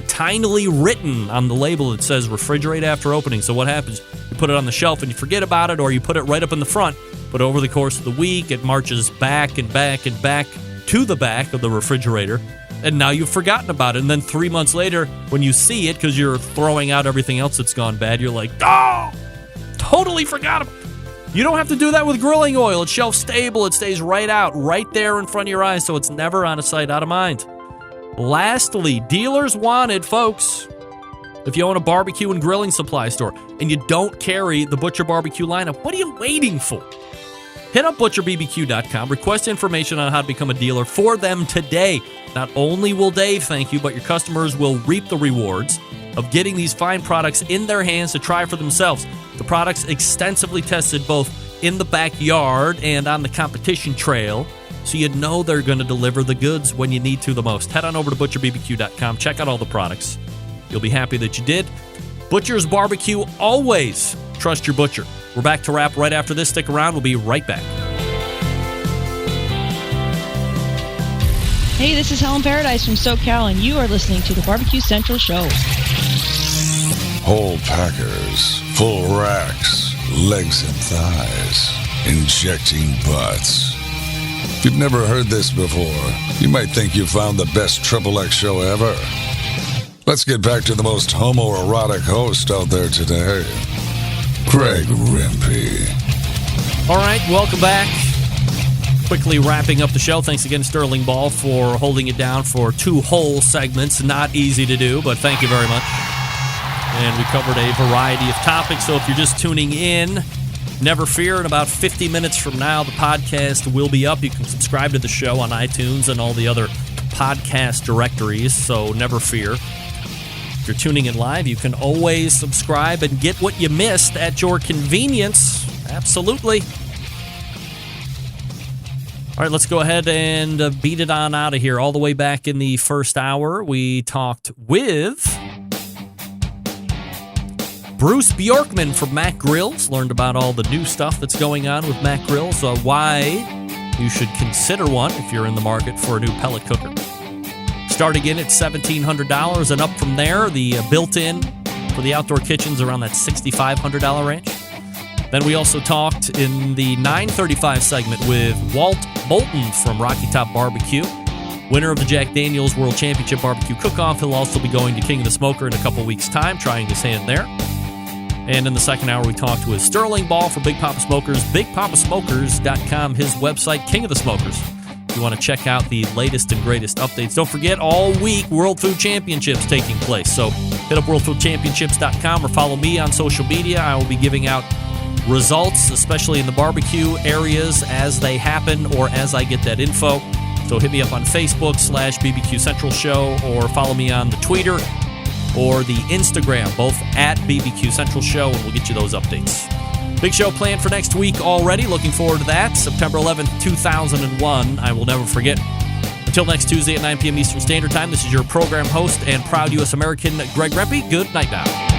tinily written on the label that says refrigerate after opening. So what happens? You put it on the shelf and you forget about it, or you put it right up in the front, but over the course of the week, it marches back and back and back to the back of the refrigerator, and now you've forgotten about it. And then 3 months later, when you see it, because you're throwing out everything else that's gone bad, you're like, oh, totally forgot about it. You don't have to do that with grilling oil. It's shelf stable. It stays right out, right there in front of your eyes, so it's never out of sight, out of mind. Lastly, dealers wanted, folks. If you own a barbecue and grilling supply store and you don't carry the Butcher Barbecue lineup, what are you waiting for? Hit up butcherbbq.com. Request information on how to become a dealer for them today. Not only will Dave thank you, but your customers will reap the rewards of getting these fine products in their hands to try for themselves. The products extensively tested both in the backyard and on the competition trail, so you know they're going to deliver the goods when you need to the most. Head on over to butcherbbq.com. Check out all the products. You'll be happy that you did. Butcher's Barbecue, always trust your butcher. We're back to wrap right after this. Stick around. We'll be right back. Hey, this is Helen Paradise from SoCal, and you are listening to the Barbecue Central Show. Whole packers, full racks, legs and thighs, injecting butts. If you've never heard this before, you might think you found the best XXX show ever. Let's get back to the most homoerotic host out there today, Greg Rempe. All right, welcome back. Quickly wrapping up the show. Thanks again, Sterling Ball, for holding it down for 2 whole segments. Not easy to do, but thank you very much. And we covered a variety of topics, so if you're just tuning in, never fear. In about 50 minutes from now, the podcast will be up. You can subscribe to the show on iTunes and all the other podcast directories, so never fear. If you're tuning in live, you can always subscribe and get what you missed at your convenience. Absolutely. All right, let's go ahead and beat it on out of here. All the way back in the first hour, we talked with Bruce Bjorkman from Mac Grills. Learned about all the new stuff that's going on with Mac Grills, why you should consider one if you're in the market for a new pellet cooker. Starting in at $1,700 and up from there. The built-in for the outdoor kitchens around that $6,500 range. Then we also talked in the 9:35 segment with Walt Bolton from Rocky Top Barbecue, winner of the Jack Daniels World Championship Barbecue Cook-Off. He'll also be going to King of the Smoker in a couple weeks' time, trying his hand there. And in the second hour, we talked with Sterling Ball for Big Papa Smokers, BigPapaSmokers.com, his website, King of the Smokers. If you want to check out the latest and greatest updates. Don't forget, all week, World Food Championships taking place. So hit up WorldFoodChampionships.com or follow me on social media. I will be giving out results, especially in the barbecue areas, as they happen or as I get that info. So hit me up on Facebook /BBQ Central Show, or follow me on the Twitter or the Instagram, both at BBQ Central Show, and we'll get you those updates. Big show planned for next week already. Looking forward to that. September 11th, 2001. I will never forget. Until next Tuesday at 9 p.m. Eastern Standard Time, this is your program host and proud U.S. American, Greg Rempe. Good night now.